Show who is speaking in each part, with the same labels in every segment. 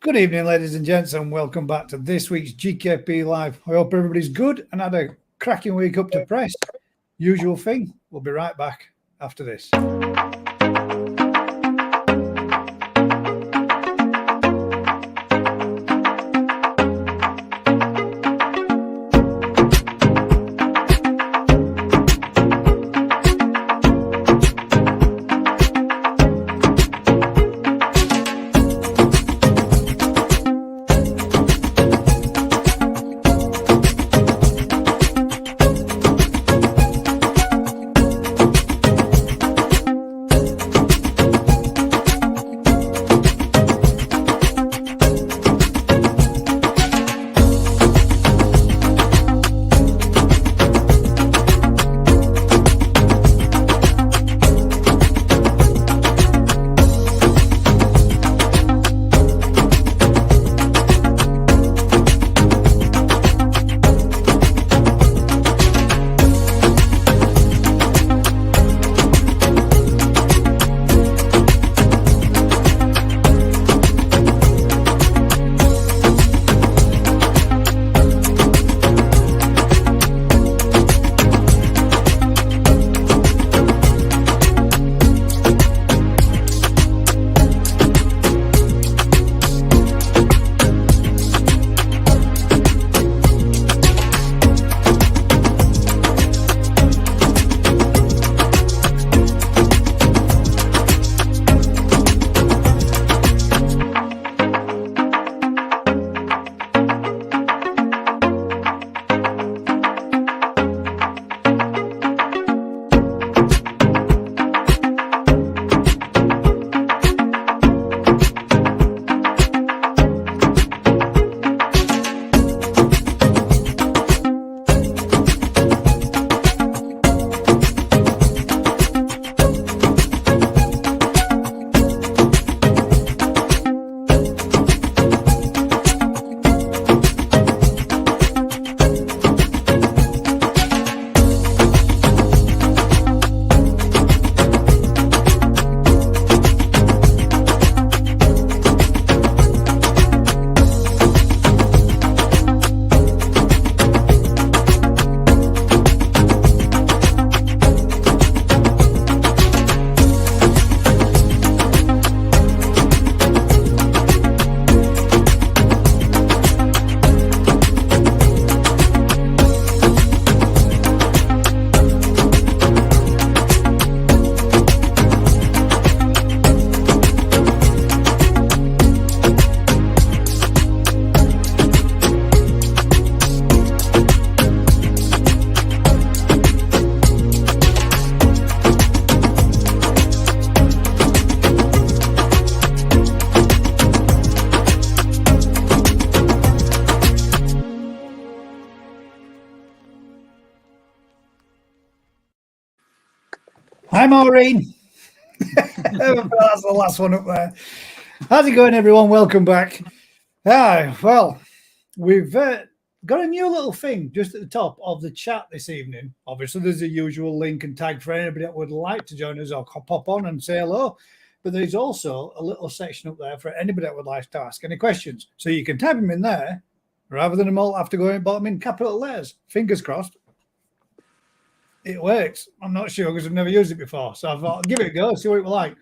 Speaker 1: Good evening, ladies and gents, and welcome back to this week's GKP Live. I hope everybody's good and had a cracking week up to press. Usual thing. We'll be right back after this. Hi, Maureen. That's the last one up there. How's it going, everyone? Welcome back. Well, we've got a new little thing just at the top of the chat this evening. Obviously, there's a usual link and tag for anybody that would like to join us or pop on and say hello. But there's also a little section up there for anybody that would like to ask any questions. So you can type them in there rather than them all have to go in bottom in capital letters. Fingers crossed. It works. I'm not sure because I've never used it before. So I thought, give it a go, see what it was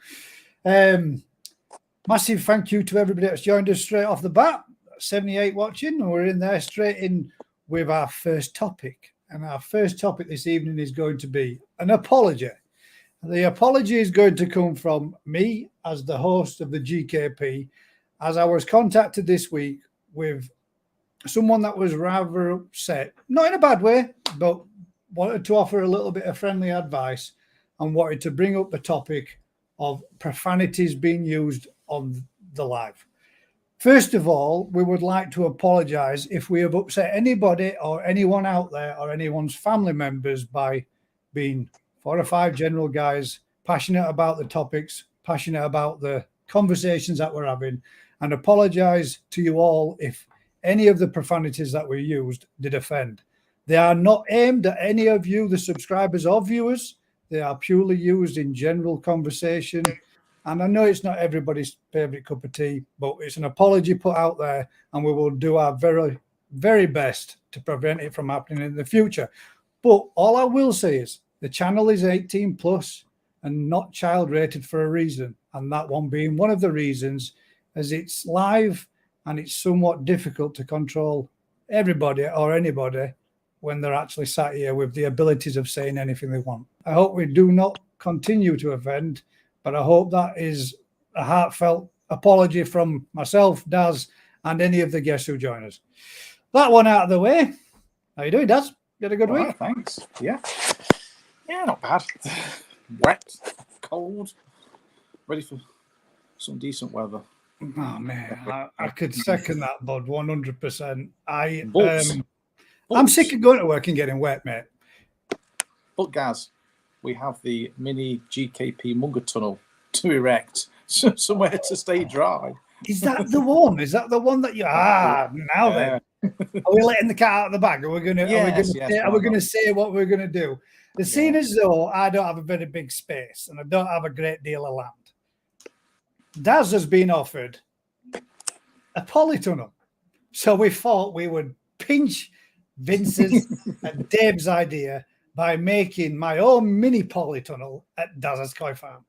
Speaker 1: like. Massive thank you to everybody that's joined us straight off the bat. 78 watching. We're in there straight in with our first topic. And our first topic this evening is going to be an apology. The apology is going to come from me as the host of the GKP, as I was contacted this week with someone that was rather upset, not in a bad way, but wanted to offer a little bit of friendly advice and wanted to bring up the topic of profanities being used on the live. First of all, we would like to apologize if we have upset anybody or anyone out there or anyone's family members by being 4 or 5 general guys passionate about the topics, passionate about the conversations that we're having, and apologize to you all if any of the profanities that we used did offend. They are not aimed at any of you, the subscribers or viewers. They are purely used in general conversation And I know it's not everybody's favourite cup of tea, but it's an apology put out there, and we will do our very, very best to prevent it from happening in the future. But all I will say is the channel is 18 plus and not child rated for a reason. And that one being one of the reasons, as it's live and it's somewhat difficult to control everybody or anybody when they're actually sat here with the abilities of saying anything they want. I hope we do not continue to offend, but I hope that is a heartfelt apology from myself, Daz, and any of the guests who join us. That one out of the way. How you doing, Daz? You had a good week?
Speaker 2: Right, thanks. Yeah, not bad. Wet, cold, ready for some decent weather.
Speaker 1: Oh man, I could second that, bud, 100%. I'm sick of going to work and getting wet, mate.
Speaker 2: But Gaz, we have the mini GKP Munger tunnel to erect somewhere to stay dry.
Speaker 1: Is that the one? Is that the one that you? Then are we letting the cat out of the bag? Are we going to? Are we going to say what we're going to do? The scene is though I don't have a very big space and I don't have a great deal of land. Daz has been offered a polytunnel, so we thought we would pinch Vince's and Dave's idea by making my own mini polytunnel at Daz's Koi Farm,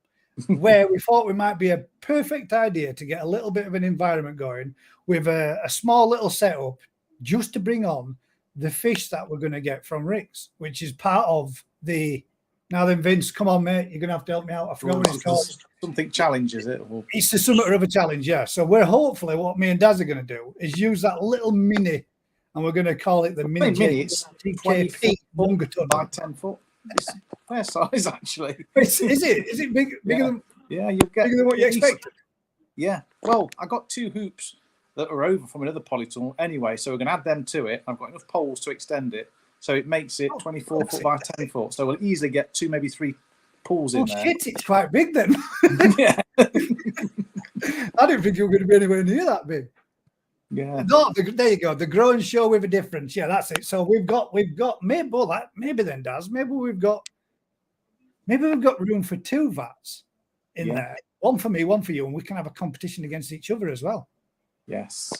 Speaker 1: where we thought we might be a perfect idea to get a little bit of an environment going with a small little setup just to bring on the fish that we're going to get from Rick's, which is part of the... Now then, Vince, come on, mate. You're going to have to help me out. I forgot what it's called.
Speaker 2: Something challenge, is it? Or...
Speaker 1: It's the summit of a challenge, yeah. So we're hopefully what me and Daz are going to do is use that little mini, and we're going to call it the mini.
Speaker 2: It's 20 foot by 10 foot. It's fair size, actually.
Speaker 1: Is it? Is it bigger than?
Speaker 2: Yeah, you get
Speaker 1: bigger than what you expected.
Speaker 2: Yeah. Well, I got 2 hoops that are over from another polytunnel anyway, so we're going to add them to it. I've got enough poles to extend it, so it makes it 24 foot by 10 foot. So we'll easily get 2, maybe 3 pools in there.
Speaker 1: Oh shit! It's quite big then.
Speaker 2: Yeah.
Speaker 1: I didn't think you were going to be anywhere near that big.
Speaker 2: Yeah.
Speaker 1: No, there you go. The growing show with a difference. Yeah, that's it. So we've got maybe then, Daz. Maybe we've got room for 2 vats in there. One for me, one for you, and we can have a competition against each other as well.
Speaker 2: Yes.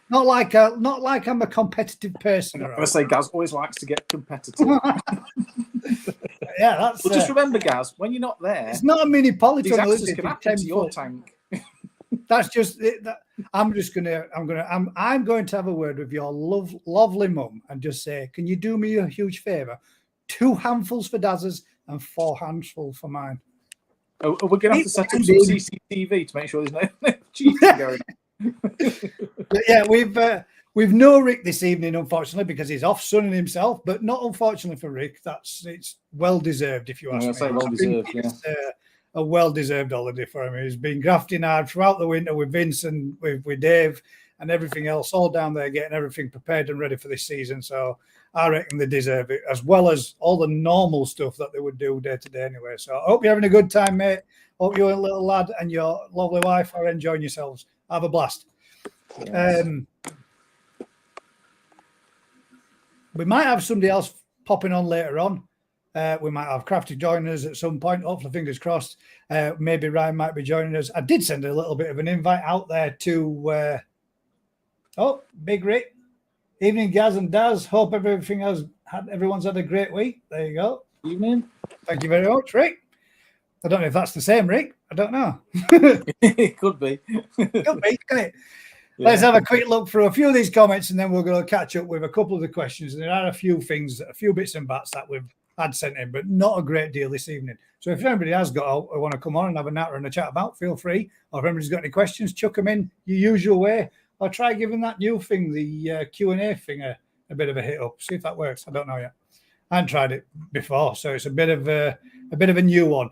Speaker 1: Not like I'm a competitive person.
Speaker 2: I say Gaz always likes to get competitive.
Speaker 1: Yeah, that's.
Speaker 2: Well, just remember, Gaz, when you're not there,
Speaker 1: it's not a mini polytunnel.
Speaker 2: These can happen to your tank.
Speaker 1: That's just it. I'm going to have a word with your lovely mum and just say, can you do me a huge favour? 2 handfuls for Daz's and 4 handfuls for mine.
Speaker 2: Oh, we're going to have to set up some CCTV to make sure there's no cheating going on.
Speaker 1: Yeah, we've no Rick this evening, unfortunately, because he's off sunning himself, but not unfortunately for Rick. It's well deserved, if you ask me.
Speaker 2: I say well deserved, yeah.
Speaker 1: It's a well-deserved holiday for him. He's been grafting hard throughout the winter with Vince and with Dave and everything else, all down there getting everything prepared and ready for this season. So I reckon they deserve it, as well as all the normal stuff that they would do day to day anyway. So I hope you're having a good time, mate. Hope you and little lad and your lovely wife are enjoying yourselves. Have a blast. Yes. We might have somebody else popping on later on. We might have Crafty joining us at some point. Hopefully, fingers crossed. Maybe Ryan might be joining us. I did send a little bit of an invite out there to... Big Rick. Evening, Gaz and Daz. Hope everyone's had a great week. There you go.
Speaker 2: Evening.
Speaker 1: Thank you very much, Rick. I don't know if that's the same, Rick. I don't know.
Speaker 2: It could be.
Speaker 1: Could be, can it? Yeah. Let's have a quick look through a few of these comments and then we're going to catch up with a couple of the questions. And there are a few bits and bats that we've had sent in, but not a great deal this evening. So if anybody has got want to come on and have a natter and a chat about, feel free. Or if anybody's got any questions, chuck them in your usual way. Or try giving that new thing, the Q&A thing, a bit of a hit up. See if that works. I don't know yet. I haven't tried it before, so it's a bit of a new one.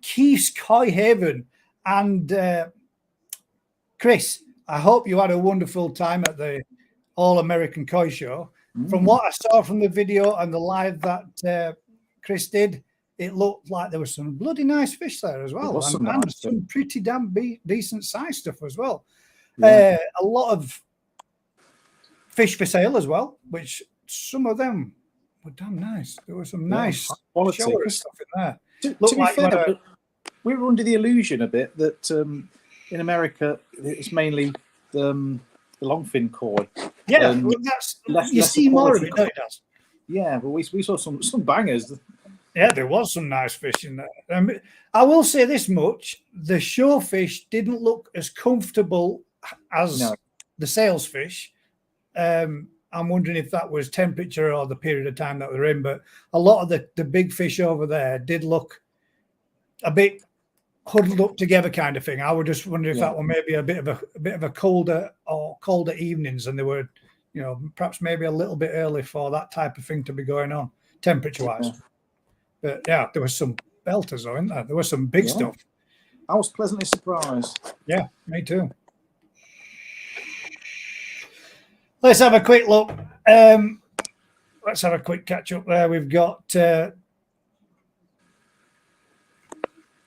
Speaker 1: Keith's Koi Haven and Chris, I hope you had a wonderful time at the All American Koi Show. From what I saw from the video and the live that Chris did, it looked like there was some bloody nice fish there as well, and some pretty damn decent size stuff as well. Yeah. A lot of fish for sale as well, which some of them were damn nice. There was some nice quality stuff in there.
Speaker 2: To be fair, we were under the illusion a bit that in America it's mainly the longfin koi.
Speaker 1: Yeah, well, that's you
Speaker 2: less
Speaker 1: see more of
Speaker 2: quality
Speaker 1: it, don't you?
Speaker 2: Yeah, but we saw some bangers.
Speaker 1: Yeah, there was some nice fish in there. I will say this much: the show fish didn't look as comfortable as the sales fish. I'm wondering if that was temperature or the period of time that they're in, but a lot of the big fish over there did look a bit huddled up together kind of thing. I would just wonder if that were maybe a bit of a colder evenings, and they were, perhaps maybe a little bit early for that type of thing to be going on temperature wise. But yeah, there was some belters though, isn't there? There was some big stuff.
Speaker 2: I was pleasantly surprised.
Speaker 1: Yeah, me too. Let's have a quick look. Let's have a quick catch up there. We've got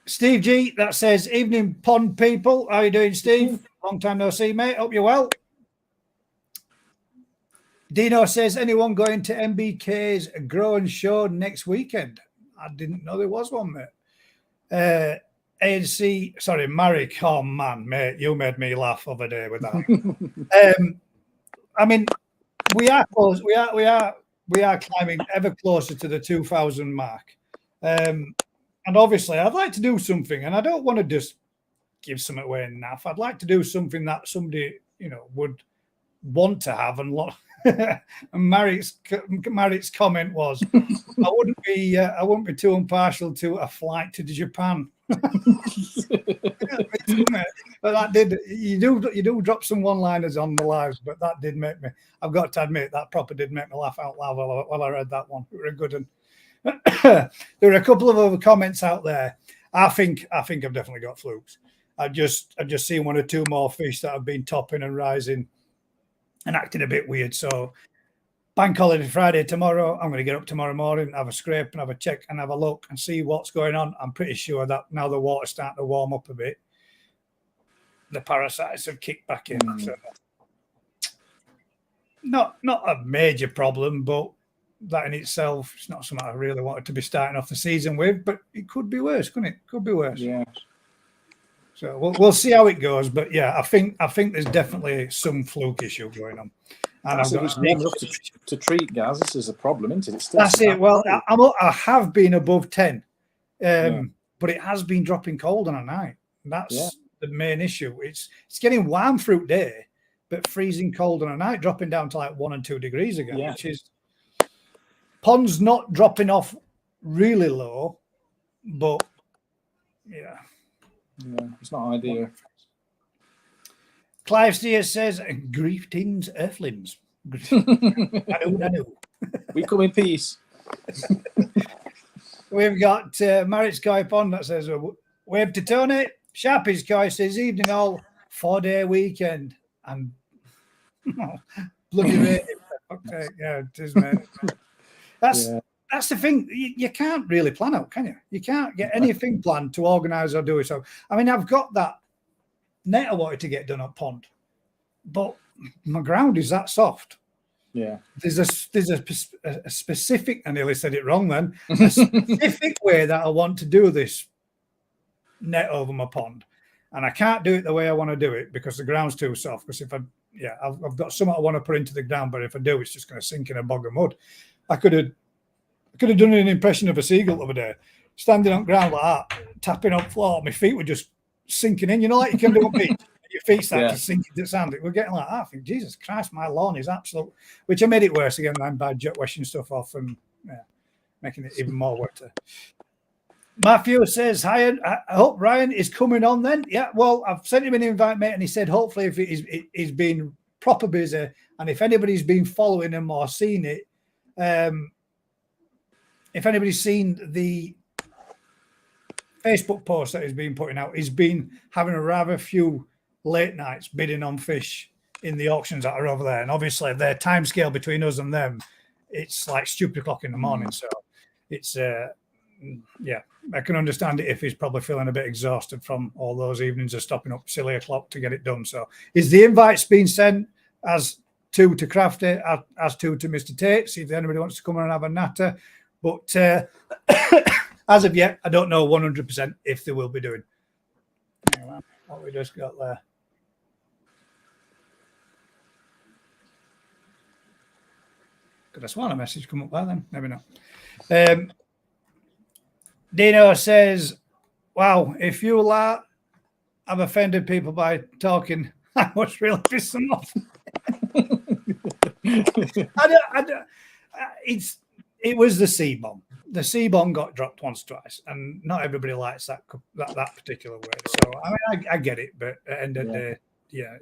Speaker 1: Steve G that says, "Evening pond people. How you doing, Steve? Long time no see, mate. Hope you're well." Dino says, "Anyone going to MBK's Grow and Show next weekend?" I didn't know there was one, mate. ANC, sorry, Marek. Oh man, mate, you made me laugh over there with that. I mean, we are close. We are climbing ever closer to the 2,000 mark. And obviously, I'd like to do something, and I don't want to just give something away enough. I'd like to do something that somebody, would want to have. And Marek's comment was, I wouldn't be too impartial to a flight to Japan. But that did, you do drop some one-liners on the lives, but that did make me, I've got to admit, that proper did make me laugh out loud while I read that one. It was a good one. There are a couple of other comments out there. I think I've definitely got flukes. I've just seen one or two more fish that have been topping and rising and acting a bit weird. So bank holiday Friday tomorrow. I'm going to get up tomorrow morning, have a scrape and have a check and have a look and see what's going on. I'm pretty sure that now the water's starting to warm up a bit, the parasites have kicked back in. So not a major problem, but that in itself, it's not something I really wanted to be starting off the season with, but it could be worse, couldn't it? Could be worse.
Speaker 2: Yeah.
Speaker 1: So we'll see how it goes. But yeah, I think there's definitely some fluke issue going on. And I've got
Speaker 2: enough to treat, guys. This is a problem, isn't it? It's still
Speaker 1: that's it. Well, I have been above 10, but it has been dropping cold on a night. That's the main issue. It's getting warm through day, but freezing cold on a night, dropping down to like 1 and 2 degrees again, which is ponds not dropping off really low, but yeah,
Speaker 2: it's not ideal.
Speaker 1: Clive Steers says, "Greetings, Earthlings." I know.
Speaker 2: We come in peace.
Speaker 1: We've got Marit's Koi Pond that says, "Wave to Tony." Sharpie's Koi says, "Evening all, 4-day weekend." And bloody rain. Okay, yeah, it is, mate. That's the thing. You can't really plan out, can you? You can't get anything planned to organise or do it. So, I mean, I've got that net I wanted to get done up pond, but my ground is that soft.
Speaker 2: Yeah.
Speaker 1: There's a specific, I nearly said it wrong then, a specific way that I want to do this net over my pond. And I can't do it the way I want to do it because the ground's too soft. Because I've got something I want to put into the ground, but if I do, it's just going to sink in a bog of mud. I could have done an impression of a seagull the other day, standing on ground like that, tapping up floor. My feet were just sinking in, like you can do on beach. Your feet start to sink into the sand. We're getting like that. I think, Jesus Christ, my lawn is absolute. Which I made it worse again by jet washing stuff off and making it even more wetter. Matthew says, "Hi, I hope Ryan is coming on then." Yeah, well, I've sent him an invite, mate, and he said hopefully if he's been proper busy and if anybody's been following him or seen it, if anybody's seen the Facebook post that he's been putting out, he's been having a rather few late nights bidding on fish in the auctions that are over there. And obviously their time scale between us and them, it's like stupid o'clock in the morning. So it's, I can understand it if he's probably feeling a bit exhausted from all those evenings of stopping up silly o'clock to get it done. So is the invites being sent as to Crafty, as to Mr. Tate, see if anybody wants to come on and have a natter. But as of yet, I don't know 100% if they will be doing. What we just got there. Could I sworn a message come up there then? Maybe not. Dino says, wow, if you lot have offended people by talking, I must really piss them off. It was the C-bomb. The C-bomb got dropped once, twice, and not everybody likes that particular word. So I mean, I get it, but at the end of the day, yeah,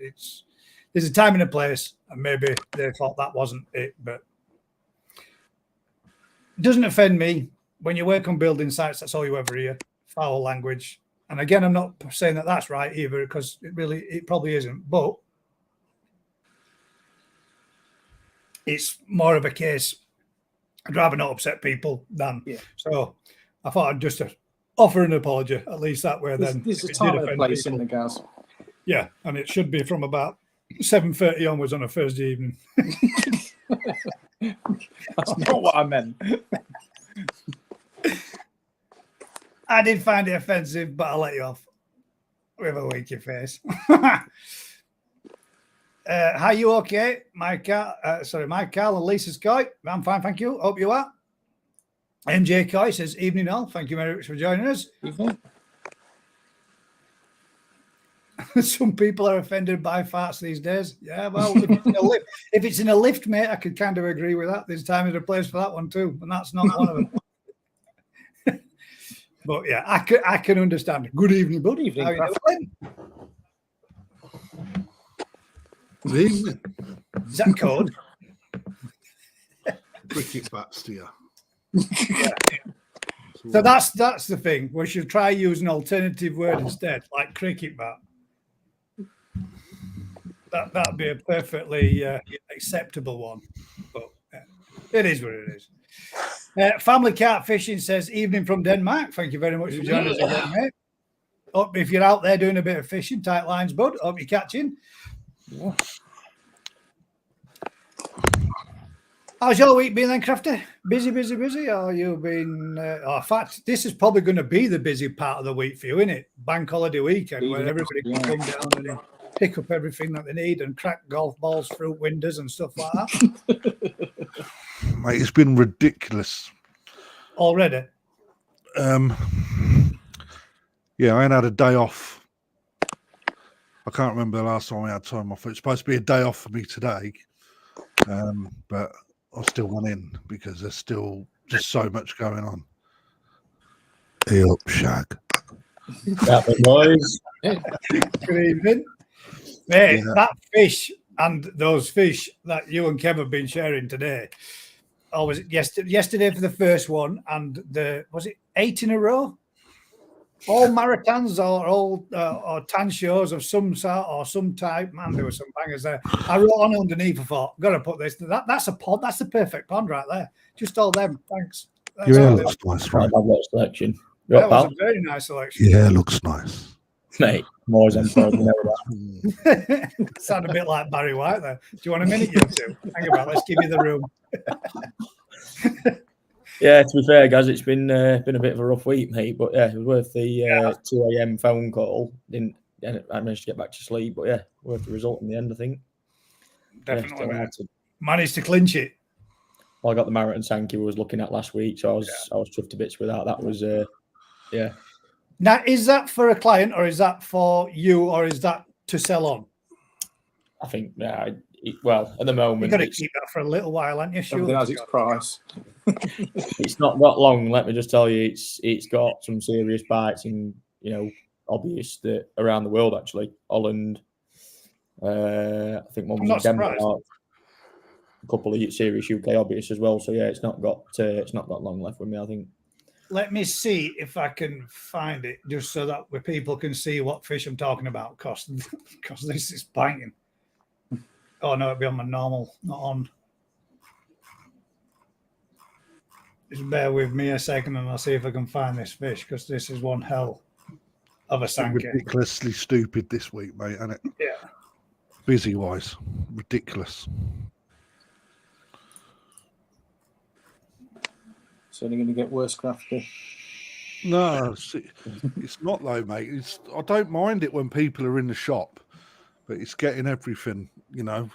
Speaker 1: there's a time and a place, and maybe they thought that wasn't it, but it doesn't offend me when you work on building sites. That's all you ever hear, foul language. And again, I'm not saying that that's right either, because it probably isn't, but it's more of a case. I'd rather not upset people than. Yeah. So I thought I'd just offer an apology, at least that way.
Speaker 2: There's a time and a place in the gas.
Speaker 1: Yeah, and it should be from about 7:30 onwards on a Thursday evening.
Speaker 2: That's not what I meant.
Speaker 1: I did find it offensive, but I'll let you off with a winky face. How you okay, Michael and Lisa Scoy? I'm fine, thank you. Hope you are. MJ Coy says, evening all. Thank you very much for joining us. Some people are offended by farts these days. Yeah, well, if it's in a lift, mate, I could kind of agree with that. There's time and a place for that one too, and that's not one of them. But yeah, I can understand. Good evening, bud.
Speaker 2: Evening,
Speaker 1: how you doing?
Speaker 3: Good evening.
Speaker 1: Is that code?
Speaker 3: Cricket bats to you.
Speaker 1: Yeah. So that's the thing. We should try using an alternative word instead, like cricket bat. That'd be a perfectly acceptable one, but it is what it is. Family Carp Fishing says, evening from Denmark. Thank you very much for joining us again, mate. Hope if you're out there doing a bit of fishing, tight lines, bud. Hope you're catching. Yeah. How's your week been then, Crafty? Busy, or you've been... in fact, this is probably going to be the busy part of the week for you, isn't it? Bank holiday weekend, where everybody can come down and pick up everything that they need and crack golf balls through windows and stuff like that.
Speaker 3: Mate, it's been ridiculous.
Speaker 1: Already?
Speaker 3: Yeah, I ain't had a day off. I can't remember the last time I had time off. It's supposed to be a day off for me today. But I still went in because there's still just so much going on. Hey up, Shag.
Speaker 4: Boys.
Speaker 1: Good evening. Mate, that fish and those fish that you and Kev have been sharing today. Oh, was it yesterday for the first one, and was it 8 in a row? All marathons or tan shows of some sort or some type. Man, there were some bangers there. I wrote on underneath. I thought, got to put this. That's a pond. That's the perfect pond right there. Just all them. Thanks.
Speaker 3: Yeah, looks nice, right?
Speaker 4: Selection.
Speaker 1: That was a very nice selection.
Speaker 3: Yeah, looks nice.
Speaker 4: Mate, more always on board.
Speaker 1: Sound a bit like Barry White there. Do you want a minute, you two? Hang about. Let's give you the room.
Speaker 4: Yeah, to be fair, guys, it's been a bit of a rough week, mate. But yeah, it was worth the 2 a.m. phone call. I managed to get back to sleep, but yeah, worth the result in the end, I think.
Speaker 1: Definitely. Managed to clinch it.
Speaker 4: Well, I got the Marathon Sankey we was looking at last week, so I was chuffed to bits with that. That was yeah.
Speaker 1: Now, is that for a client, or is that for you, or is that to sell on?
Speaker 4: I think, well, at the moment,
Speaker 1: you've got to keep that for a little while, haven't you? Sure.
Speaker 2: Everything has its price.
Speaker 4: It's not got long. Let me just tell you, it's got some serious bites in, obvious that around the world actually. Holland, I think one was in Denmark. A couple of serious UK hobbyists as well. So yeah, it's not got long left with me, I think.
Speaker 1: Let me see if I can find it, just so that people can see what fish I'm talking about, because this is biting. Oh no, it'll be on my normal, not on. Just bear with me a second and I'll see if I can find this fish, because this is one hell of a Sankey.
Speaker 3: Ridiculously stupid this week, mate, isn't it?
Speaker 1: Yeah.
Speaker 3: Busy wise. Ridiculous.
Speaker 2: It's only going to get worse, Crafty.
Speaker 3: No, it's not though, mate. I don't mind it when people are in the shop, but it's getting everything. You know,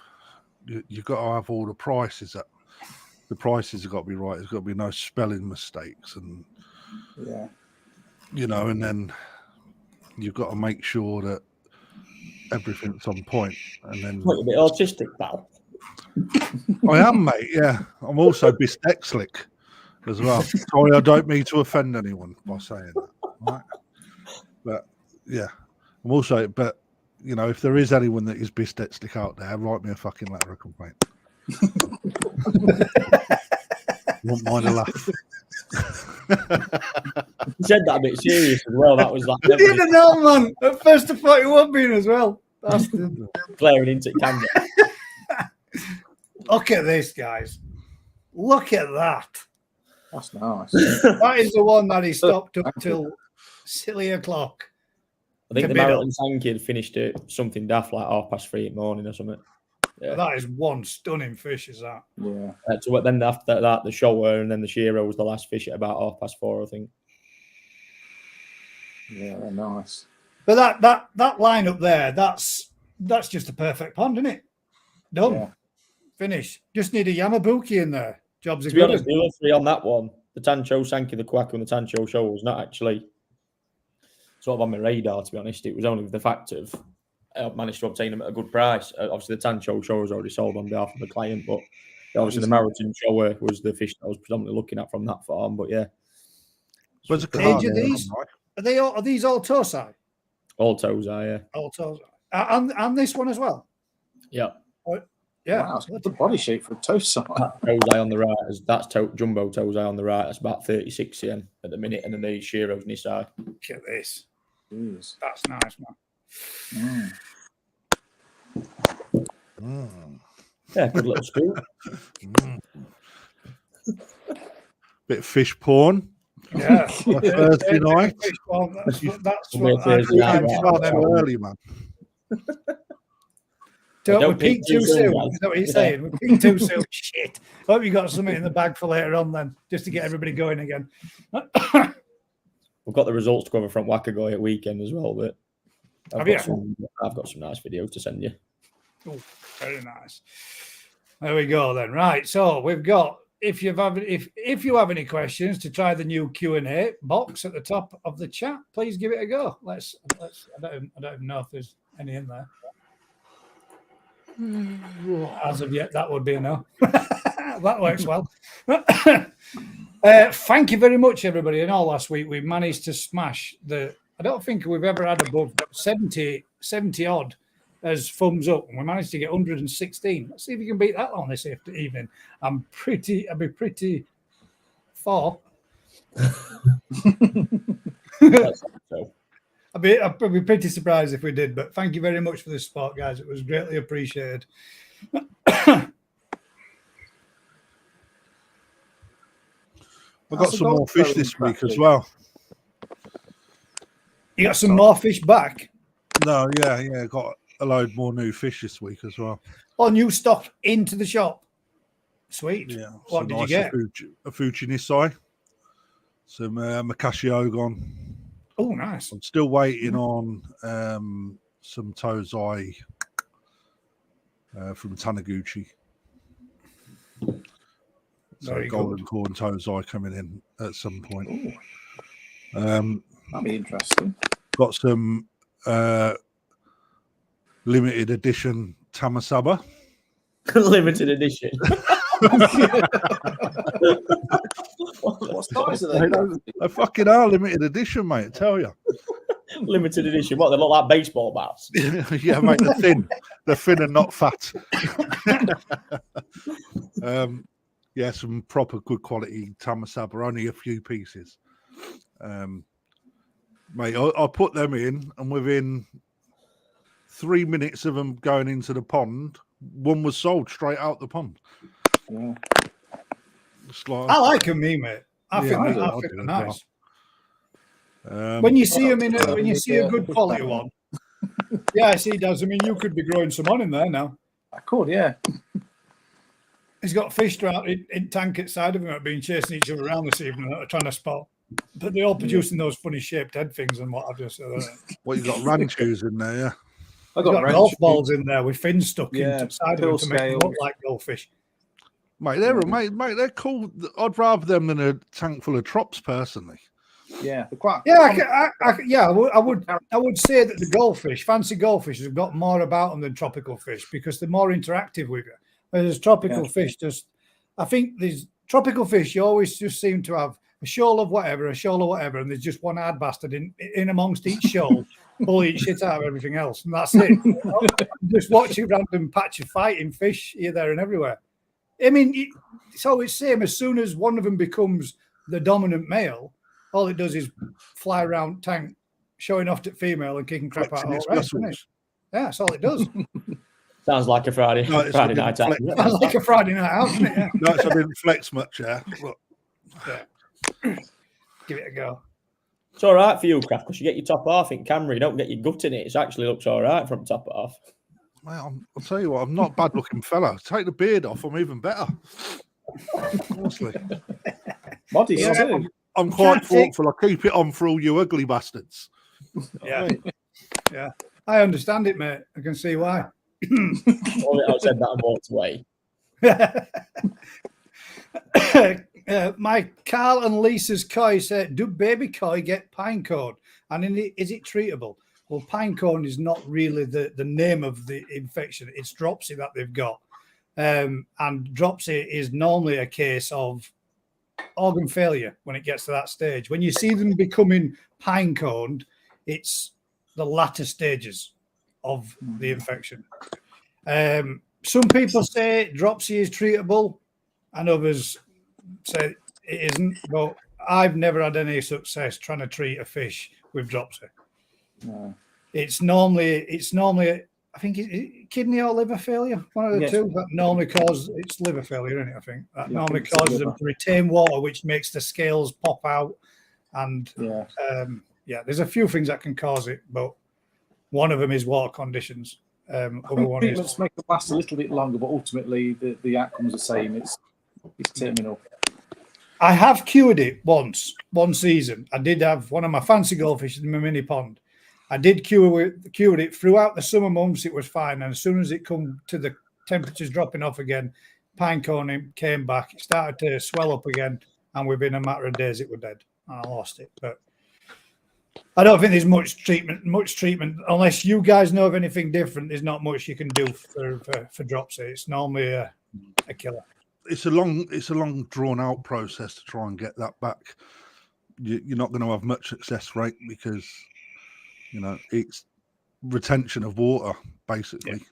Speaker 3: you've got to have all the prices up. The prices have got to be right. There's got to be no spelling mistakes, and
Speaker 2: Yeah.
Speaker 3: you know, and then you've got to make sure that everything's on point. And then
Speaker 4: What, a bit autistic, pal.
Speaker 3: I am, mate. Yeah, I'm also dyslexic as well. Sorry, I don't mean to offend anyone by saying that. Right? But yeah, I'm also. But you know, if there is anyone that is dyslexic out there, write me a fucking letter of complaint. Won't mind a laugh.
Speaker 4: You said that a bit serious as well. That was like
Speaker 1: You didn't know, man. At first, I thought you would be as well.
Speaker 4: glaring into camera.
Speaker 1: Look at this, guys. Look at that.
Speaker 2: That's nice.
Speaker 1: That is the one that he stopped up till silly o'clock.
Speaker 4: I think
Speaker 1: To
Speaker 4: the
Speaker 1: bid up.
Speaker 4: Marathon Sankey finished at something daft like 3:30 in the morning or something. Yeah.
Speaker 1: That is one stunning fish, is that?
Speaker 2: Yeah.
Speaker 4: So then after that, the shower and then the Shiro was the last fish at about 4:30, I think.
Speaker 2: Yeah, they're nice.
Speaker 1: But that line up there, that's just a perfect pond, isn't it? Done.
Speaker 2: Yeah.
Speaker 1: Finish. Just need a Yamabuki in there. Jobs are
Speaker 4: To be
Speaker 1: good.
Speaker 4: honest, the other three on that one, the Tancho Sankey, the Quack, and the Tancho Show was not actually sort of on my radar, to be honest. It was only the fact of I managed to obtain them at a good price. Obviously, the Tancho Show was already sold on behalf of the client, but obviously the Marathon Shower was the fish that I was predominantly looking at from that farm. But yeah.
Speaker 3: Where's the
Speaker 1: Age of these? Are these all Tosai?
Speaker 4: All toes are, yeah.
Speaker 1: All Tosai. And this one as well?
Speaker 4: Yeah.
Speaker 1: Yeah.
Speaker 2: Wow, it's got the body shape for a toast sign.
Speaker 4: That Tosai on the right, that's Jumbo Tosai on the right. That's about 36 cm at the minute, and then the Shiro's Nisai.
Speaker 1: Look at this.
Speaker 2: Jeez.
Speaker 1: That's nice, man.
Speaker 4: Yeah, good little scoop.
Speaker 3: Bit of fish porn.
Speaker 1: Yeah.
Speaker 3: Thursday night.
Speaker 1: That's
Speaker 4: Well,
Speaker 1: what
Speaker 4: Thursday
Speaker 1: I
Speaker 4: night,
Speaker 3: Start too early, man.
Speaker 1: Don't
Speaker 4: peak
Speaker 1: peak too
Speaker 4: too
Speaker 1: soon.
Speaker 4: soon,
Speaker 1: Is
Speaker 4: guys.
Speaker 1: that what you're saying? We peak too soon. Shit. Hope you got something in the bag for later on then, just to get everybody going again.
Speaker 4: We've got the results to cover from Wakagoy at weekend as well, but I've got some nice videos to send you.
Speaker 1: Oh, very nice. There we go then. Right. So we've got if you have any questions to try the new Q&A box at the top of the chat, please give it a go. Let's I don't even know if there's any in there. As of yet, that would be a no. That works well. Thank you very much, everybody. And all last week we managed to smash the. I don't think we've ever had above 70 odd as thumbs up, and we managed to get 116. Let's see if we can beat that on this evening. I'll be pretty far. I'd be pretty surprised if we did, but thank you very much for the support, guys. It was greatly appreciated.
Speaker 3: I've got some more fish this week as well.
Speaker 1: You got some more fish back?
Speaker 3: No, yeah, got a load more new fish this week as well.
Speaker 1: Oh, new stock into the shop. Sweet.
Speaker 3: Yeah.
Speaker 1: What did you get?
Speaker 3: A Fuji Nisai, some Makashi Ogon.
Speaker 1: Oh, nice.
Speaker 3: I'm still waiting on some Tozai from Taniguchi. So
Speaker 1: Very
Speaker 3: golden
Speaker 1: good.
Speaker 3: corn Tozai coming in at some point.
Speaker 2: That'd be interesting.
Speaker 3: Got some limited edition Tamasaba.
Speaker 4: Limited edition.
Speaker 2: What size are they?
Speaker 3: They fucking are limited edition, mate. I tell you.
Speaker 4: Limited edition. What, they look like baseball bats?
Speaker 3: Yeah, mate. They're thin and not fat. Yeah, some proper good quality Tamasaba. Only a few pieces. Mate, I put them in, and within 3 minutes of them going into the pond, one was sold straight out the pond.
Speaker 2: Yeah.
Speaker 1: I like them, mate. I think they're nice. When you see them when you see a good quality one, yeah, he does. I mean, you could be growing some on in there now.
Speaker 2: I could, yeah.
Speaker 1: He's got fish out in tank at side of him that have been chasing each other around this evening that are trying to spot. But they're all producing those funny shaped head things and what I've just said.
Speaker 3: What, you got ranchos in there, yeah?
Speaker 2: I
Speaker 1: Got
Speaker 2: got
Speaker 1: golf
Speaker 2: wrench.
Speaker 1: balls in there with fins stuck
Speaker 2: Yeah,
Speaker 1: into the side of
Speaker 2: pill
Speaker 1: them to make them
Speaker 2: scale.
Speaker 1: look like goldfish.
Speaker 3: Mate, they're cool. I'd rather them than a tank full of trops, personally.
Speaker 2: Yeah, they're quite.
Speaker 1: Yeah, I would say that the goldfish, fancy goldfish, have got more about them than tropical fish because they're more interactive with you. Whereas tropical fish I think these tropical fish, you always just seem to have a shoal of whatever, and there's just one hard bastard in amongst each shoal, pulling shit out of everything else, and that's it. Just watching random patch of fighting fish here, there, and everywhere. I mean, it's always the same. As soon as one of them becomes the dominant male, all it does is fly around tank, showing off to female and kicking crap out. All right, isn't it? Yeah, that's all it does.
Speaker 4: Sounds like a Friday night out.
Speaker 1: Sounds like a Friday night out, doesn't it? Yeah.
Speaker 3: No, I didn't flex much, yeah. Look.
Speaker 1: Yeah. Give it a go.
Speaker 4: It's all right for you, Craft, because you get your top half in camera. You don't get your gut in it. It actually looks all right from top half.
Speaker 3: Well, I'll tell you what, I'm not a bad-looking fella. Take the beard off, I'm even better. Honestly.
Speaker 2: Modest,
Speaker 1: Yeah.
Speaker 3: I'm quite thoughtful. I keep it on for all you ugly bastards.
Speaker 1: Yeah. Yeah. I understand it, mate. I can see why.
Speaker 4: I said that and walked away.
Speaker 1: My Carl and Lisa's koi said, do baby koi get pine cone? And is it treatable? Well, pine cone is not really the name of the infection. It's dropsy that they've got. And dropsy is normally a case of organ failure when it gets to that stage. When you see them becoming pine coned, it's the latter stages of the infection. Some people say dropsy is treatable and others say it isn't, but I've never had any success trying to treat a fish with dropsy.
Speaker 2: No.
Speaker 1: It's normally I think kidney or liver failure, one of the two. That normally causes it's liver failure, isn't it? I think that normally causes them to retain water, which makes the scales pop out. And there's a few things that can cause it, but one of them is water conditions.
Speaker 2: Treatments make it last a little bit longer, but ultimately the outcome's the same. It's terminal.
Speaker 1: I have cured it one season. I did have one of my fancy goldfish in my mini pond. I did cure it throughout the summer months. It was fine, and as soon as it come to the temperatures dropping off again, pine cone came back. It started to swell up again, and within a matter of days, it was dead. And I lost it. But I don't think there's much treatment unless you guys know of anything different. There's not much you can do for dropsy. It's normally a killer.
Speaker 3: It's a long drawn out process to try and get that back. You're not going to have much success rate because it's retention of water basically.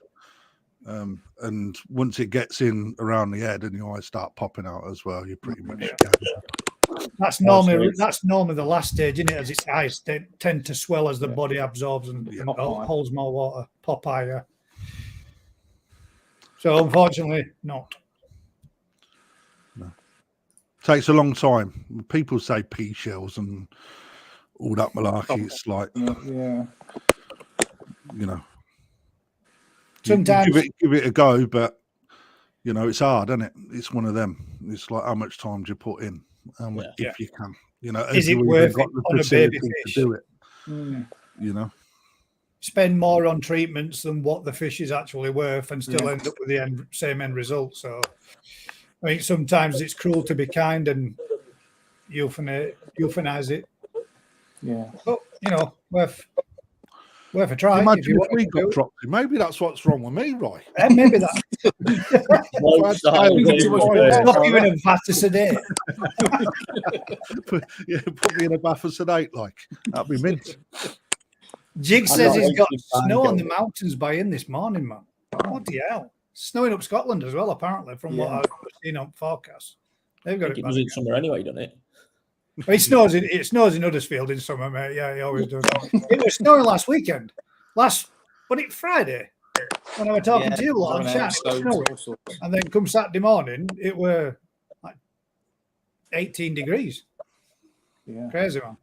Speaker 3: And once it gets in around the head and your eyes start popping out as well, you're pretty much
Speaker 1: That's normally the last stage, isn't it? As its eyes tend to swell as the body absorbs and holds more water. Popeye. So unfortunately, not.
Speaker 3: No. Takes a long time. People say pea shells and all that malarkey. It's like,
Speaker 1: sometimes
Speaker 3: give it a go, but it's hard, isn't it? It's one of them. It's like how much time do you put in, if you can.
Speaker 1: Is it worth it on a baby fish?
Speaker 3: To do it.
Speaker 1: Spend more on treatments than what the fish is actually worth, and still end up with the same end result. So, I think sometimes it's cruel to be kind and euthanize it.
Speaker 2: Yeah,
Speaker 1: but worth a try.
Speaker 3: Imagine if we got dropped. Maybe that's what's wrong with me, Roy.
Speaker 1: Maybe that. Not even a bath to sedate.
Speaker 3: Put me in a bath of sedate, like that'd be mint.
Speaker 1: Jig says he's got snow on the mountains by in this morning, man. What the hell? Snowing up Scotland as well, apparently, from what I've seen on forecasts. They've got
Speaker 4: it was in summer anyway, doesn't it?
Speaker 1: It snows in Huddersfield in summer, mate. Yeah, he always does. It was snowing last weekend. Friday, when I was talking to you a lot on chat, it was snowing. And then come Saturday morning, it were like 18 degrees. Yeah. Crazy, man.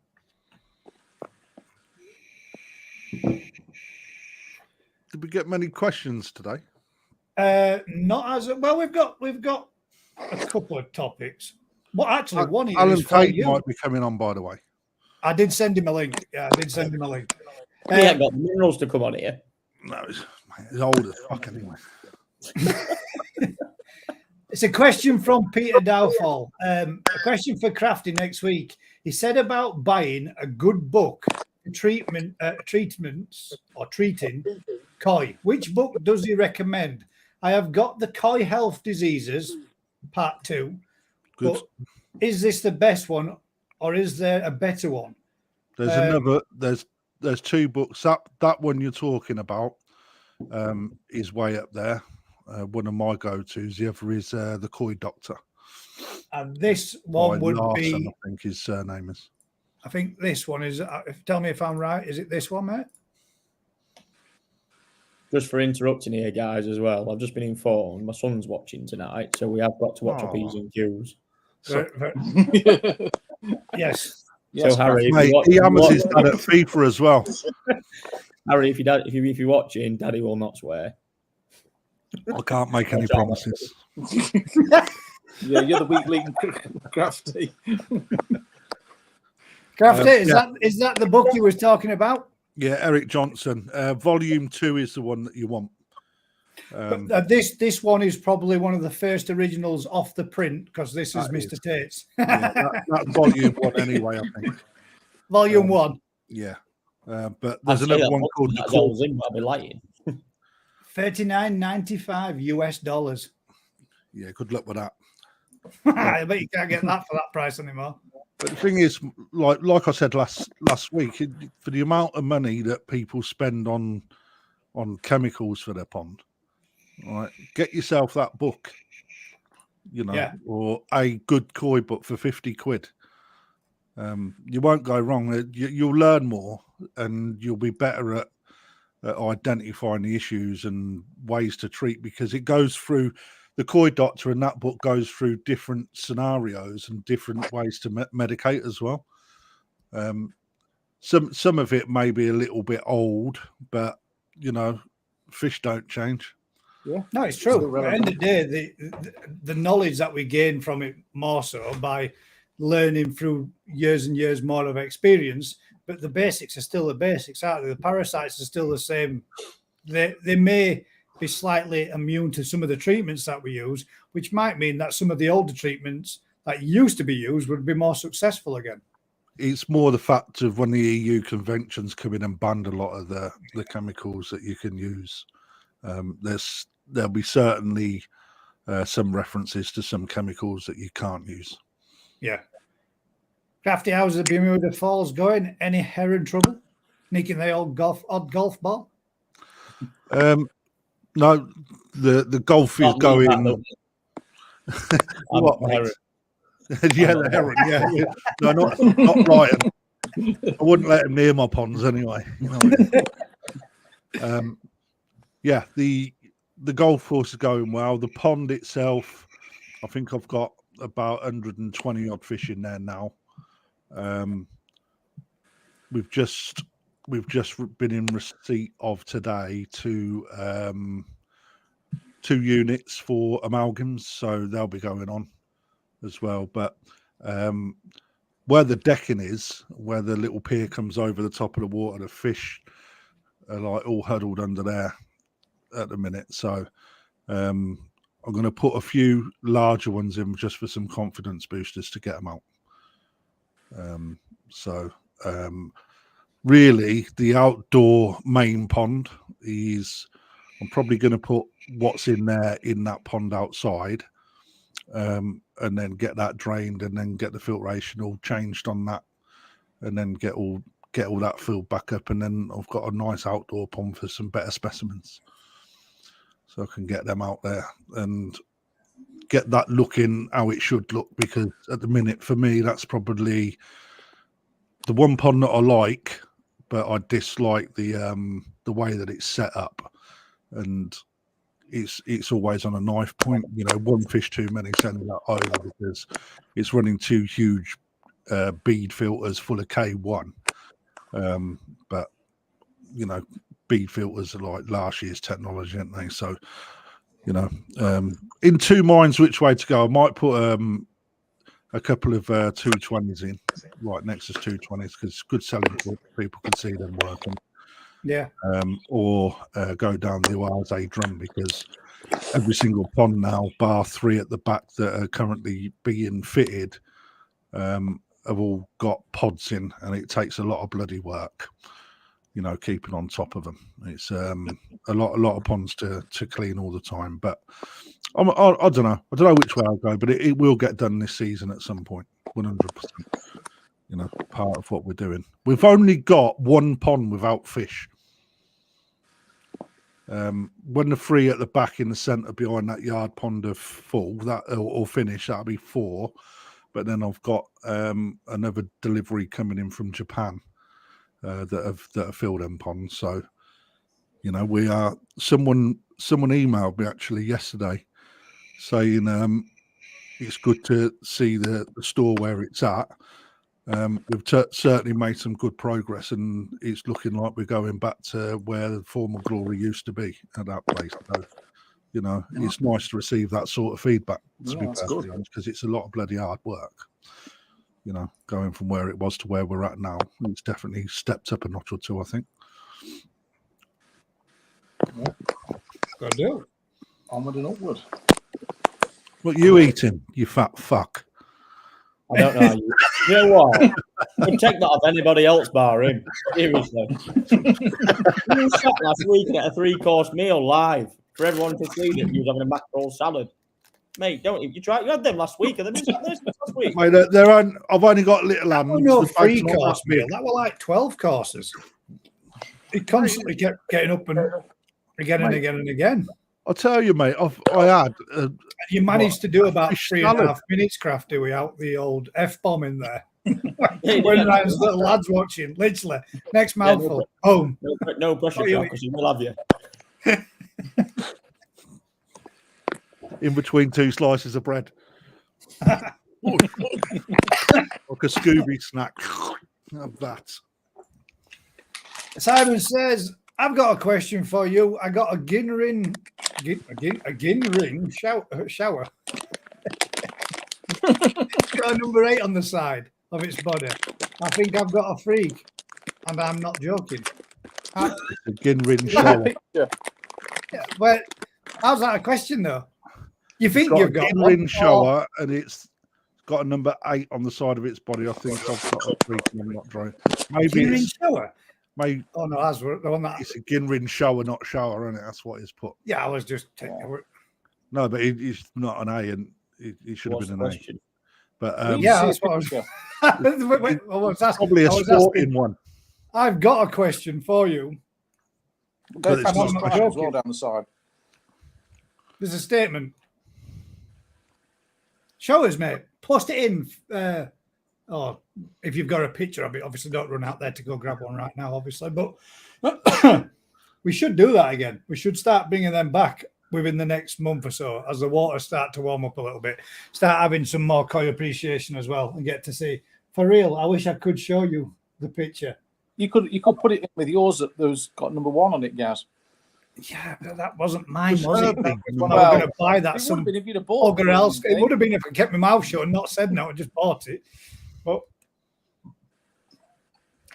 Speaker 3: Did we get many questions today?
Speaker 1: Not as well. We've got a couple of topics. Well, actually, one here
Speaker 3: Alan
Speaker 1: is for
Speaker 3: Tate
Speaker 1: you.
Speaker 3: might be coming on, by the way.
Speaker 1: I did send him a link. Yeah, I did send him a link.
Speaker 4: He ain't got the minerals to come on here.
Speaker 3: No, he's old as fuck anyway.
Speaker 1: It's a question from Peter Dowfall. A question for Crafty next week. He said about buying a good book for treatments or treating koi. Which book does he recommend? I have got the Koi Health Diseases, Part 2.
Speaker 3: Good.
Speaker 1: But is this the best one, or is there a better one?
Speaker 3: There's another. There's two books. That one you're talking about is way up there. One of my go-tos. The other is the Koi Doctor.
Speaker 1: And this one would
Speaker 3: Larson,
Speaker 1: be.
Speaker 3: I think his surname is.
Speaker 1: I think this one is. Tell me if I'm right. Is it this one, mate?
Speaker 4: Just for interrupting here, guys, as well. I've just been informed my son's watching tonight, so we have got to watch our P's and Q's.
Speaker 3: So,
Speaker 1: Yes.
Speaker 4: So Harry,
Speaker 3: mate, he hammers his dad at FIFA as well.
Speaker 4: Harry, if you're watching, Daddy will not swear.
Speaker 3: I can't make any promises.
Speaker 2: Yeah, you're the weak link, Crafty.
Speaker 1: Crafty, is that the book you was talking about?
Speaker 3: Yeah, Eric Johnson. Volume 2 is the one that you want.
Speaker 1: This one is probably one of the first originals off the print because this is Mr. Tate's.
Speaker 3: Yeah, that's volume 1 anyway, I think.
Speaker 1: Volume 1.
Speaker 3: Yeah. But there's another one called The Call.
Speaker 4: I'll be lying.
Speaker 1: $39.95 US.
Speaker 3: Yeah, good luck with that.
Speaker 1: I bet you can't get that for that price anymore.
Speaker 3: But the thing is, like I said last week, for the amount of money that people spend on chemicals for their pond, right? Get yourself that book, or a good koi book for 50 quid. You won't go wrong. You'll learn more, and you'll be better at identifying the issues and ways to treat, because it goes through. The Koi Doctor in that book goes through different scenarios and different ways to medicate as well. Some of it may be a little bit old, but fish don't change.
Speaker 2: Yeah,
Speaker 1: no, it's true. At the end of the day, the knowledge that we gain from it more so by learning through years and years more of experience, but the basics are still the basics, aren't they? The parasites are still the same. They may be slightly immune to some of the treatments that we use, which might mean that some of the older treatments that used to be used would be more successful again.
Speaker 3: It's more the fact of when the EU conventions come in and banned a lot of the chemicals that you can use. There'll be certainly some references to some chemicals that you can't use.
Speaker 1: Yeah. Crafty, how's the Bermuda Falls going? Any heron trouble? Sneaking the odd golf ball?
Speaker 3: No, the golf is going. What, mate? Yeah, the heron. Yeah. No, not Ryan. I wouldn't let him near my ponds anyway. Yeah, the golf course is going well. The pond itself, I think I've got about 120 odd fish in there now. We've just been in receipt of today two units for amalgams, so they'll be going on as well. But where the decking is, where the little pier comes over the top of the water, the fish are like all huddled under there at the minute. So I'm going to put a few larger ones in just for some confidence boosters to get them out. Really, the outdoor main pond is, I'm probably going to put what's in there in that pond outside, and then get that drained, and then get the filtration all changed on that, and then get all that filled back up, and then I've got a nice outdoor pond for some better specimens, so I can get them out there and get that looking how it should look. Because at the minute, for me, that's probably the one pond that I like, but I dislike the way that it's set up, and it's always on a knife point. One fish too many, sending that over, because it's running two huge bead filters full of K1. But bead filters are like last year's technology, aren't they? So in two minds which way to go. I might put a couple of 220s in, right next to 220s, because good selling point, people can see them working.
Speaker 1: Yeah.
Speaker 3: Or go down the ORZ drum, because every single pond now, bar 3 at the back that are currently being fitted, have all got pods in, and it takes a lot of bloody work, you know, keeping on top of them. It's a lot of ponds to clean all the time. But I don't know. I don't know which way I'll go, but it will get done this season at some point, 100%. You know, part of what we're doing. We've only got one pond without fish. When the 3 at the back in the centre behind that yard pond are full, that or finish, that'll be 4. But then I've got another delivery coming in from Japan that have filled them ponds. So, you know, we are. Someone emailed me actually yesterday saying it's good to see the store where it's at. We've certainly made some good progress, and it's looking like we're going back to where the former glory used to be at that place. So, you know, it's nice to receive that sort of feedback, to be perfectly honest, because it's a lot of bloody hard work. You know, going from where it was to where we're at now, it's definitely stepped up a notch or two, I think.
Speaker 1: Got to do.
Speaker 2: Onward and upward.
Speaker 3: What you eating, you fat fuck?
Speaker 4: I don't know. You know what? I'd take that off anybody else bar him. Seriously. You sat last week and had a 3-course meal live for everyone to see that you was having a mackerel salad. Mate, don't you try? You had them last week, and then you had this last week.
Speaker 3: Mate, I've only got little hands.
Speaker 1: Oh, no, 3-course meal. That were like 12 courses. It constantly kept getting up and again and again and again.
Speaker 3: I'll tell you, mate. I had.
Speaker 1: You managed to do about 3.5 minutes, Crafty, without the old F-bomb in there. When there's little lads watching, literally. Next mouthful, home.
Speaker 4: No pressure, because he will have you.
Speaker 3: In between 2 slices of bread. Like a Scooby snack. Have that.
Speaker 1: Simon says, I've got a question for you. I got a gin ring shower. Got a number 8 on the side of its body. I think I've got a freak, and I'm not joking.
Speaker 3: It's a gin ring shower.
Speaker 1: Yeah, but how's that a question though? You think you've got a
Speaker 3: gin ring shower, and it's got a number 8 on the side of its body. I think I've got a freak, and I'm not drawing. Maybe
Speaker 1: gin ring shower.
Speaker 3: Maybe,
Speaker 1: oh no, that's the one that
Speaker 3: it's a gin ring shower, not shower, isn't it? That's what he's put.
Speaker 1: Yeah, I was just taking
Speaker 3: no, but he's not an A, and he should have been an A. But
Speaker 1: yeah, that's what I was
Speaker 3: probably a sporting one.
Speaker 1: I've got a question for you.
Speaker 2: But it's not as well down the side.
Speaker 1: There's a statement. Show us, mate. Post it in. If you've got a picture of it, obviously don't run out there to go grab one right now, obviously. But we should do that again. We should start bringing them back within the next month or so as the waters start to warm up a little bit. Start having some more koi appreciation as well, and get to see. For real, I wish I could show you the picture.
Speaker 2: You could put it in with yours that there's got number 1 on it, Gaz.
Speaker 1: Yeah, but that wasn't mine, was it? That was when
Speaker 2: well,
Speaker 1: I was going to buy that.
Speaker 2: It
Speaker 1: Some
Speaker 2: would have been if you'd have bought
Speaker 1: bugger else. It would have been if I kept my mouth shut and not said no and just bought it. But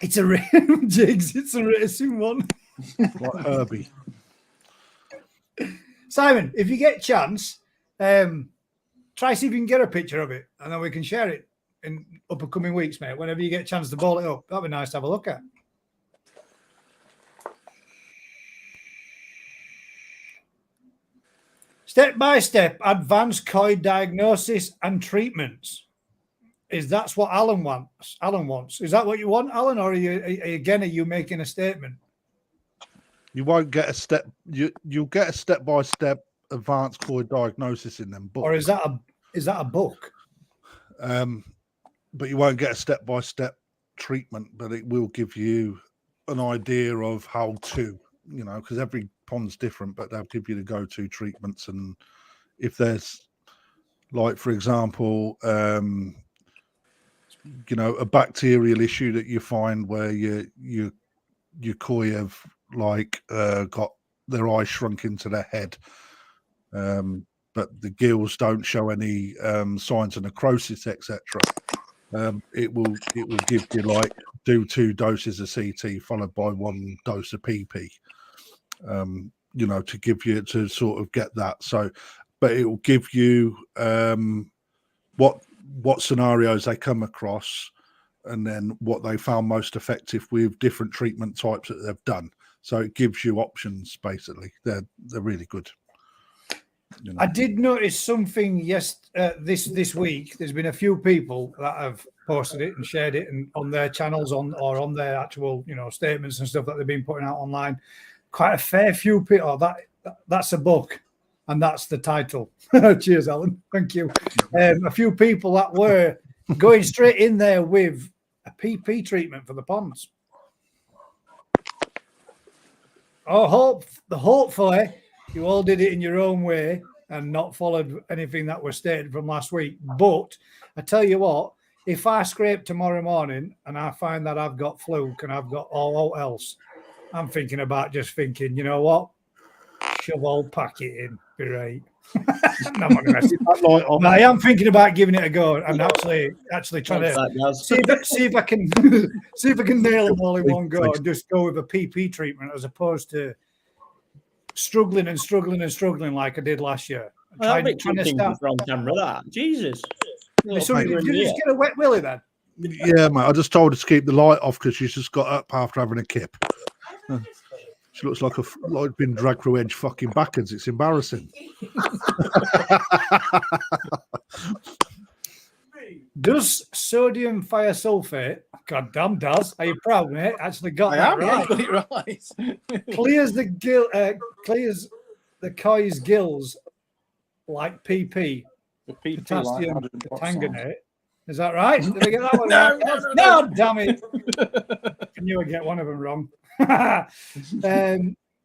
Speaker 1: it's a random jigs. It's a racing one.
Speaker 3: Like Herbie.
Speaker 1: Simon, if you get a chance, try see if you can get a picture of it, and then we can share it in upcoming weeks, mate. Whenever you get a chance to ball it up, that'd be nice to have a look at. Step by step, advanced koi diagnosis and treatments. That's what Alan wants? Alan wants. Is that what you want, Alan, or are you making a statement?
Speaker 3: You won't get a step. You'll get a step by step advanced koi diagnosis in them books.
Speaker 1: Or is that a book?
Speaker 3: But you won't get a step by step treatment. But it will give you an idea of how to. You know, because every pond's different, but they'll give you the go-to treatments. And if there's, like, for example, you know, a bacterial issue that you find where your koi have like got their eyes shrunk into their head but the gills don't show any signs of necrosis, etc. It will give you like do 2 doses of CT followed by 1 dose of PP. To give you to sort of get that. So, but it will give you what scenarios they come across, and then what they found most effective with different treatment types that they've done. So it gives you options. Basically, they're really good.
Speaker 1: I did notice something this week. There's been a few people that have posted it and shared it and on their channels or on their actual statements and stuff that they've been putting out online. Quite a fair few people. That's a book, and that's the title. Cheers, Alan. Thank you. A few people that were going straight in there with a PP treatment for the ponds. Hopefully you all did it in your own way and not followed anything that was stated from last week. But I tell you what, if I scrape tomorrow morning and I find that I've got fluke and I've got all else, I'm thinking, you know what? Shove all packet in. Be right. No, I'm not gonna but I am thinking about giving it a go and actually trying to see if I can nail them all in one go and just go with a PP treatment as opposed to struggling like I did last year.
Speaker 4: Trying to start from camera. That Jesus.
Speaker 1: Did you just get a wet willy then?
Speaker 3: Yeah, mate. I just told her to keep the light off because she's just got up after having a kip. She looks like been dragged through edge fucking backwards. It's embarrassing.
Speaker 1: Does sodium thiosulfate, goddamn does, are you proud, mate? Actually got
Speaker 2: I
Speaker 1: that
Speaker 2: am,
Speaker 1: right.
Speaker 2: got it right.
Speaker 1: clears the coy's gills like PP.
Speaker 2: The PP
Speaker 1: Potassium
Speaker 2: like
Speaker 1: permanganate. Is that right? Did I get that one right? No, damn it. I knew I'd get one of them wrong.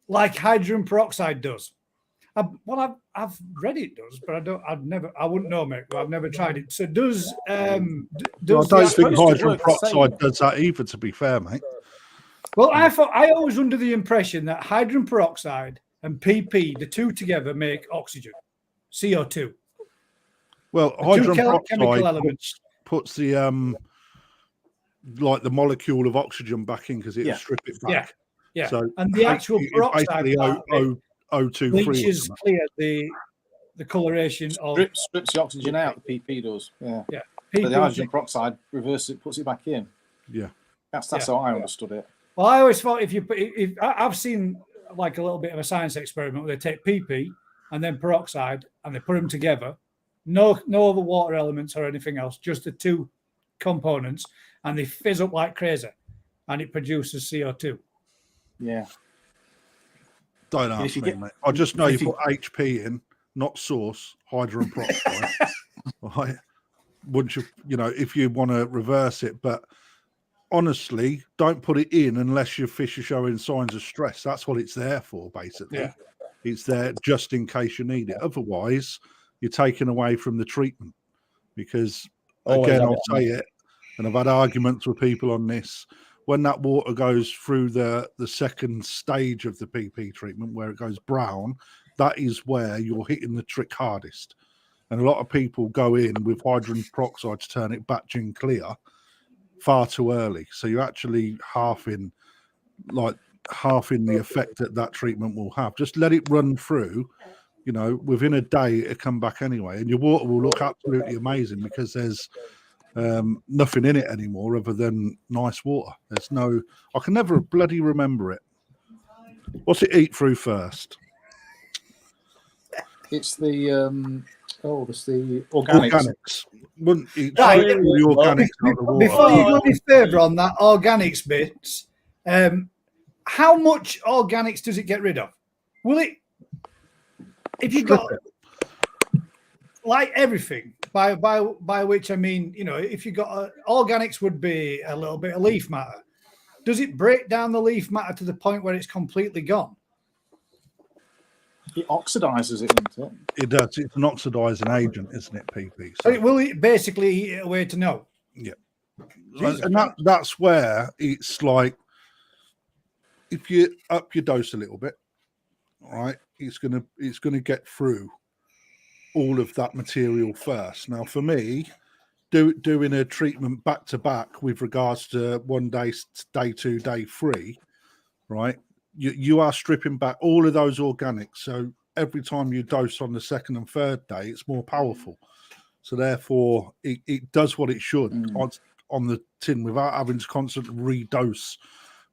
Speaker 1: Like hydrogen peroxide does. I've read it does, but I wouldn't know, mate. I've never tried it. So does
Speaker 3: I don't think hydrogen peroxide does that either, to be fair, mate.
Speaker 1: Well, I always under the impression that hydrogen peroxide and PP, the two together, make oxygen, CO2.
Speaker 3: Well, hydrogen peroxide puts the like the molecule of oxygen back in because it'll strip it back.
Speaker 1: Yeah.
Speaker 3: So
Speaker 1: and the actual peroxide
Speaker 3: O2
Speaker 1: which is clear the coloration of
Speaker 2: strips the oxygen out. The PP does. Yeah.
Speaker 1: PP
Speaker 2: But the hydrogen peroxide reverses it, puts it back in.
Speaker 3: Yeah.
Speaker 2: That's how I understood it.
Speaker 1: Well, I always thought if I've seen like a little bit of a science experiment where they take PP and then peroxide and they put them together, no other water elements or anything else, just the two components, and they fizz up like crazy, and it produces CO2.
Speaker 2: Yeah.
Speaker 3: Don't ask me, mate. I just know you put HP in, not sauce, hydrogen peroxide. Right? Once if you want to reverse it, but honestly, don't put it in unless your fish are showing signs of stress. That's what it's there for, basically. Yeah. It's there just in case you need it. Otherwise, you're taken away from the treatment. Because, again, I'll say it, and I've had arguments with people on this. When that water goes through the second stage of the PP treatment, where it goes brown, that is where you're hitting the trick hardest. And a lot of people go in with hydrogen peroxide to turn it back in clear far too early. So you're actually half in the effect that treatment will have. Just let it run through. Within a day, it'll come back anyway. And your water will look absolutely amazing because there's nothing in it anymore other than nice water. I can never bloody remember it. What's it eat through first?
Speaker 2: It's the organics.
Speaker 3: Wouldn't eat the organics out of the water.
Speaker 1: Before you go any further on that organics bits, how much organics does it get rid of? Will it, if you got like everything, by which I mean, if you got organics would be a little bit of leaf matter. Does it break down the leaf matter to the point where it's completely gone?
Speaker 2: It oxidizes it, isn't it?
Speaker 3: It does. It's an oxidizing agent, isn't it, PP?
Speaker 1: So it will basically eat it away to know.
Speaker 3: Yeah. And that's where it's like, if you up your dose a little bit, all right, it's gonna get through all of that material first. Now, for me, doing a treatment back to back with regards to 1 day, day 2, day 3, right? You are stripping back all of those organics. So every time you dose on the 2nd and 3rd day, it's more powerful. So therefore, it does what it should on the tin without having to constantly redose,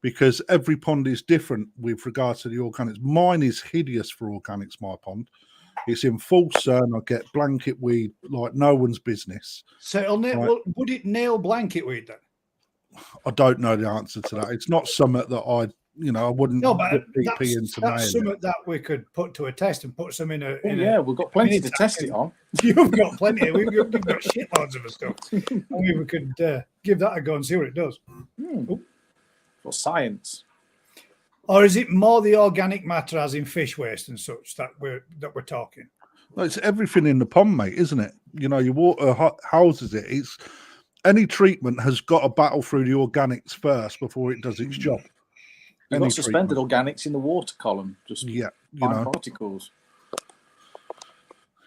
Speaker 3: because every pond is different with regards to the organics. Mine is hideous for organics, my pond. It's in full sun. I get blanket weed like no one's business.
Speaker 1: So would it nail blanket weed then?
Speaker 3: I don't know the answer to that. It's not something that I wouldn't
Speaker 1: but
Speaker 3: put PP into
Speaker 1: that's something that we could put to a test and put some in a.
Speaker 2: We've got plenty to test it on.
Speaker 1: You've got plenty. We've got shitloads of stuff. I mean, we could give that a go and see what it does.
Speaker 2: For science.
Speaker 1: Or is it more the organic matter, as in fish waste and such, that we're talking?
Speaker 3: No, it's everything in the pond, mate, isn't it? Your water houses it. It's any treatment has got to battle through the organics first before it does its job.
Speaker 2: You've got suspended organics in the water column, just fine particles.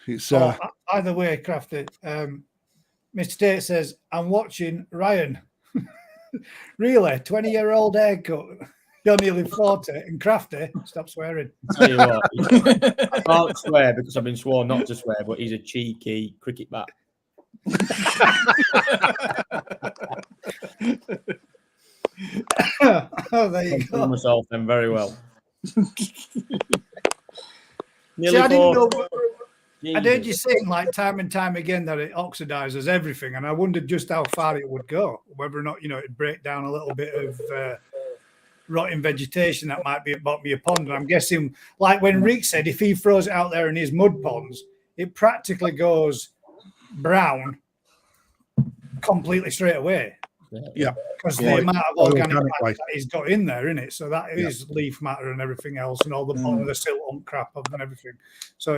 Speaker 3: It's
Speaker 1: either way, Crafty. Mr. Tate says, I'm watching Ryan. Really? 20-year-old haircut. You're nearly 40 and Crafty. Stop swearing.
Speaker 4: Tell you what, I can't swear because I've been sworn not to swear, but he's a cheeky cricket bat.
Speaker 1: Oh, there you go.
Speaker 4: Myself then very well.
Speaker 1: See, I didn't know. I heard you saying like time and time again that it oxidizes everything, and I wondered just how far it would go. Whether or not it'd break down a little bit of rotting vegetation that might be at the bottom of your pond. And I'm guessing, like when Rick said, if he throws it out there in his mud ponds, it practically goes brown completely straight away.
Speaker 3: Yeah,
Speaker 1: because the amount of organic matter that he's got in there, isn't it? So that is leaf matter and everything else, and all the bottom of the silt crap and everything. So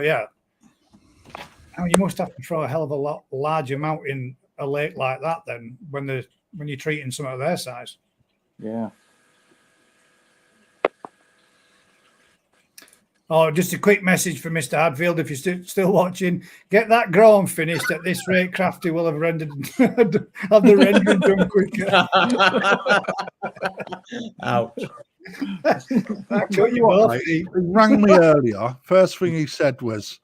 Speaker 1: now you must have to throw a hell of a large amount in a lake like that then when you're treating some of their size.
Speaker 2: Yeah.
Speaker 1: Oh, just a quick message for Mr. Hadfield. If you're still watching, get that grown finished. At this rate, Crafty will have the rendering done quicker.
Speaker 4: Ouch.
Speaker 1: That cut you off.
Speaker 3: He rang me earlier. First thing he said was,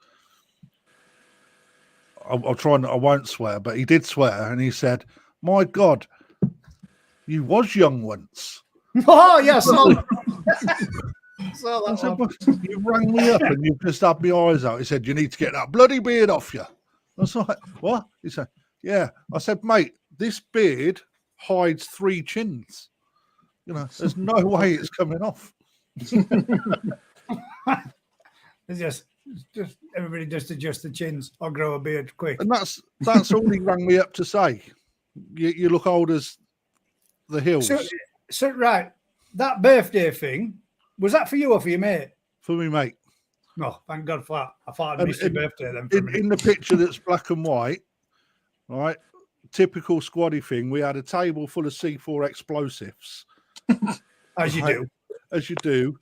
Speaker 3: I'll try and I won't swear, but he did swear, and he said, "My God, you was young once."
Speaker 1: Oh, yes. So
Speaker 3: I said, you rang me up and you've just had my eyes out. He said, you need to get that bloody beard off you. I was like, what? He said, yeah. I said, mate, this beard hides 3 chins. There's no way it's coming off.
Speaker 1: It's just everybody just adjust the chins or grow a beard quick.
Speaker 3: And that's all he rang me up to say. You look old as the hills.
Speaker 1: So right, that birthday thing, was that for you or for your mate?
Speaker 3: For me, mate.
Speaker 1: No, thank God for that. I thought I'd missed your birthday then.
Speaker 3: In the picture that's black and white, right? Typical squaddy thing. We had a table full of C4 explosives.
Speaker 1: As you do.
Speaker 3: As you do.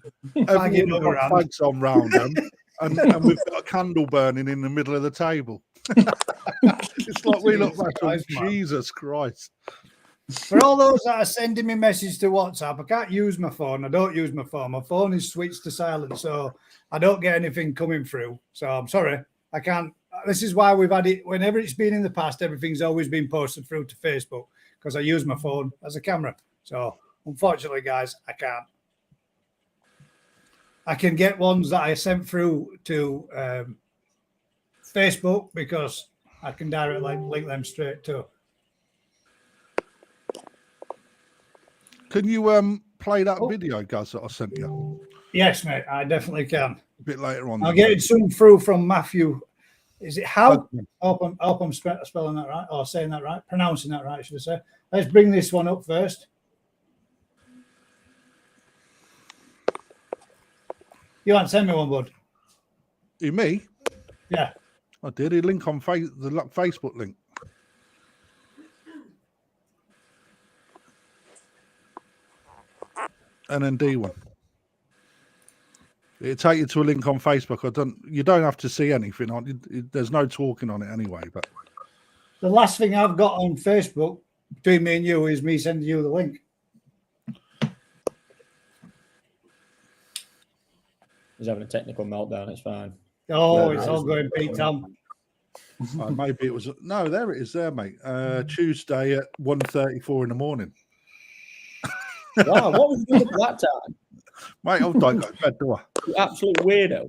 Speaker 3: Everyone got flags on round them. And we've got a candle burning in the middle of the table. It's like we look back on Jesus Christ.
Speaker 1: For all those that are sending me messages to WhatsApp, I can't use my phone. I don't use my phone. My phone is switched to silent, so I don't get anything coming through. So I'm sorry. I can't. This is why we've had it. Whenever it's been in the past, everything's always been posted through to Facebook because I use my phone as a camera. So unfortunately, guys, I can't. I can get ones that I sent through to Facebook because I can directly link them straight to.
Speaker 3: Can you play that video, Gaz, that I sent you?
Speaker 1: Yes, mate, I definitely can.
Speaker 3: A bit later on.
Speaker 1: I'll get some through from Matthew. Is it how? I hope I'm spelling that right or saying that right, pronouncing that right, should I say. Let's bring this one up first. You want to send me one, bud?
Speaker 3: You, me?
Speaker 1: Yeah.
Speaker 3: I did. A link on the Facebook link. NND one. It'll take you to a link on Facebook. You don't have to see anything on it. There's no talking on it anyway. But
Speaker 1: the last thing I've got on Facebook between me and you is me sending you the link.
Speaker 4: He's having a technical meltdown. It's fine.
Speaker 1: Oh, it's all going Pete Tom.
Speaker 3: maybe it was no. There it is, there, mate. Tuesday at 1:34 in the morning.
Speaker 4: Wow, what was you doing at that time?
Speaker 3: Mate, I don't go to bed, do I?
Speaker 4: You absolute weirdo.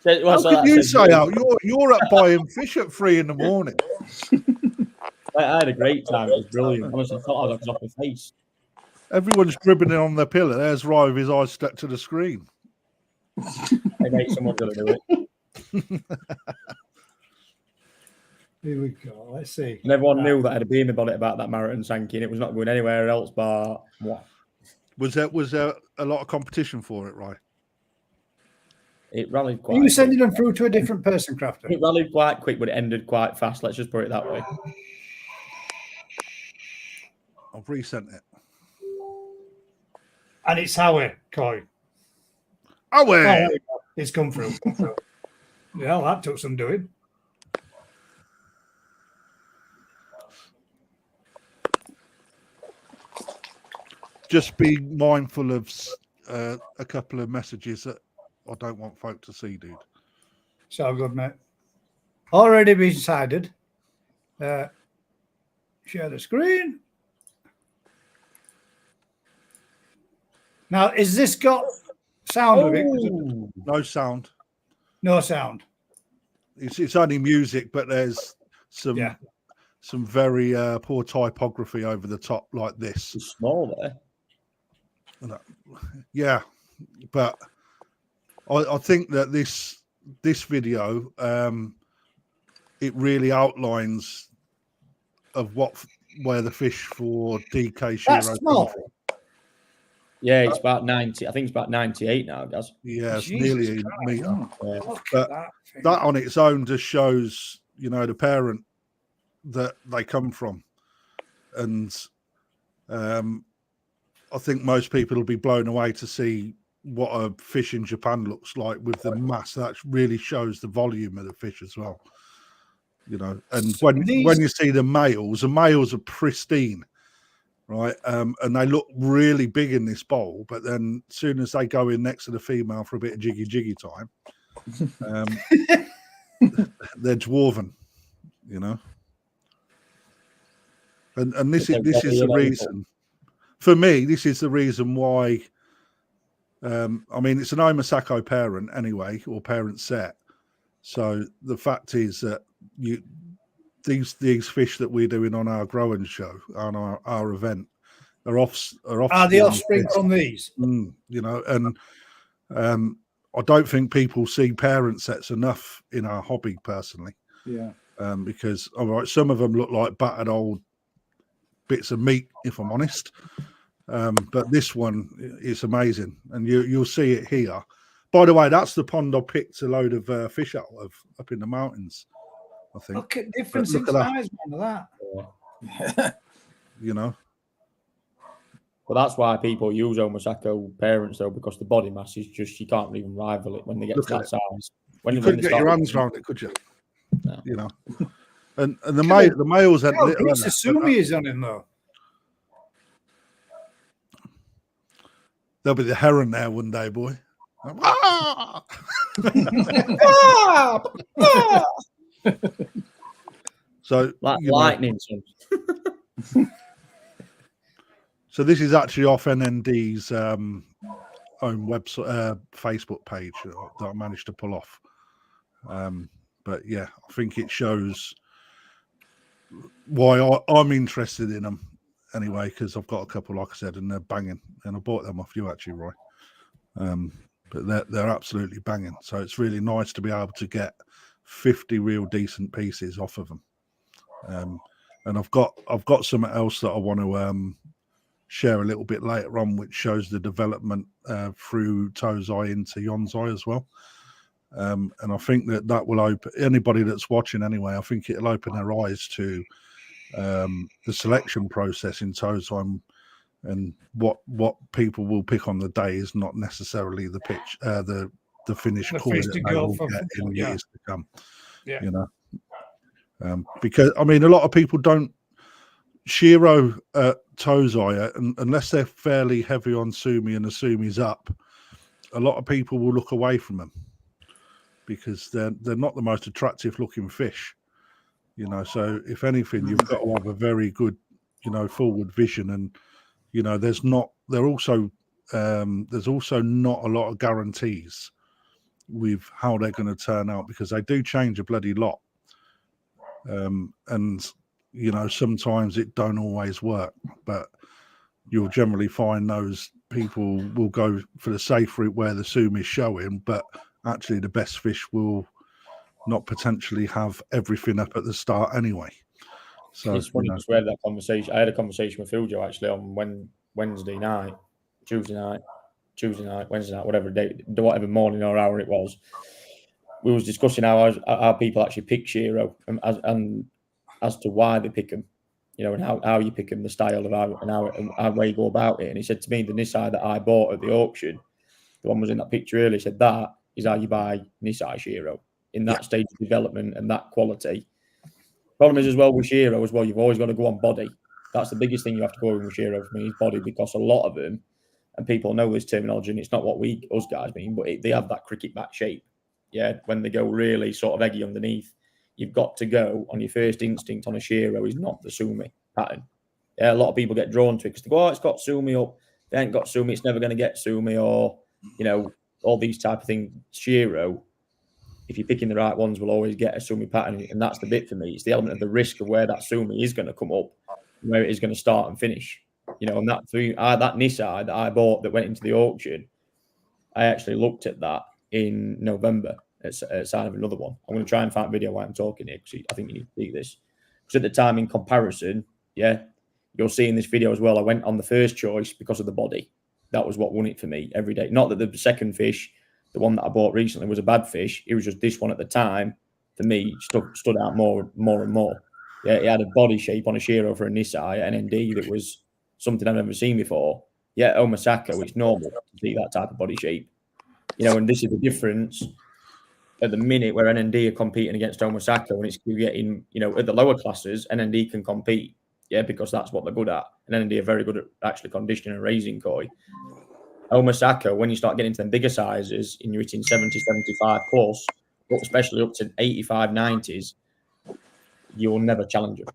Speaker 3: How can you say, Al? You're up buying fish at 3 in the morning.
Speaker 4: I had a great time. It was brilliant. Honestly, I thought I was off my face.
Speaker 3: Everyone's dribbling in on their pillow. There's Rye with his eyes stuck to the screen.
Speaker 4: Hey, mate, someone's going to do it.
Speaker 1: Here we go. Let's see.
Speaker 4: And everyone knew that I had a beam about it about that marathon sinking. It was not going anywhere else but what?
Speaker 3: Was there a lot of competition for it, right?
Speaker 4: It rallied quite.
Speaker 1: Are you sending them through to a different person, Crafter?
Speaker 4: It rallied quite quick, but it ended quite fast. Let's just put it that way.
Speaker 3: I've resent it.
Speaker 1: And it's Howie, Coy.
Speaker 3: Howie!
Speaker 1: It's come through. Yeah, that took some doing.
Speaker 3: Just be mindful of a couple of messages that I don't want folk to see, dude.
Speaker 1: So good, mate. Already been decided. Share the screen. Now, is this got sound with it?
Speaker 3: No sound.
Speaker 1: No sound.
Speaker 3: It's only music, but there's some very poor typography over the top like this.
Speaker 4: It's small there.
Speaker 3: Yeah, but I think that this video it really outlines of where the fish for DK Shiro.
Speaker 1: That's small.
Speaker 4: Yeah, it's about 90. I think it's about 98 now, guys.
Speaker 3: Yeah, it's
Speaker 1: Jesus
Speaker 3: nearly a meter.
Speaker 1: Yeah.
Speaker 3: But that on its own just shows, the parent that they come from. And I think most people will be blown away to see what a fish in Japan looks like with the mass. That really shows the volume of the fish as well. And when you see the males are pristine. Right, and they look really big in this bowl, but then as soon as they go in next to the female for a bit of jiggy time, they're dwarven, And this is the reason. For me, this is the reason why. It's an Omasako parent anyway, or parent set. So the fact is that these fish that we're doing on our growing show, on our event, are the
Speaker 1: offspring from these.
Speaker 3: And I don't think people see parent sets enough in our hobby personally.
Speaker 2: Yeah.
Speaker 3: Because some of them look like battered old bits of meat, if I'm honest. But this one is amazing, and you'll see it here. By the way, that's the pond I picked a load of fish out of up in the mountains. I think.
Speaker 1: Look at difference in size, man, of that.
Speaker 4: Well, that's why people use Omasako parents, though, because the body mass is just, you can't even rival it when they get to that size.
Speaker 3: You couldn't get your hands around it, could you?
Speaker 4: No.
Speaker 3: And the males had little.
Speaker 1: Sumi is on him, though.
Speaker 3: There'll be the heron there one day, boy. So
Speaker 4: lightning.
Speaker 3: So this is actually off NND's own website, Facebook page that I managed to pull off. But yeah, I think it shows why I'm interested in them anyway, because I've got a couple, like I said, and they're banging. And I bought them off you actually, Roy. But they're absolutely banging. So it's really nice to be able to get 50 real decent pieces off of them. And I've got something else that I want to share a little bit later on, which shows the development through Tozai into Yonsai as well. And I think that will open anybody that's watching anyway. I think it'll open their eyes to the selection process in Tozai And what people will pick on the day is not necessarily the pitch, the finished
Speaker 1: The
Speaker 3: call
Speaker 1: fish
Speaker 3: that
Speaker 1: to
Speaker 3: they
Speaker 1: go
Speaker 3: will
Speaker 1: for
Speaker 3: get
Speaker 1: football,
Speaker 3: in
Speaker 1: yeah.
Speaker 3: years to come.
Speaker 1: Yeah.
Speaker 3: You know, because I mean, a lot of people don't Shiro Tozai, unless they're fairly heavy on Sumi and the Sumi's up. A lot of people will look away from them because they're not the most attractive looking fish. You know, so if anything, you've got to have a very good, you know, forward vision, and you know, there's also not a lot of guarantees with how they're going to turn out because they do change a bloody lot. And you know, sometimes it don't always work, but you'll generally find those people will go for the safe route where the Sumi is showing, but actually the best fish will not potentially have everything up at the start anyway. So
Speaker 4: it's funny because we had that conversation. I had a conversation with Filjo actually on Wednesday night, Wednesday night, whatever morning or hour it was. We was discussing how people actually pick Shiro and as to why they pick them, you know, and how you pick them, the style of how way you go about it. And he said to me, the Nisai that I bought at the auction, the one was in that picture earlier, said that is how you buy Nisai Shiro in that stage of development and that quality. Problem is as well with Shiro as well, you've always got to go on body. That's the biggest thing you have to go in with Shiro for me is body, because a lot of them, and people know this terminology, and it's not what us guys mean, but they have that cricket bat shape. Yeah, when they go really sort of eggy underneath, you've got to go on your first instinct on a Shiro is not the Sumi pattern. Yeah, a lot of people get drawn to it because they go, oh, it's got Sumi up. They ain't got Sumi, it's never going to get Sumi, or, you know, all these type of things. Shiro, if you're picking the right ones, will always get a Sumi pattern. And that's the bit for me. It's the element of the risk of where that Sumi is going to come up, where it is going to start and finish. You know, and that Nisai that I bought that went into the auction, I actually looked at that in November at sign of another one. I'm going to try and find a video while I'm talking here because I think you need to see this. Because at the time, in comparison, yeah, you'll see in this video as well, I went on the first choice because of the body. That was what won it for me every day. Not that the second fish, the one that I bought recently, was a bad fish. It was just this one at the time, for me, stood out more and more. Yeah, it had a body shape on a Shiro for a Nisai, an ND that was something I've never seen before. Yeah, Omasako, it's normal to see that type of body shape. You know, and this is the difference at the minute where NND are competing against Omasako, and it's getting, you know, at the lower classes, NND can compete, yeah, because that's what they're good at. And NND are very good at actually conditioning and raising koi. Omasako, when you start getting into them bigger sizes and you're hitting 70, 75 plus, but especially up to 85, 90s, you'll never challenge them.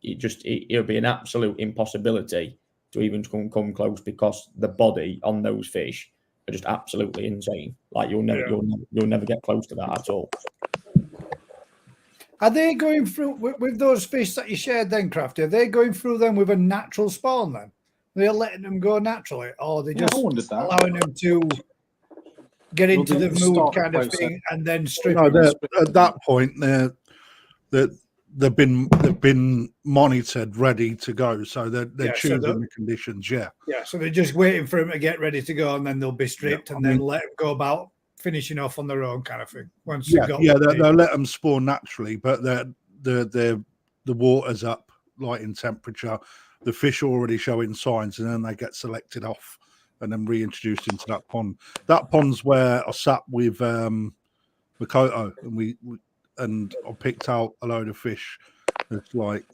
Speaker 4: It'll be an absolute impossibility to even come close because the body on those fish are just absolutely insane. Like you'll never get close to that at all.
Speaker 1: Are they going through with those fish that you shared then, Crafty? Are they going through them with a natural spawn then? They're letting them go naturally, or they just allowing them to get into the mood kind of thing and then strip?
Speaker 3: No, at that point they've been monitored, ready to go, so they're choosing the conditions. Yeah,
Speaker 1: so they're just waiting for them to get ready to go, and then they'll be stripped, and then let them go about finishing off on their own kind of thing. Once they'll
Speaker 3: let them spawn naturally, but the water's up, light in temperature. The fish are already showing signs, and then they get selected off and then reintroduced into that pond. That pond's where I sat with Makoto, and I picked out a load of fish. It's like,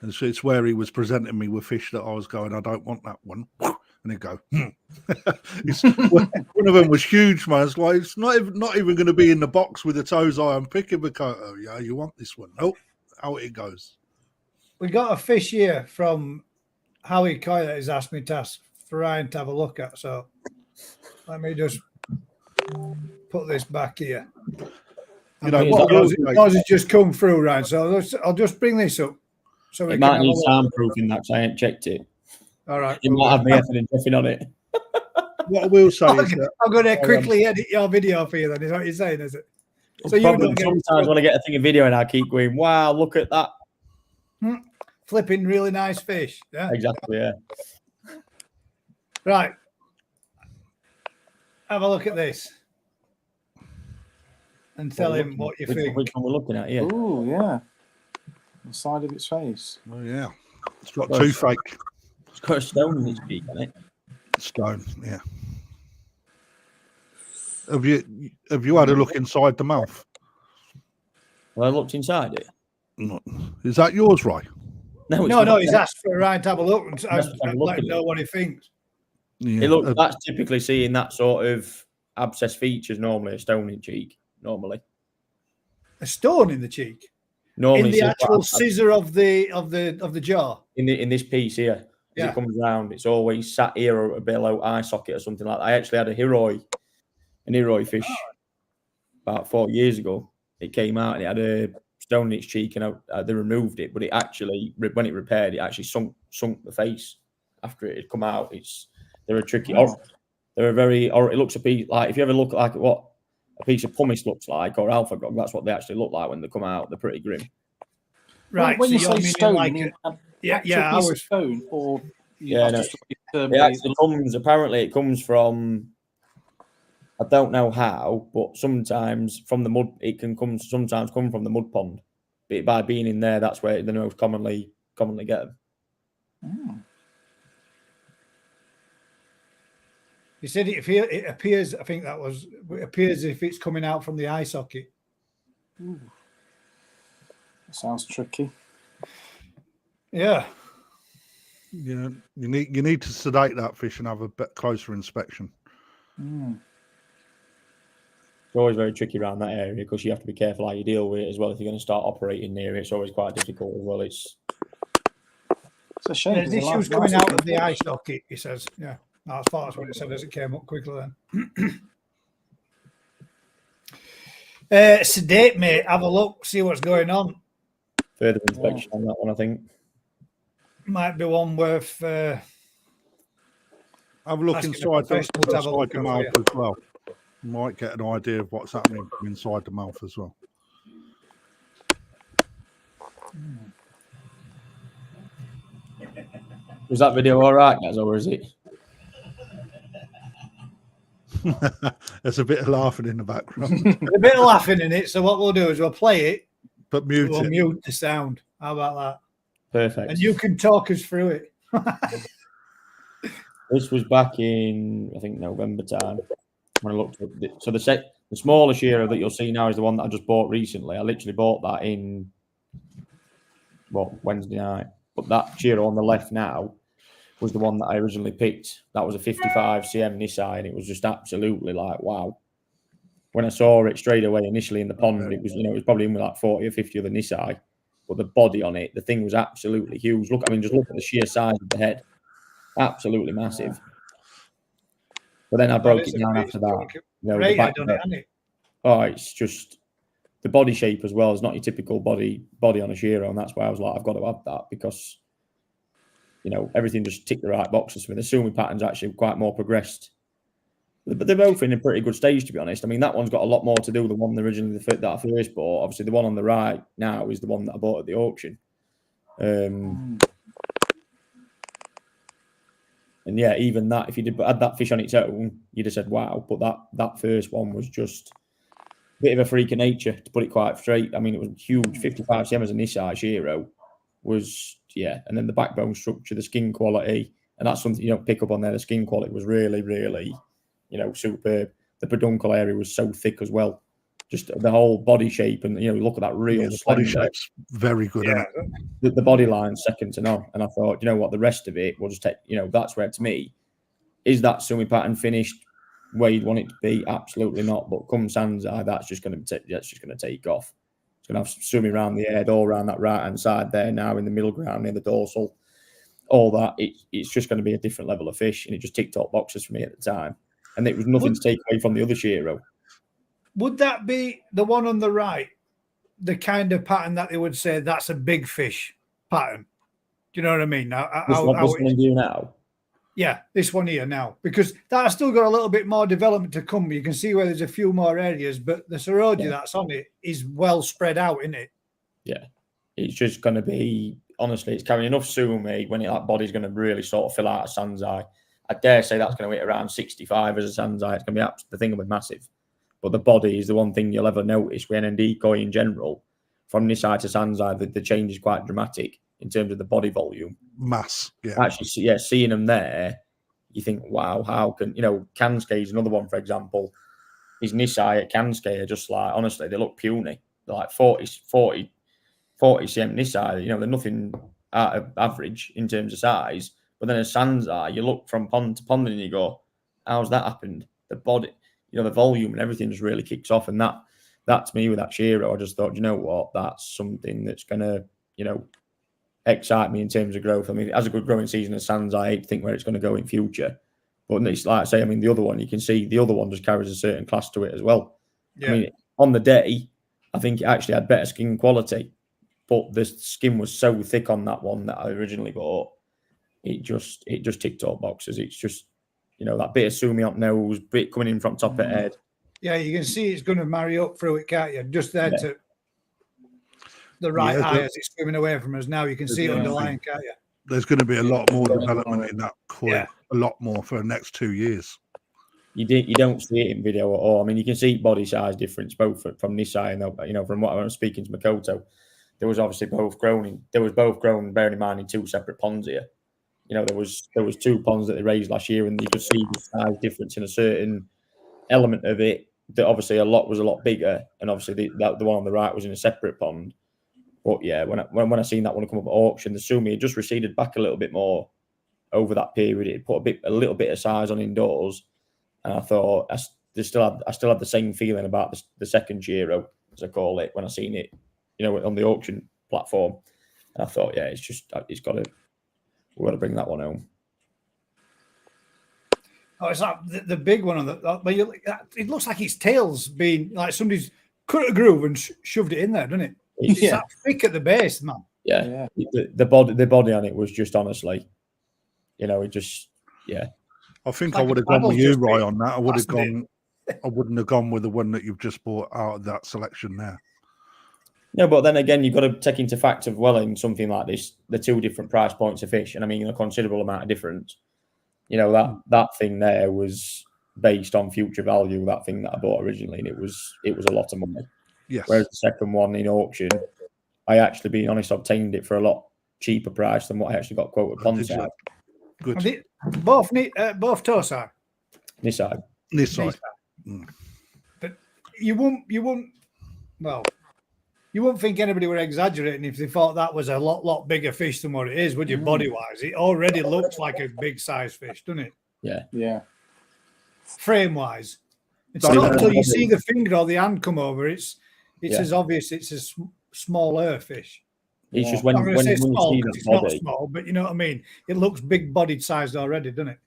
Speaker 3: and so it's where he was presenting me with fish that I was going, I don't want that one. And he'd go, one of them was huge, man. It's like, it's not even going to be in the box with the toes I'm picking, Makoto. Yeah, you want this one? Nope. Out it goes.
Speaker 1: We got a fish here from Howie Coy that has asked me for Ryan to have a look at. So let me just put this back here.
Speaker 3: You know,
Speaker 1: yours has just come through, Ryan. So I'll just bring this up. So
Speaker 4: it might need soundproofing that, because I ain't checked it.
Speaker 1: All right.
Speaker 4: You might have me effing jumping on it.
Speaker 3: What I will say is that
Speaker 1: I'm going to quickly edit your video for you. Then is what you're saying, is it? So
Speaker 4: sometimes when I get a thing of video and I keep going, wow, look at that.
Speaker 1: Flipping really nice fish. Yeah,
Speaker 4: exactly. Yeah.
Speaker 1: Right. Have a look at this and tell him what you think.
Speaker 4: Which one we're looking at? Yeah.
Speaker 2: Oh yeah. The side of its face.
Speaker 3: Oh yeah. It's got toothache.
Speaker 4: It's got a stone in its beak, hasn't it?
Speaker 3: Stone, yeah. Have you had a look inside the mouth?
Speaker 4: Well, I looked inside it.
Speaker 3: No. Is that yours, Ray?
Speaker 4: No,
Speaker 1: No, he's asked for Ryan to have a look and
Speaker 4: That's what I'm
Speaker 1: let him
Speaker 4: looking
Speaker 1: know
Speaker 4: at.
Speaker 1: what he thinks.
Speaker 3: Yeah.
Speaker 4: It looks, that's typically seeing that sort of abscess features normally, a stone in cheek, normally.
Speaker 1: A stone in the cheek.
Speaker 4: Normally
Speaker 1: In the
Speaker 4: see
Speaker 1: actual
Speaker 4: that-
Speaker 1: scissor of the jaw.
Speaker 4: in this piece here, as
Speaker 1: Yeah.
Speaker 4: it comes round, it's always sat here or below eye socket or something like that. I actually had an Hiroi fish about 4 years ago. It came out and it had a stone in its cheek, and they removed it, but it actually, when it repaired, it actually sunk the face after it had come out. They're a tricky, they're a very, or it looks a piece like, if you ever look at what a piece of pumice looks like, or alpha grog, that's what they actually look like when they come out. They're pretty grim.
Speaker 1: Right.
Speaker 2: When
Speaker 1: so
Speaker 2: you
Speaker 1: you're
Speaker 2: say
Speaker 1: meaning
Speaker 2: stone,
Speaker 1: like
Speaker 2: you mean
Speaker 1: yeah, I
Speaker 2: piece of
Speaker 1: was.
Speaker 2: stone, or
Speaker 4: Yeah, no. It actually comes, apparently it comes from, I don't know how, but sometimes from the mud, it can sometimes come from the mud pond. But by being in there, that's where they most commonly get them.
Speaker 1: He said it appears. I think it appears if it's coming out from the eye socket.
Speaker 2: That sounds tricky.
Speaker 1: Yeah.
Speaker 3: Yeah, you need to sedate that fish and have a bit closer inspection.
Speaker 4: It's always very tricky around that area because you have to be careful how you deal with it as well. If you're going to start operating near it, it's always quite difficult as well. It's
Speaker 2: a shame.
Speaker 1: There's issues coming out of the eye socket, he says. Yeah, that's what it said as it came up quickly then. Sedate, mate. Have a look, see what's going on.
Speaker 4: Further inspection on that one, I think.
Speaker 1: Might be one worth.
Speaker 3: Have a look inside the mouth as well. You might get an idea of what's happening inside the mouth as well.
Speaker 4: Was that video all right, guys, or is it?
Speaker 3: There's a bit of laughing in the background.
Speaker 1: A bit of laughing in it. So what we'll do is we'll play it,
Speaker 3: but
Speaker 1: we'll mute the sound. How about that?
Speaker 4: Perfect.
Speaker 1: And you can talk us through it.
Speaker 4: This was back in, I think, November time when I looked at it. So the smaller Shiro that you'll see now is the one that I just bought recently. I literally bought that in Wednesday night. But that Shiro on the left now was the one that I originally picked. That was a 55 cm Nisai, and it was just absolutely like, wow. When I saw it straight away initially in the pond, it was, it was probably in with like 40 or 50 other Nisai. But the body on it, the thing was absolutely huge. Just look at the sheer size of the head. Absolutely massive. But then I broke it down after that. The back it's just the body shape as well. It's not your typical body on a Shiro, and that's why I was like, I've got to add that because everything just ticked the right boxes for me. The Sumi pattern's actually quite more progressed. But they're both in a pretty good stage, to be honest. I mean, that one's got a lot more to do with the one originally that I first bought. Obviously, the one on the right now is the one that I bought at the auction. And yeah, even that, if you did add that fish on its own, you'd have said, wow. But that first one was just a bit of a freak of nature, to put it quite straight. I mean, it was huge. 55 cm as a Nisai Shiro was, yeah. And then the backbone structure, the skin quality, and that's something you don't pick up on there. The skin quality was really, really, superb. The peduncle area was so thick as well. Just the whole body shape, and look at that real
Speaker 3: body shape's very good.
Speaker 1: Yeah.
Speaker 3: Isn't
Speaker 4: the body line second to none. And I thought, what, the rest of it will just take. That's where, to me, is that Sumi pattern finished where you'd want it to be? Absolutely not. But come Sanzai, that's just going to take off. It's going to have Sumi around the head, all around that right hand side there now in the middle ground near the dorsal. All that it's just going to be a different level of fish, and it just ticked all boxes for me at the time. And it was nothing to take away from the other Shiro.
Speaker 1: Would that be the one on the right, the kind of pattern that they would say that's a big fish pattern? Do you know what I mean?
Speaker 4: This one in view now?
Speaker 1: Yeah, this one here now. Because that's still got a little bit more development to come. You can see where there's a few more areas, but the Saroja that's on it is well spread out, isn't it?
Speaker 4: Yeah. It's just going to be, honestly, it's carrying enough Sumi when that body's going to really sort of fill out a Sanzai. I dare say that's going to hit around 65 as a Sanzai. It's going to be the thing will be massive. But the body is the one thing you'll ever notice with NND koi in general. From Nisai to Sanzai, the change is quite dramatic. in terms of the body volume.
Speaker 3: Mass, yeah.
Speaker 4: Actually, seeing them there, you think, wow, how can, Kanskei is another one, for example. His Nisai at Kanskei are just like, honestly, they look puny. They're like 40 cm Nisai, they're nothing out of average in terms of size. But then a Sanzai, you look from pond to pond and you go, how's that happened? The body, the volume and everything just really kicks off. And that to me with that Shiro, I just thought, you know what, that's something that's going to, excite me in terms of growth. I mean, as a good growing season of Sands, I hate to think where it's going to go in future. But it's like I say, I mean, the other one, you can see the other one just carries a certain class to it as well. Yeah. I mean, on the day, I think it actually had better skin quality, but the skin was so thick on that one that I originally bought. It just ticked all boxes. It's just, that bit of sumi up nose, bit coming in from top of the head.
Speaker 1: Yeah, you can see it's going to marry up through it, can't you? Just there to the right eye as it's swimming away from us. Now you can see it underlying, can't you?
Speaker 3: There's going to be a lot more development in that koi, a lot more for the next 2 years.
Speaker 4: You don't see it in video at all. I mean, you can see body size difference both from Nisai and from what I was speaking to Makoto. There was obviously both grown. Bearing in mind in two separate ponds here. There was 2 ponds that they raised last year, and you could see the size difference in a certain element of it. That obviously was a lot bigger, and obviously the one on the right was in a separate pond. But yeah, when I seen that one come up at auction, the sumi had just receded back a little bit more over that period. It put a little bit of size on indoors, and I thought I still had the same feeling about the second Shiro, as I call it, when I seen it, on the auction platform. And I thought, yeah, we've got to bring that one home.
Speaker 1: Oh, it's like the big one on it looks like its tail's been like somebody's cut a groove and shoved it in there, doesn't it? It's that thick at the base, man.
Speaker 4: Yeah. The body on it was just honestly, it just, yeah.
Speaker 3: I think I would have gone with you, Roy, on that. I wouldn't have gone with the one that you've just bought out of that selection there.
Speaker 4: No, but then again, you've got to take into fact of in something like this, the 2 different price points of fish, and I mean a considerable amount of difference. That thing there was based on future value. That thing that I bought originally, and it was a lot of money.
Speaker 3: Yes.
Speaker 4: Whereas the second one in auction, I actually, being honest, obtained it for a lot cheaper price than what I actually got quoted pond side.
Speaker 3: Good.
Speaker 1: Both Tosai.
Speaker 4: Nisai.
Speaker 3: Mm.
Speaker 1: But you wouldn't think anybody were exaggerating if they thought that was a lot bigger fish than what it is, would you? Body wise, it already looks like a big size fish, doesn't it?
Speaker 2: Yeah.
Speaker 1: Frame wise, it's not until you see the finger or the hand come over. It's as obvious. It's a smaller fish.
Speaker 4: It's just when you see the
Speaker 1: it's
Speaker 4: body,
Speaker 1: not small, but you know what I mean. It looks big bodied sized already, doesn't it?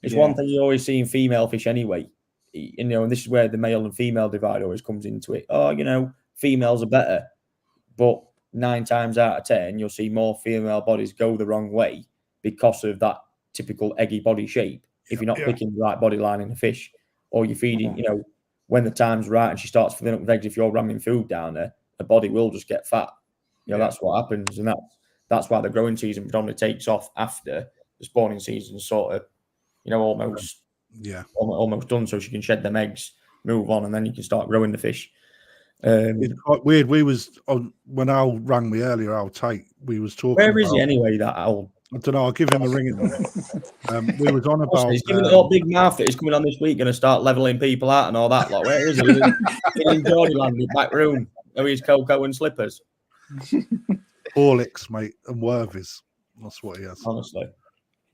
Speaker 4: It's one thing you always see in female fish anyway. And this is where the male and female divide always comes into it. Oh, females are better, but 9 times out of 10, you'll see more female bodies go the wrong way because of that typical eggy body shape. If you're not picking the right body line in the fish, or you're feeding, when the time's right and she starts filling up with eggs, if you're ramming food down her, the body will just get fat. That's what happens, and that's why the growing season predominantly takes off after the spawning season, sort of, almost done, so she can shed them eggs, move on, and then you can start growing the fish.
Speaker 3: It's quite weird. We was on when Al rang me earlier. Al Tate, we was talking.
Speaker 4: Where is he anyway? That Al?
Speaker 3: I don't know. I'll give him a ring. We was on about.
Speaker 4: He's giving it all big mouth that he's coming on this week, going to start leveling people out and all that. Like, where is he? In Jordyland, back room, with his cocoa and slippers.
Speaker 3: Horlicks, mate, and Worthies. That's what he has.
Speaker 4: Honestly.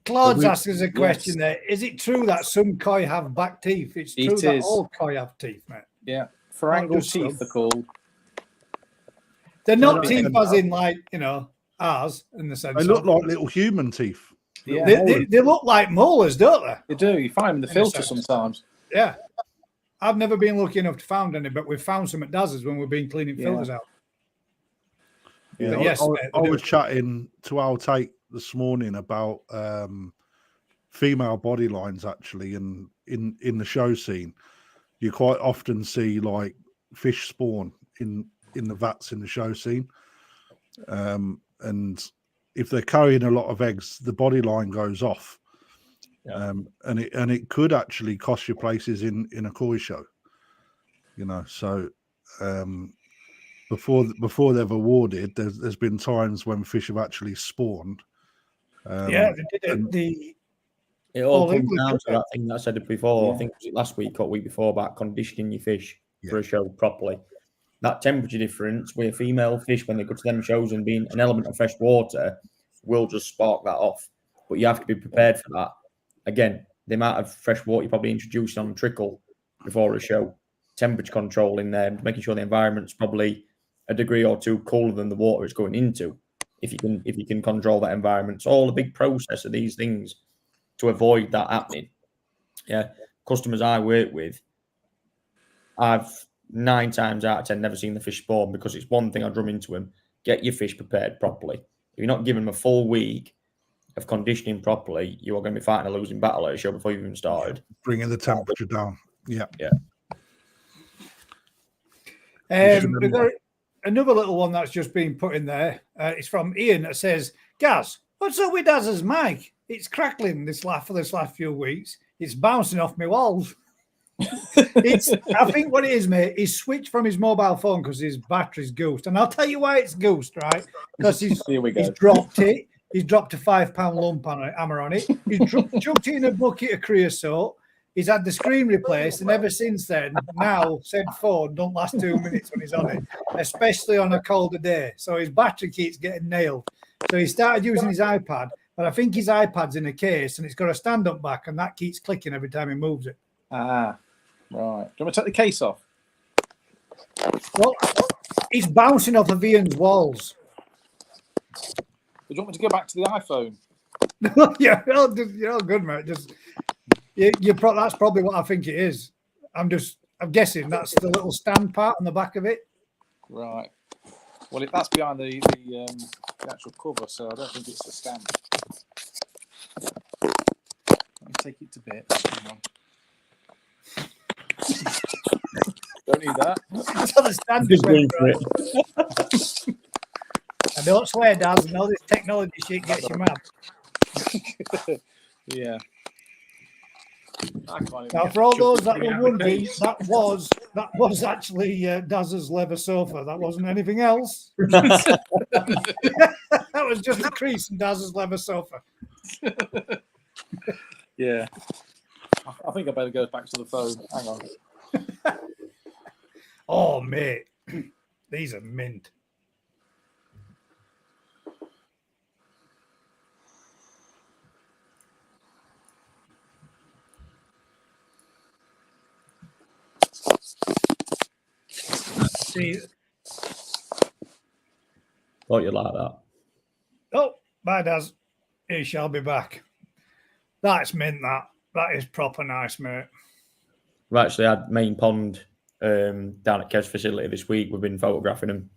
Speaker 1: Claude's asking us a question there. Is it true that some koi have back teeth? It's true that all koi have teeth, mate.
Speaker 2: Yeah. Phalangal teeth are called.
Speaker 1: They're not teeth as in ours in the sense.
Speaker 3: They look like little human teeth.
Speaker 1: Yeah. They look like molars, don't they?
Speaker 2: They do. You find them in the filter sometimes.
Speaker 1: Yeah. I've never been lucky enough to find any, but we've found some at Daz's when we've been cleaning filters out.
Speaker 3: Yeah, yes, I was chatting to Al Tate this morning about female body lines actually, and in the show scene, you quite often see like fish spawn in the vats in the show scene, and if they're carrying a lot of eggs, the body line goes off, and it could actually cost you places in a koi show, So before they've awarded, there's been times when fish have actually spawned.
Speaker 1: Yeah, they did it.
Speaker 4: It all comes
Speaker 1: England,
Speaker 4: down to that thing that I said before.
Speaker 2: Yeah.
Speaker 4: I think was it last week or week before about conditioning your fish
Speaker 3: Yeah.
Speaker 4: for a show properly. That temperature difference with female fish when they go to them shows and being an element of fresh water will just spark that off. But you have to be prepared for that. Again, the amount of fresh water you're probably introducing on trickle before a show, temperature control in there, making sure the environment's probably a degree or two cooler than the water it's going into. If you can control that environment, it's all a big process of these things to avoid that happening. Yeah, customers I work with, I've 9 times out of 10 never seen the fish spawn because it's one thing I drum into them: get your fish prepared properly. If you're not giving them a full week of conditioning properly, you are going to be fighting a losing battle at a show before you've even started.
Speaker 3: Bringing the temperature down. Yeah.
Speaker 1: We've got another little one that's just been put in there. It's from Ian that says, Gaz, what's up with Daz's mic? It's crackling for this last few weeks. It's bouncing off my walls. I think what it is, mate, he's switched from his mobile phone because his battery's goosed. And I'll tell you why it's goosed, right? Because he's dropped it. He's dropped a £5 lump hammer on it. He's chucked it in a bucket of creosote. He's had the screen replaced, and ever since then, now said phone don't last 2 minutes when he's on it, especially on a colder day. So his battery keeps getting nailed. So he started using his iPad, but I think his iPad's in a case and it's got a stand-up back, and that keeps clicking every time he moves it.
Speaker 2: Ah, right. Do you want me to take the case off?
Speaker 1: Well, he's bouncing off of Ian's walls.
Speaker 2: Do you want me to go back to the iPhone?
Speaker 1: Yeah, you're all good, mate. That's probably what I think it is. I'm guessing that's the little stand part on the back of it.
Speaker 2: Right. Well, that's behind the actual cover, so I don't think it's the stand. Let me take it to bits. Hang on. Don't need that.
Speaker 1: So the stand is right. I don't swear, Daz. I know this technology shit gets you mad.
Speaker 2: Yeah.
Speaker 1: Now, for all those that were wondering, that was actually Daz's leather sofa. That wasn't anything else. That was just a crease in Daz's leather sofa.
Speaker 2: Yeah. I think I better go back to the phone. Hang on.
Speaker 1: Oh, mate. These are mint. See.
Speaker 4: Thought you'd like that.
Speaker 1: Oh, bye, Daz. He shall be back. That's mint, that is proper nice, mate.
Speaker 4: We've actually had main pond down at Kev's facility this week. We've been photographing them.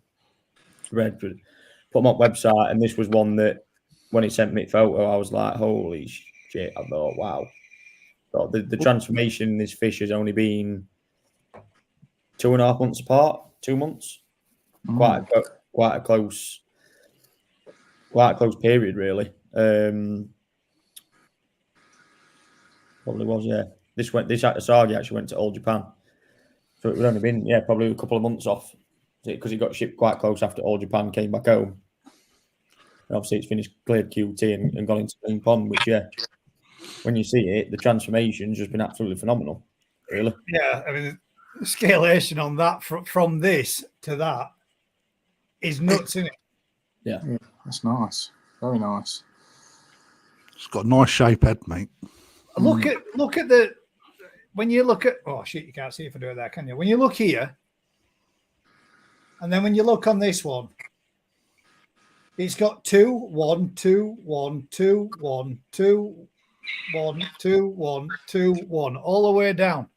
Speaker 4: Put them on website, and this was one that when he sent me a photo, I was like, holy shit. I thought, wow. But the transformation in this fish has only been 2.5 months apart, 2 months. Quite a close period, really. Probably was, yeah. This Asagi actually went to All Japan, so it would only been probably a couple of months off because he got shipped quite close after All Japan came back home. And obviously, it's finished, cleared QT and gone into main pond, which when you see it, the transformation's just been absolutely phenomenal, really.
Speaker 1: Yeah, I mean, the scalation on that from this to that is nuts, isn't it?
Speaker 2: Yeah, that's nice. Very nice.
Speaker 3: It's got a nice shape head, mate.
Speaker 1: Look at the when you look at oh shit, you can't see if I do it there, can you? When you look here, and then when you look on this one, it's got 2, 1, 2, 1, 2, 1, 2, 1, 2, 1, 2, 1, all the way down.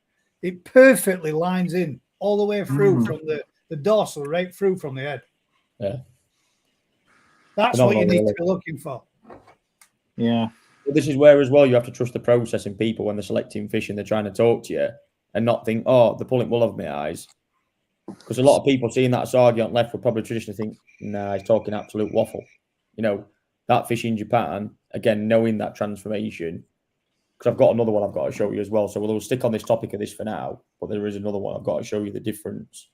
Speaker 1: It perfectly lines in all the way through from the dorsal right through from the head.
Speaker 4: Yeah.
Speaker 1: That's what you need to be looking for.
Speaker 2: Yeah.
Speaker 4: But this is where as well you have to trust the process in people when they're selecting fish and they're trying to talk to you and not think, oh, they're pulling wool over my eyes. Because a lot of people seeing that Asagi on left would probably traditionally think, nah, he's talking absolute waffle. You know, that fish in Japan, again, knowing that transformation, because I've got another one I've got to show you as well. So we'll stick on this topic of this for now, but there is another one I've got to show you the difference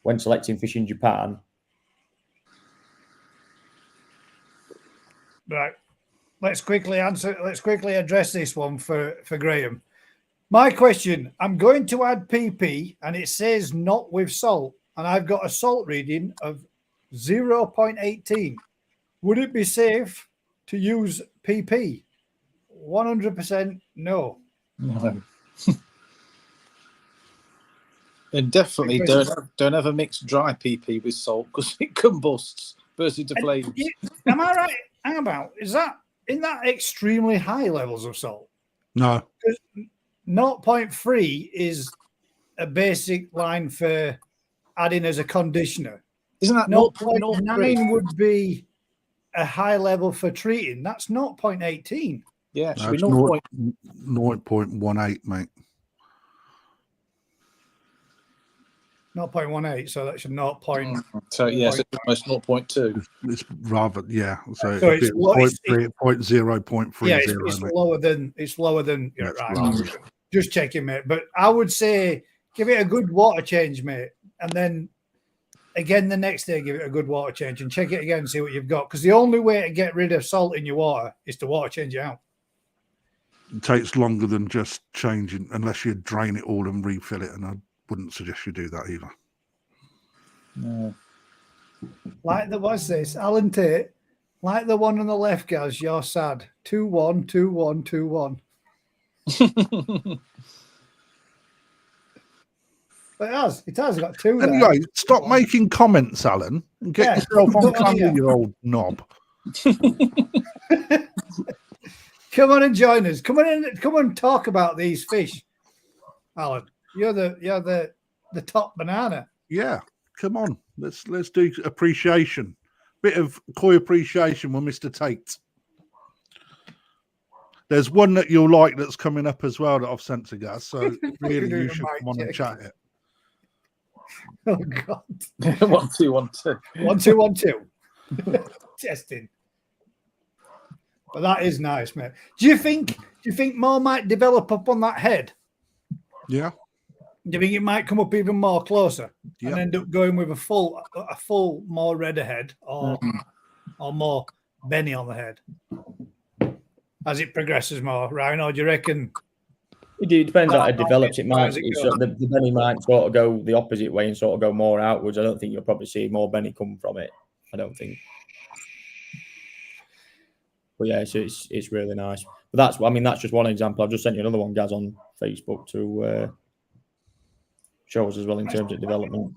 Speaker 4: when selecting fish in Japan.
Speaker 1: Right. Let's quickly address this one for Graham. My question, I'm going to add PP and it says not with salt, and I've got a salt reading of 0.18. Would it be safe to use PP? 100% no.
Speaker 2: No. And definitely don't ever mix dry PP with salt because it combusts, bursts into flames.
Speaker 1: Am I right? Hang about. Is that in that extremely high levels of salt?
Speaker 3: No.
Speaker 1: 0.3 is a basic line for adding as a conditioner.
Speaker 2: Isn't that
Speaker 1: 0.9 would be a high level for treating? That's 0.18.
Speaker 2: Yeah, it should
Speaker 3: That's
Speaker 2: be
Speaker 3: 0.18, mate.
Speaker 1: 0.18, so that's a 0.
Speaker 2: So yes, it's almost 0.2.
Speaker 3: It's rather, yeah. So
Speaker 1: So
Speaker 3: it's 0.3, 0.30,
Speaker 1: yeah, it's lower than
Speaker 3: Yeah,
Speaker 1: right.
Speaker 3: lower.
Speaker 1: Just checking, mate. But I would say give it a good water change, mate, and then again the next day give it a good water change and check it again and see what you've got. Because the only way to get rid of salt in your water is to water change it out.
Speaker 3: It takes longer than just changing, unless you drain it all and refill it, and I wouldn't suggest you do that either.
Speaker 2: No.
Speaker 1: Like there was this, Alan Tate, like the one on the left, guys, you're sad. 2-1, 2-1, 2-1. But it has got two.
Speaker 3: Anyway, stop making comments, Alan, and get yourself on camera, you old knob.
Speaker 1: Come on and join us. Come and talk about these fish, Alan. You're the top banana.
Speaker 3: Yeah, come on. Let's do appreciation. Bit of koi appreciation with Mr. Tate. There's one that you'll like that's coming up as well that I've sent to Gaz. So really, you should come on and chat it.
Speaker 1: Oh God!
Speaker 2: 1 2 1 2
Speaker 1: 1 2 1 2. Testing. But that is nice, mate. Do you think more might develop up on that head?
Speaker 3: Yeah.
Speaker 1: Do you think it might come up even more closer
Speaker 3: Yep.
Speaker 1: and end up going with a full more redder head or more Benny on the head as it progresses more, Ryan? Or do you reckon?
Speaker 4: It depends how it develops. It might the Benny might sort of go the opposite way and sort of go more outwards. I don't think you'll probably see more Benny come from it. I don't think. But yeah, it's really nice. But that's just one example. I've just sent you another one, Gaz, on Facebook to show us as well in terms of development.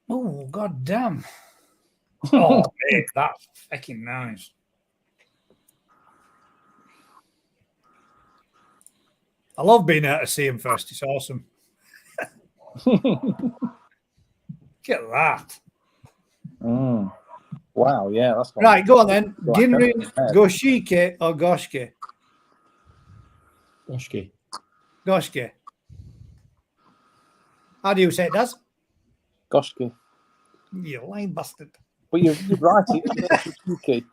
Speaker 1: Oh God damn! Oh, mate, that's fucking nice. I love being able to see him first. It's awesome. Look at that.
Speaker 2: Wow, yeah, that's
Speaker 1: right. Go on then. Ginrin, Goshike or Goshke?
Speaker 4: Goshke.
Speaker 1: Goshke. How do you say it, Daz?
Speaker 2: Goshke.
Speaker 1: You lying bastard.
Speaker 2: But you're right. Goshiki.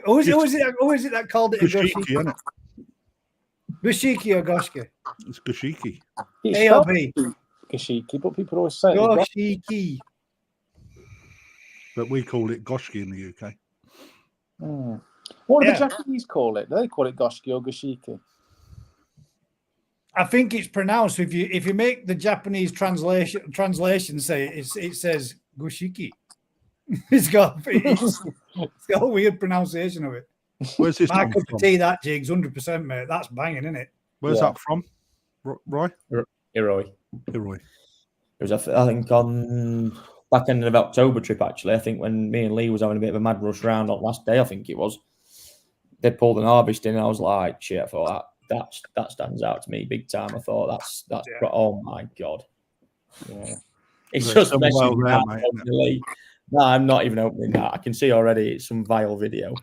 Speaker 1: Who is it that called it a
Speaker 3: Goshiki,
Speaker 1: Goshiki?
Speaker 3: isn't it?
Speaker 1: Goshiki or Goshke?
Speaker 3: It's Goshiki.
Speaker 1: A or B?
Speaker 2: Goshiki, but people always say
Speaker 1: Goshiki.
Speaker 3: But we call it Goshki in the UK.
Speaker 2: What do the Japanese call it? Do they call it Goshki or Goshiki?
Speaker 1: I think it's pronounced if you make the Japanese translation say it says Goshiki. It's got a weird pronunciation of it.
Speaker 3: Where's this
Speaker 1: My
Speaker 3: from?
Speaker 1: cup of tea, that jigs 100%, mate. That's banging, isn't it?
Speaker 3: Where's that from? Roy?
Speaker 4: Iroi.
Speaker 3: Iroi.
Speaker 4: It was, I think, on back end of October trip, actually. I think when me and Lee was having a bit of a mad rush round on last day, I think it was, they pulled an harvest in, and I was like, shit, I thought that stands out to me big time. I thought that's oh my God. Yeah. It's just messing with that. No, I'm not even opening that. I can see already it's some vile video.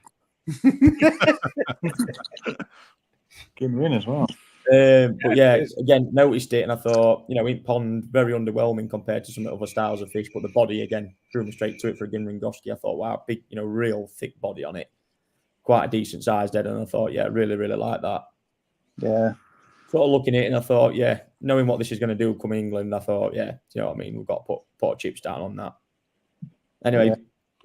Speaker 2: Give me in as well.
Speaker 4: But yeah, again, noticed it and I thought, in pond, very underwhelming compared to some other styles of fish. But the body, again, drew me straight to it for a Ginrin Goski. I thought, wow, big, real thick body on it. Quite a decent sized head. And I thought, yeah, really, really like that.
Speaker 2: Yeah.
Speaker 4: sort of looking at it, and I thought, yeah, knowing what this is going to do come England, I thought, yeah, you know what I mean? We've got to put our chips down on that. Anyway,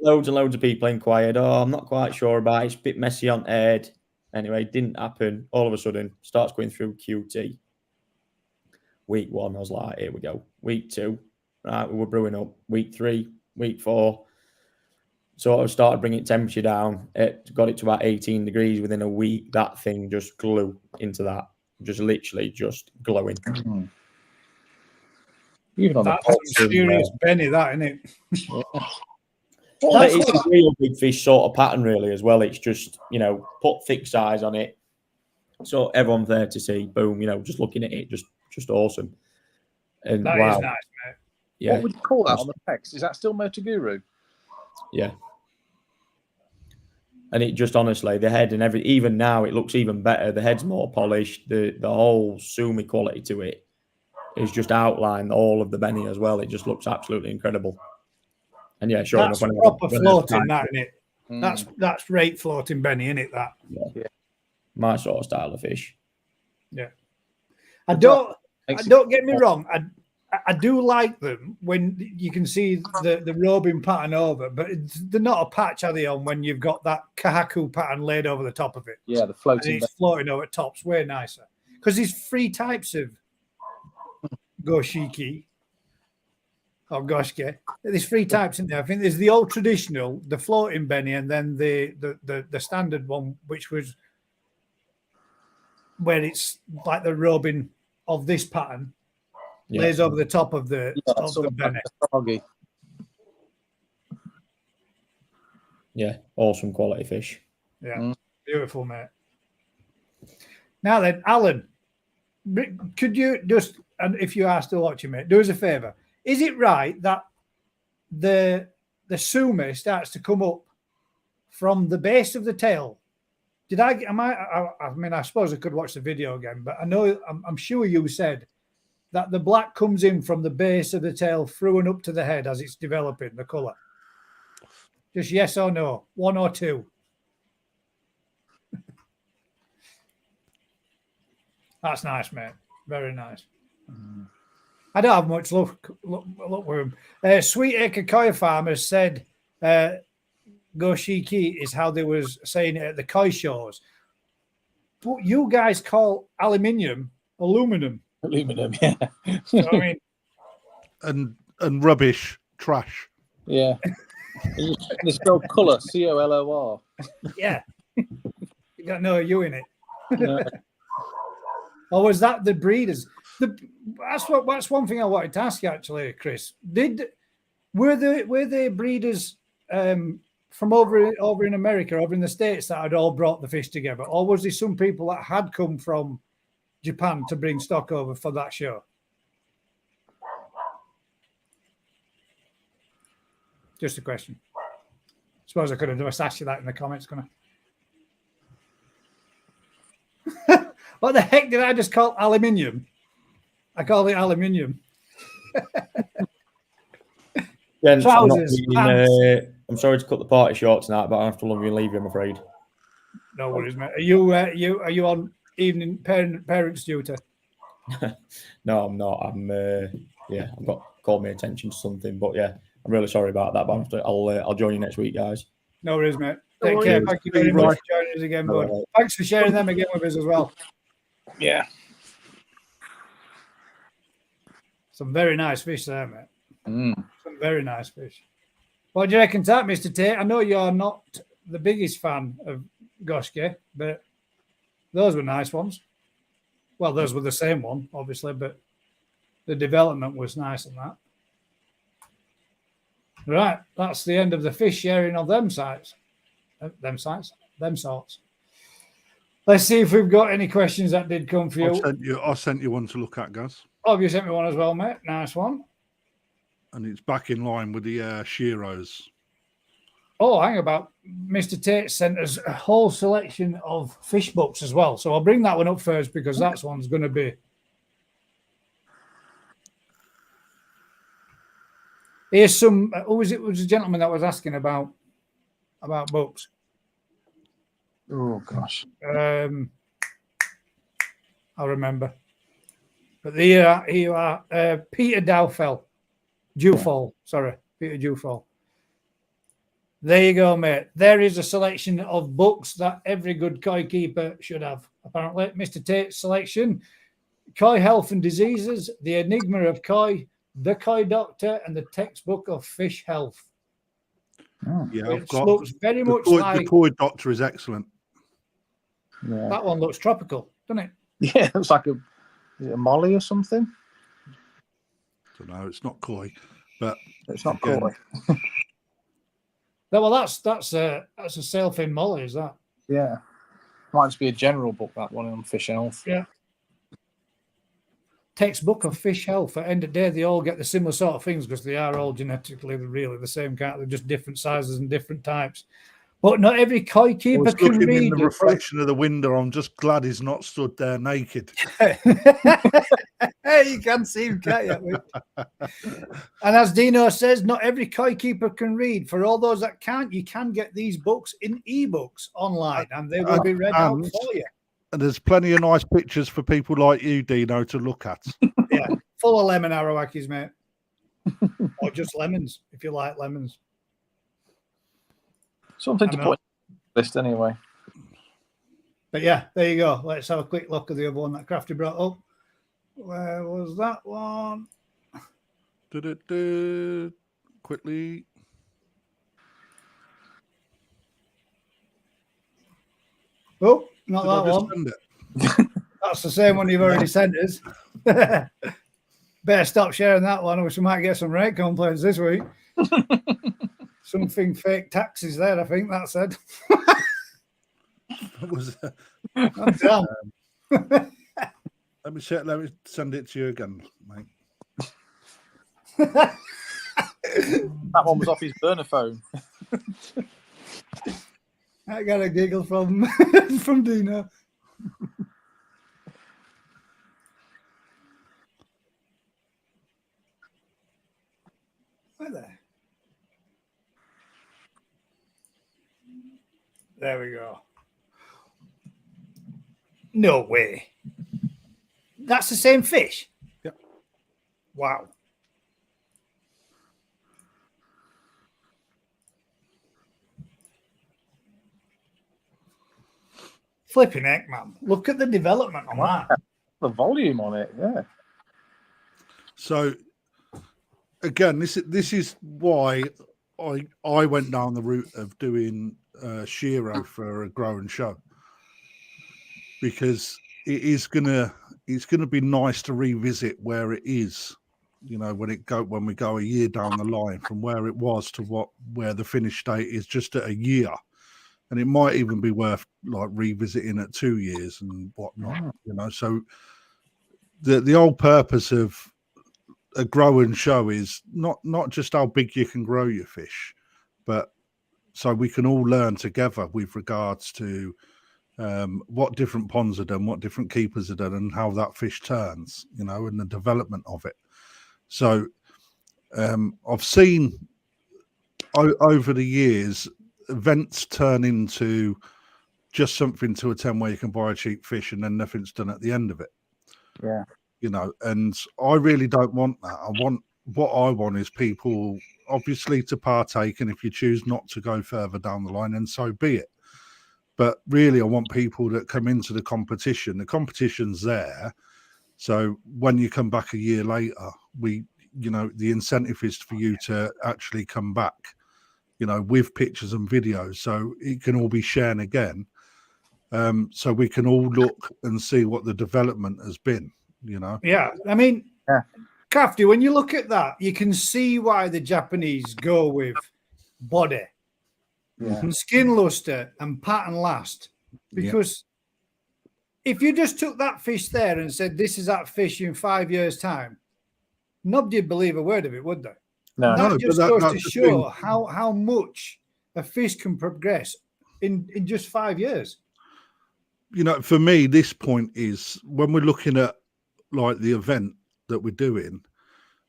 Speaker 4: loads and loads of people inquired, oh, I'm not quite sure about it. It's a bit messy on Ed. Anyway, didn't happen. All of a sudden, starts going through QT. Week 1, I was like, here we go. Week 2, right, we were brewing up. Week 3, week 4, sort of started bringing temperature down. It got it to about 18 degrees within a week. That thing just glue into that. Just literally just glowing.
Speaker 2: Even on
Speaker 1: That's
Speaker 2: the
Speaker 1: some serious Benny, that, isn't it?
Speaker 4: But it's a real big fish sort of pattern, really, as well. It's just, you know, put thick size on it. So everyone's there to see, boom, you know, just looking at it, just awesome. And
Speaker 1: That
Speaker 4: wow.
Speaker 1: is nice, mate.
Speaker 4: Yeah.
Speaker 2: What would you call that on the text? Is that still Motoguru?
Speaker 4: Yeah. And it just honestly, the head and everything, even now, it looks even better. The head's more polished. The whole Sumi quality to it is just outlined all of the Benny as well. It just looks absolutely incredible. And yeah, sure
Speaker 1: That's
Speaker 4: enough.
Speaker 1: proper floating, that, isn't it? That's rate floating Benny, isn't it? That.
Speaker 4: Yeah. My sort of style of fish.
Speaker 1: Yeah. Don't get me wrong. I do like them when you can see the robing pattern over, but they're not a patch, are they, on when you've got that kahaku pattern laid over the top of it?
Speaker 2: Yeah, the floating.
Speaker 1: And it's floating over top's way nicer. Because there's 3 types of goshiki or goshke. There's 3 types in there. I think there's the old traditional, the floating Benny, and then the standard one, which was where it's like the robing of this pattern.
Speaker 4: Yeah.
Speaker 1: Lays over the top of the Benny.
Speaker 4: Yeah, awesome quality fish.
Speaker 1: Yeah, beautiful, mate. Now then, Alan, could you just, and if you are still watching, mate, do us a favour. Is it right that the Sumi starts to come up from the base of the tail? I mean, I suppose I could watch the video again, but I'm sure you said that the black comes in from the base of the tail through and up to the head as it's developing, the colour. Just yes or no, 1 or 2. That's nice, mate. Very nice. I don't have much luck with him. Sweet Acre Koi Farmers said goshiki is how they was saying it at the koi shows. But you guys call aluminum.
Speaker 2: Aluminum, yeah.
Speaker 1: So, I mean,
Speaker 3: and rubbish, trash.
Speaker 2: Yeah. They spell colour, COLOR.
Speaker 1: Yeah. You got no U in it.
Speaker 2: No.
Speaker 1: Or was that the breeders? That's one thing I wanted to ask you actually, Chris. Were they breeders from over in America, over in the States, that had all brought the fish together, or was there some people that had come from Japan to bring stock over for that show? Just a question. Suppose I could have just asked you that in the comments, couldn't I? What the heck did I just call aluminium? I call it aluminium. Trousers,
Speaker 4: I'm sorry to cut the party short tonight, but I have to love you and leave you, I'm afraid.
Speaker 1: No worries, mate. Are you on evening parents duty?
Speaker 4: No, I'm not. I've got called my attention to something, but yeah, I'm really sorry about that. But I'll join you next week, guys.
Speaker 1: No worries, mate. Take care. Thank you very much for joining us again, bud. Thanks for sharing them again with us as well.
Speaker 2: Yeah.
Speaker 1: Some very nice fish there, mate. Some very nice fish. What do you reckon to that, Mr. Tate? I know you're not the biggest fan of Goshke, but those were nice ones. Well, those were the same one, obviously, but the development was nice on that. Right, that's the end of the fish sharing of them sorts. Let's see if we've got any questions that did come for you.
Speaker 3: I sent you one to look at, Gaz.
Speaker 1: Oh, you sent me one as well, mate. Nice one.
Speaker 3: And it's back in line with the Shiros.
Speaker 1: Oh, hang about. Mr. Tate sent us a whole selection of fish books as well. So I'll bring that one up first because that one's going to be. Here's some. Who was it? It was a gentleman that was asking about books.
Speaker 2: Oh gosh.
Speaker 1: I remember. But here you are, Peter Dewfall. Sorry, Peter Dewfall. There you go, mate. There is a selection of books that every good koi keeper should have. Apparently, Mr. Tate's selection: Koi Health and Diseases, The Enigma of Koi, The Koi Doctor, and the Textbook of Fish Health.
Speaker 3: Yeah,
Speaker 1: It looks very much
Speaker 3: the
Speaker 1: like
Speaker 3: Koi Doctor is excellent.
Speaker 2: Yeah.
Speaker 1: that one. Looks tropical, doesn't it?
Speaker 2: Yeah, it looks like is it a molly or something.
Speaker 3: I don't know. It's not koi, but
Speaker 2: It's not
Speaker 3: again,
Speaker 2: koi.
Speaker 1: Well, that's a sailfin molly, is that?
Speaker 2: Yeah. Might just be a general book, that one on fish health.
Speaker 1: Yeah. Textbook of Fish Health. At the end of the day, they all get the similar sort of things because they are all genetically really the same kind. They're just different sizes and different types. But not every koi
Speaker 3: I
Speaker 1: keeper
Speaker 3: was
Speaker 1: can
Speaker 3: looking
Speaker 1: read.
Speaker 3: in the reflection of the window. I'm just glad he's not stood there naked.
Speaker 1: You can see him, can't you? And as Dino says, not every koi keeper can read. For all those that can't, you can get these books in ebooks online, and they will be read out for you.
Speaker 3: And there's plenty of nice pictures for people like you, Dino, to look at.
Speaker 1: Yeah, full of lemon arawakis, mate. Or just lemons, if you like lemons.
Speaker 2: Something to put on the list anyway.
Speaker 1: But yeah, there you go. Let's have a quick look at the other one that Crafty brought up. Where was that one?
Speaker 3: Quickly.
Speaker 1: Oh, not that one.
Speaker 3: Send it?
Speaker 1: That's the same one you've already sent us. Better stop sharing that one, or we might get some rate complaints this week. Something fake taxes there, I think that said.
Speaker 3: What was that?
Speaker 1: I'm done.
Speaker 3: Let me send it to you again, mate.
Speaker 2: That one was off his burner phone.
Speaker 1: I got a giggle from from Dino. Where there? There we go. No way. That's the same fish?
Speaker 3: Yep.
Speaker 1: Wow. Flipping heck, man. Look at the development on that.
Speaker 2: The volume on it, yeah.
Speaker 3: So again, this is why I went down the route of doing Shiro for a grow and show, because it's gonna be nice to revisit where it is, you know, when we go a year down the line from where it was to where the finished state is just at a year. And it might even be worth like revisiting at 2 years and whatnot, you know. So the old purpose of a grow and show is not just how big you can grow your fish, but so we can all learn together with regards to what different ponds are done, what different keepers are done, and how that fish turns, you know, and the development of it. So I've seen over the years events turn into just something to attend where you can buy a cheap fish and then nothing's done at the end of it.
Speaker 2: Yeah.
Speaker 3: You know, and I really don't want that. What I want is people obviously to partake, and if you choose not to go further down the line, then so be it. But really, I want people that come into the competition's there. So when you come back a year later, the incentive is for you to actually come back, you know, with pictures and videos, so it can all be shared again. So we can all look and see what the development has been, you know.
Speaker 1: Yeah, I mean, Crafty, when you look at that, you can see why the Japanese go with body, skin luster, and pattern last. Because if you just took that fish there and said, this is that fish in 5 years' time, nobody would believe a word of it, would they?
Speaker 2: No,
Speaker 1: that just goes to show how much a fish can progress in just 5 years.
Speaker 3: You know, for me, this point is when we're looking at like the event that we're doing,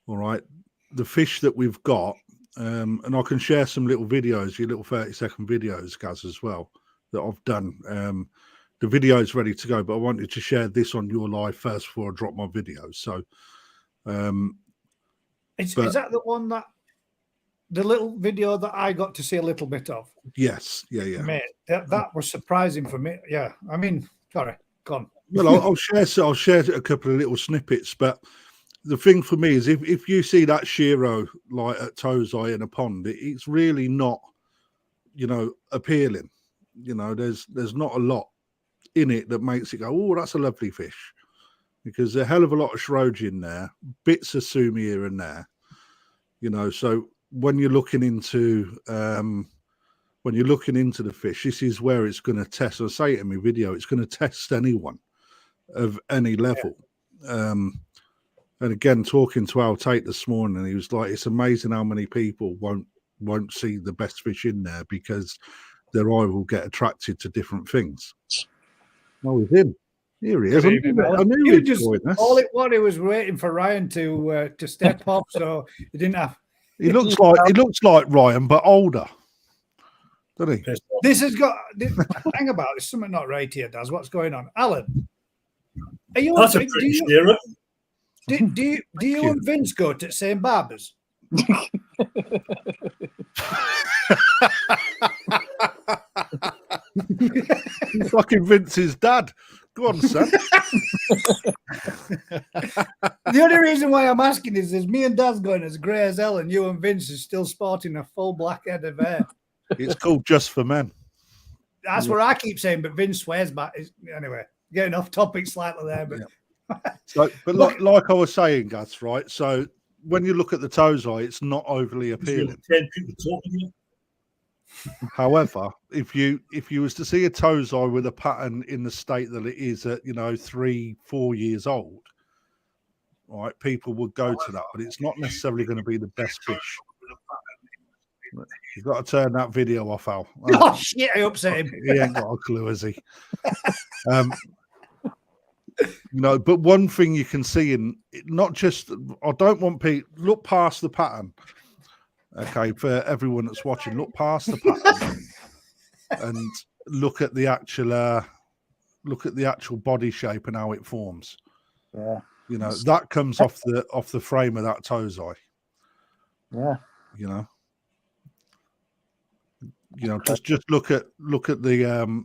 Speaker 3: all right, the fish that we've got, and I can share some little videos, your little 30-second videos, Gaz, as well, that I've done the video is ready to go, but I wanted to share this on your live first before I drop my video. So,
Speaker 1: is that the one that the little video that I got to see a little bit of?
Speaker 3: Yes, yeah.
Speaker 1: Mate, that was surprising for me. Yeah, I mean, sorry, go on.
Speaker 3: Well, I'll share a couple of little snippets, but the thing for me is if you see that Shiro like at Tozai in a pond, it's really not, appealing. There's not a lot in it that makes it go, oh, that's a lovely fish, because there's a hell of a lot of shroge in there, bits of sumi here and there, So when you're looking into the fish, this is where it's going to test. I say it in my video, it's going to test anyone of any level. Yeah. And again, talking to Al Tate this morning, he was like, it's amazing how many people won't see the best fish in there because their eye will get attracted to different things. Oh, he's in. Here he is. I knew he'd join us.
Speaker 1: All it was waiting for Ryan to step up, so he didn't have.
Speaker 3: He looks like Ryan, but older, doesn't he?
Speaker 1: This has got. Hang about. There's something not right here, Daz. What's going on, Alan? Are you?
Speaker 5: That's a pretty Shiro.
Speaker 1: Do you and Vince go to the same barbers?
Speaker 3: Fucking Vince's dad. Go on, son.
Speaker 1: The only reason why I'm asking is me and Dad's going as grey as hell, and you and Vince is still sporting a full black head of hair.
Speaker 3: It's called Just for Men.
Speaker 1: That's what I keep saying, but Vince swears back. Anyway, getting off topic slightly there, but.
Speaker 3: Yeah. Like I was saying, Gus, right? So when you look at the Tozai, it's not overly appealing.
Speaker 5: 10 people talking.
Speaker 3: However, if you was to see a Tozai with a pattern in the state that it is at 3-4 years old, right, people would go to that, but it's not necessarily going to be the best fish. You've got to turn that video off, Al.
Speaker 1: Oh shit! I upset him.
Speaker 3: He ain't got a clue, has he? But one thing you can see not just, I don't want people look past the pattern. Okay, for everyone that's watching, look past the pattern and look at the actual body shape and how it forms.
Speaker 2: Yeah,
Speaker 3: that comes off the frame of that Tozai.
Speaker 2: Yeah,
Speaker 3: just look at the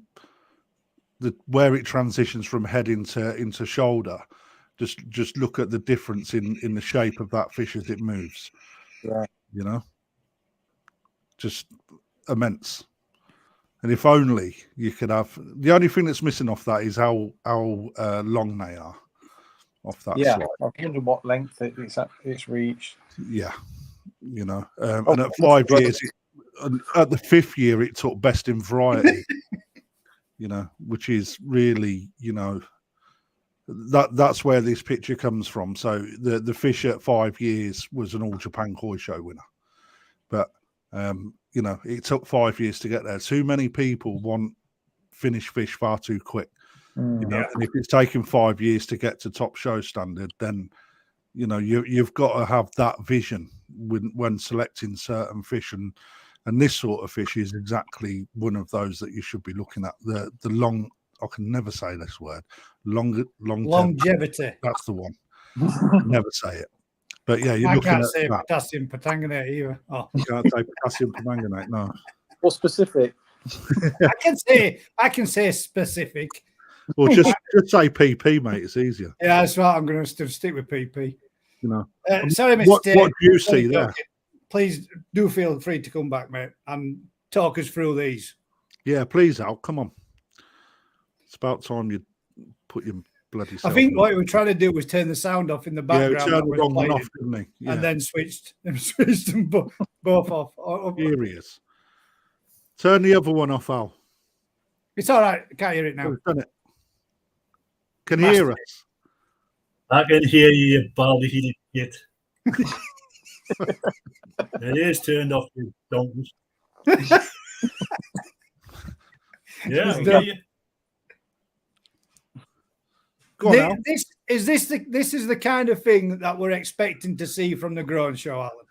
Speaker 3: where it transitions from head into shoulder. Just look at the difference in the shape of that fish as it moves.
Speaker 2: Yeah.
Speaker 3: Just immense. And if only you could have, the only thing that's missing off that is how long they are off that.
Speaker 2: Yeah,
Speaker 3: slide.
Speaker 2: I wonder what length it's reached.
Speaker 3: Yeah, and at 5 years, at the 5th year, it took best in variety. Which is really, that's where this picture comes from. So the fish at 5 years was an All Japan Koi Show winner, but it took 5 years to get there. Too many people want finished fish far too quick. And if it's taken 5 years to get to top show standard, then you've got to have that vision when selecting certain fish, and this sort of fish is exactly one of those that you should be looking at. The long, I can never say this word,
Speaker 1: longevity.
Speaker 3: That's the one. Never say it. But yeah, you're looking
Speaker 1: can't
Speaker 3: at
Speaker 1: say
Speaker 3: that.
Speaker 1: potassium permanganate either. Oh.
Speaker 3: You can't say potassium permanganate, no.
Speaker 2: What specific?
Speaker 1: I can say specific.
Speaker 3: Well, just say PP, mate. It's easier.
Speaker 1: Yeah, that's right. I'm going to stick with PP. Sorry, Mr.
Speaker 3: What do you see there?
Speaker 1: Please do feel free to come back, mate, and talk us through these.
Speaker 3: Yeah, please, Al. Come on. It's about time you put your bloody self
Speaker 1: I think
Speaker 3: in.
Speaker 1: what we were trying to do was turn the sound off in the background.
Speaker 3: Yeah, turned the wrong one off, didn't he? Yeah.
Speaker 1: And then switched them both off.
Speaker 3: Here he is. Turn the other one off, Al.
Speaker 1: It's all right. I can't hear it now.
Speaker 3: We've done it. Can you hear us?
Speaker 5: I can hear you, you baldy headed git. It is turned off, you donkeys. Yeah, I can hear you.
Speaker 3: Go on, Al.
Speaker 1: This is the kind of thing that we're expecting to see from the Grown Show, Alan.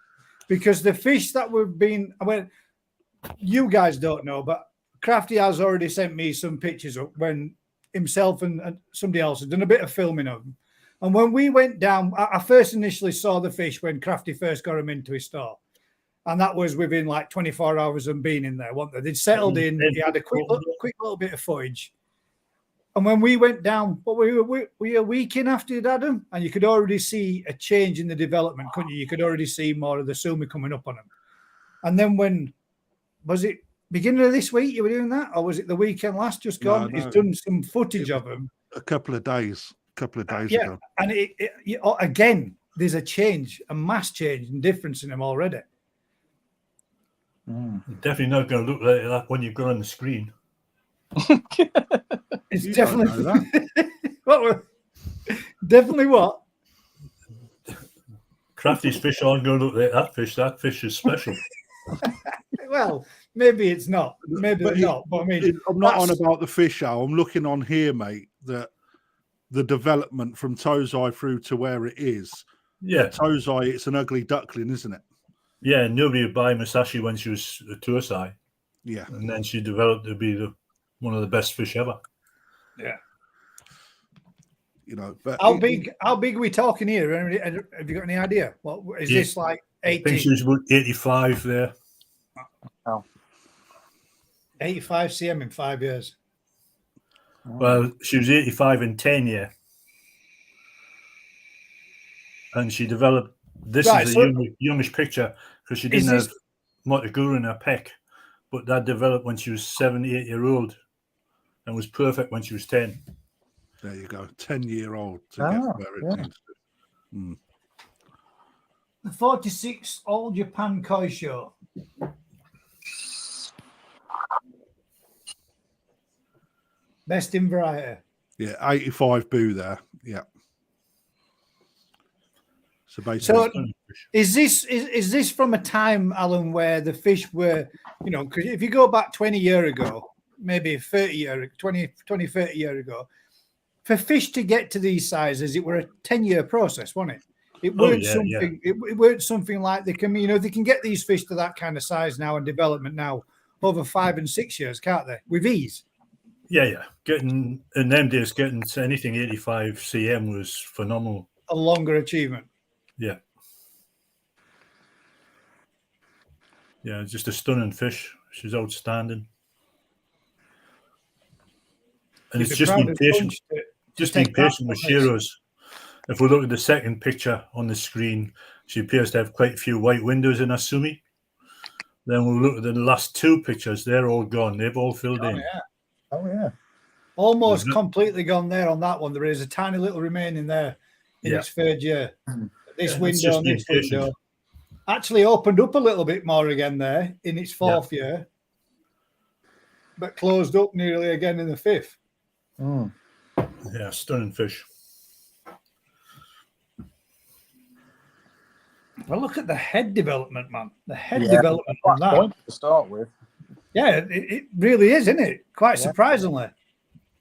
Speaker 1: Because the fish that you guys don't know, but Crafty has already sent me some pictures of when himself and somebody else had done a bit of filming of them. And when we went down, I first initially saw the fish when Crafty first got him into his store. And that was within like 24 hours of being in there, weren't they? They'd settled in. He had a quick little bit of footage. And when we went down, what were you a week in after you'd had them? And you could already see a change in the development, couldn't you? You could already see more of the sumi coming up on them. And then when, was it beginning of this week you were doing that? Or was it the weekend last just gone?
Speaker 3: No.
Speaker 1: He's done some footage of them.
Speaker 3: A couple of days ago.
Speaker 1: And again, there's a change, a mass change and difference in them already.
Speaker 5: Definitely not going to look like that when you've got on the screen.
Speaker 1: It's
Speaker 3: You
Speaker 1: definitely
Speaker 3: don't know that.
Speaker 1: definitely what?
Speaker 5: Crafty's fish aren't going to look like that fish. That fish is special.
Speaker 1: Well, maybe it's not. Maybe
Speaker 3: But
Speaker 1: it's not. But I mean,
Speaker 3: I'm not on about the fish owl. I'm looking on here, mate, that the development from Tozai through to where it is.
Speaker 5: Yeah.
Speaker 3: Tozai, it's an ugly duckling, isn't it?
Speaker 5: Yeah, nobody would buy Musashi when she was a Tursai.
Speaker 3: Yeah.
Speaker 5: And then she developed to be one of the best fish ever.
Speaker 1: yeah.
Speaker 3: You know, but
Speaker 1: How big are we talking here? Have you got any idea? What is this like?
Speaker 5: I think she
Speaker 1: 80,
Speaker 5: was about 85 there.
Speaker 1: 85 cm in 5 years?
Speaker 5: Well, she was 85 in 10 years. And she developed, this is a youngish picture because she didn't have Motaguru in her peck. But that developed when she was 7, 8 years old and was perfect when she was 10.
Speaker 3: there you go, 10-year-old to get where it needs to. Mm.
Speaker 1: The 46 All Japan Koi Show. Best in variety.
Speaker 3: Yeah, 85 boo there. Yeah. So basically,
Speaker 1: is this from a time, Alan, where the fish were, because if you go back 20 years ago, maybe 20, 30 years ago, for fish to get to these sizes, it were a 10-year process, wasn't it? It weren't something. Yeah. It weren't something like they can. They can get these fish to that kind of size now and development now over 5 and 6 years, can't they? With ease.
Speaker 5: Yeah. Getting in them days, getting to anything 85 cm was phenomenal.
Speaker 1: A longer achievement.
Speaker 5: Yeah. Yeah, just a stunning fish. She's outstanding. And it's just being patient. Just being patient with Shiro's. If we look at the second picture on the screen, she appears to have quite a few white windows in her sumi. Then we'll look at the last two pictures. They're all gone. They've all filled in.
Speaker 1: Yeah. Oh, yeah. Almost completely gone there on that one. There is a tiny little remaining there in its third year. This window and this window actually opened up a little bit more again there in its fourth year, but closed up nearly again in the fifth.
Speaker 5: Yeah, stunning fish.
Speaker 1: Well, look at the head development, man. The head development on that.
Speaker 2: Point to start with.
Speaker 1: Yeah, it really is, isn't it? Quite surprisingly.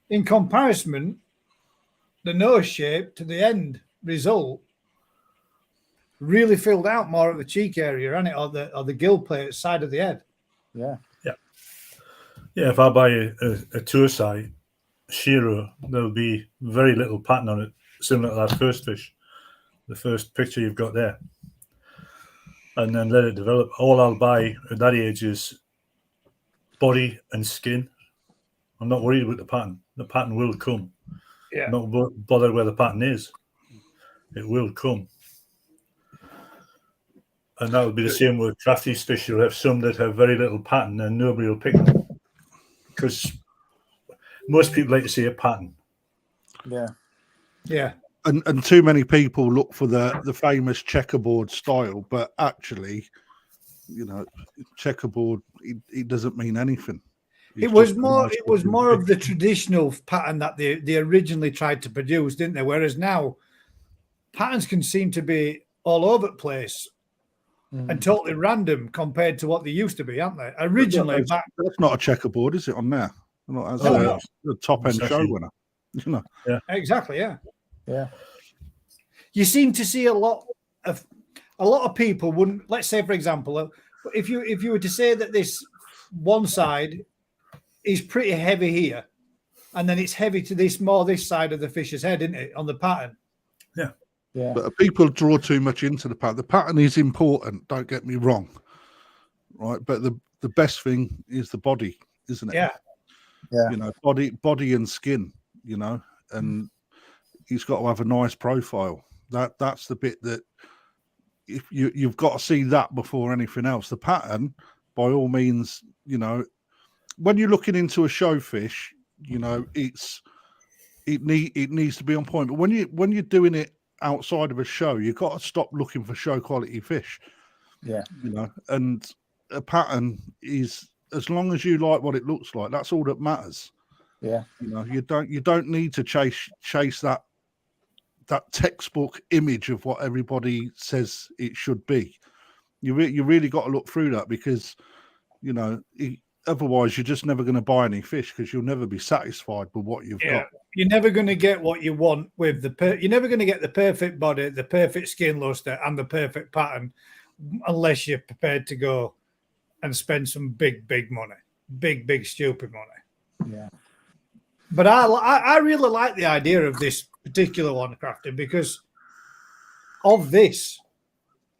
Speaker 1: In comparison, the nose shape to the end result really filled out more of the cheek area, hasn't it? Or the gill plate side of the head.
Speaker 2: Yeah.
Speaker 5: Yeah, if I buy a Tursai Shiro, there'll be very little pattern on it, similar to that first fish, the first picture you've got there. And then let it develop. All I'll buy at that age is body and skin. I'm not worried about the pattern. The pattern will come.
Speaker 1: Yeah.
Speaker 5: I'm not bothered where the pattern is. It will come. And that will be the same with Crafty's fish. You'll have some that have very little pattern and nobody will pick them. Because most people like to see a pattern.
Speaker 2: Yeah.
Speaker 1: Yeah.
Speaker 3: And too many people look for the famous checkerboard style, but actually, checkerboard it doesn't mean anything.
Speaker 1: It was more of the traditional pattern that they originally tried to produce, didn't they? Whereas now patterns can seem to be all over the place and totally random compared to what they used to be, aren't they? Originally,
Speaker 3: that's not a checkerboard, is it? On there, that's the top end show winner.
Speaker 5: Yeah,
Speaker 1: exactly. Yeah.
Speaker 2: Yeah.
Speaker 1: You seem to see a lot of people wouldn't. Let's say, for example, if you were to say that this one side is pretty heavy here, and then it's heavy to this side of the fish's head, isn't it, on the pattern?
Speaker 2: Yeah.
Speaker 3: But people draw too much into the pattern. The pattern is important, don't get me wrong, right? But the best thing is the body, isn't it?
Speaker 1: Yeah.
Speaker 3: You know, body and skin, you know, and he's got to have a nice profile. That's the bit that if you've got to see that before anything else. The pattern, by all means, you know, when you're looking into a show fish, you know, it needs to be on point. But when you're doing it outside of a show, you've got to stop looking for show quality fish.
Speaker 2: Yeah.
Speaker 3: You know, and a pattern is, as long as you like what it looks like, that's all that matters.
Speaker 2: Yeah.
Speaker 3: You know, you don't need to chase that textbook image of what everybody says it should be. You really got to look through that, because, you know, otherwise you're just never going to buy any fish, because you'll never be satisfied with what you've got.
Speaker 1: You're never going to get what you want with you're never going to get the perfect body, the perfect skin luster, and the perfect pattern, unless you're prepared to go and spend some big money, big stupid money.
Speaker 2: Yeah.
Speaker 1: But I really like the idea of this particular one, Crafty, because of this.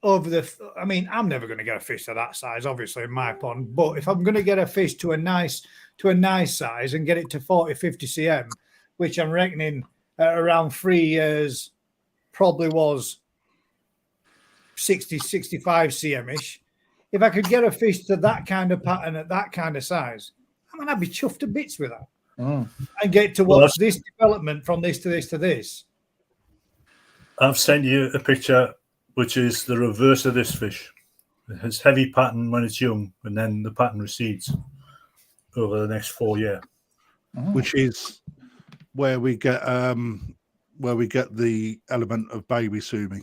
Speaker 1: I mean, I'm never going to get a fish to that size, obviously, in my pond. But if I'm going to get a fish to a nice size and get it to 40, 50 cm, which I'm reckoning at around 3 years, probably was 60, 65 cm-ish. If I could get a fish to that kind of pattern at that kind of size, I mean, I'd be chuffed to bits with that. And get to watch this development from this to this to this.
Speaker 5: I've sent you a picture which is the reverse of this fish. It has heavy pattern when it's young, and then the pattern recedes over the next 4 years.
Speaker 3: Which is where we get the element of baby sumi.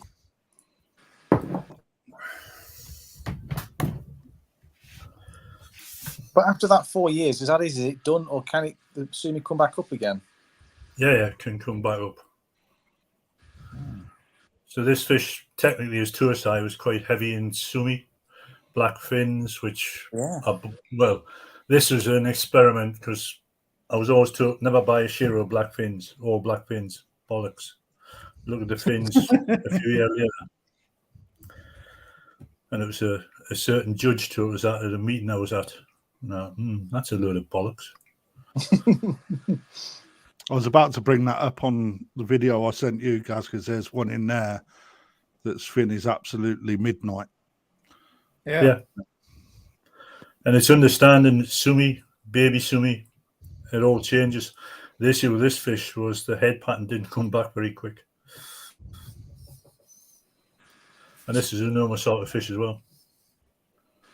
Speaker 2: But after that 4 years, is it done, or can the sumi come back up again?
Speaker 5: Yeah, it can come back up. So this fish, technically, his tursai was quite heavy in sumi, black fins, which are, well, this was an experiment, because I was always told never buy a Shiro black fins, all black fins, bollocks. Look at the fins a few years later. And it was a certain judge told us that at a meeting I was at. No, that's a load of bollocks.
Speaker 3: I was about to bring that up on the video I sent you guys, because there's one in there that's fin is absolutely midnight.
Speaker 1: Yeah.
Speaker 5: And it's understanding sumi, baby sumi, it all changes. The issue with this fish was the head pattern didn't come back very quick. And this is a normal sort of fish as well.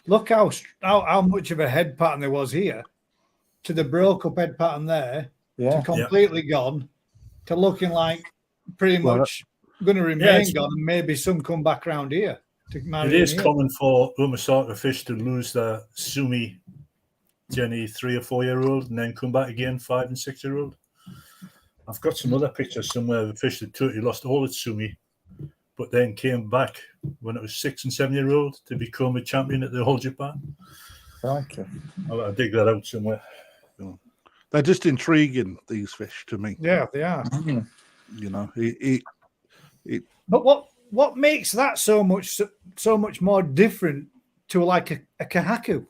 Speaker 1: Look how much of a head pattern there was here, to the broke up head pattern there, to completely gone, to looking like pretty much going to remain gone, and maybe some come back around here. It
Speaker 5: is common for Umasaka fish to lose their sumi Jenny 3 or 4 year old and then come back again 5 and 6 year old. I've got some other pictures somewhere of a fish that totally lost all its sumi, but then came back when it was 6 and 7 year old to become a champion at the All Japan.
Speaker 2: Thank you.
Speaker 5: I'll dig that out somewhere.
Speaker 3: They're just intriguing, these fish, to me.
Speaker 1: Yeah, they are.
Speaker 3: You know,
Speaker 1: But what makes that so much more different to like a kahaku?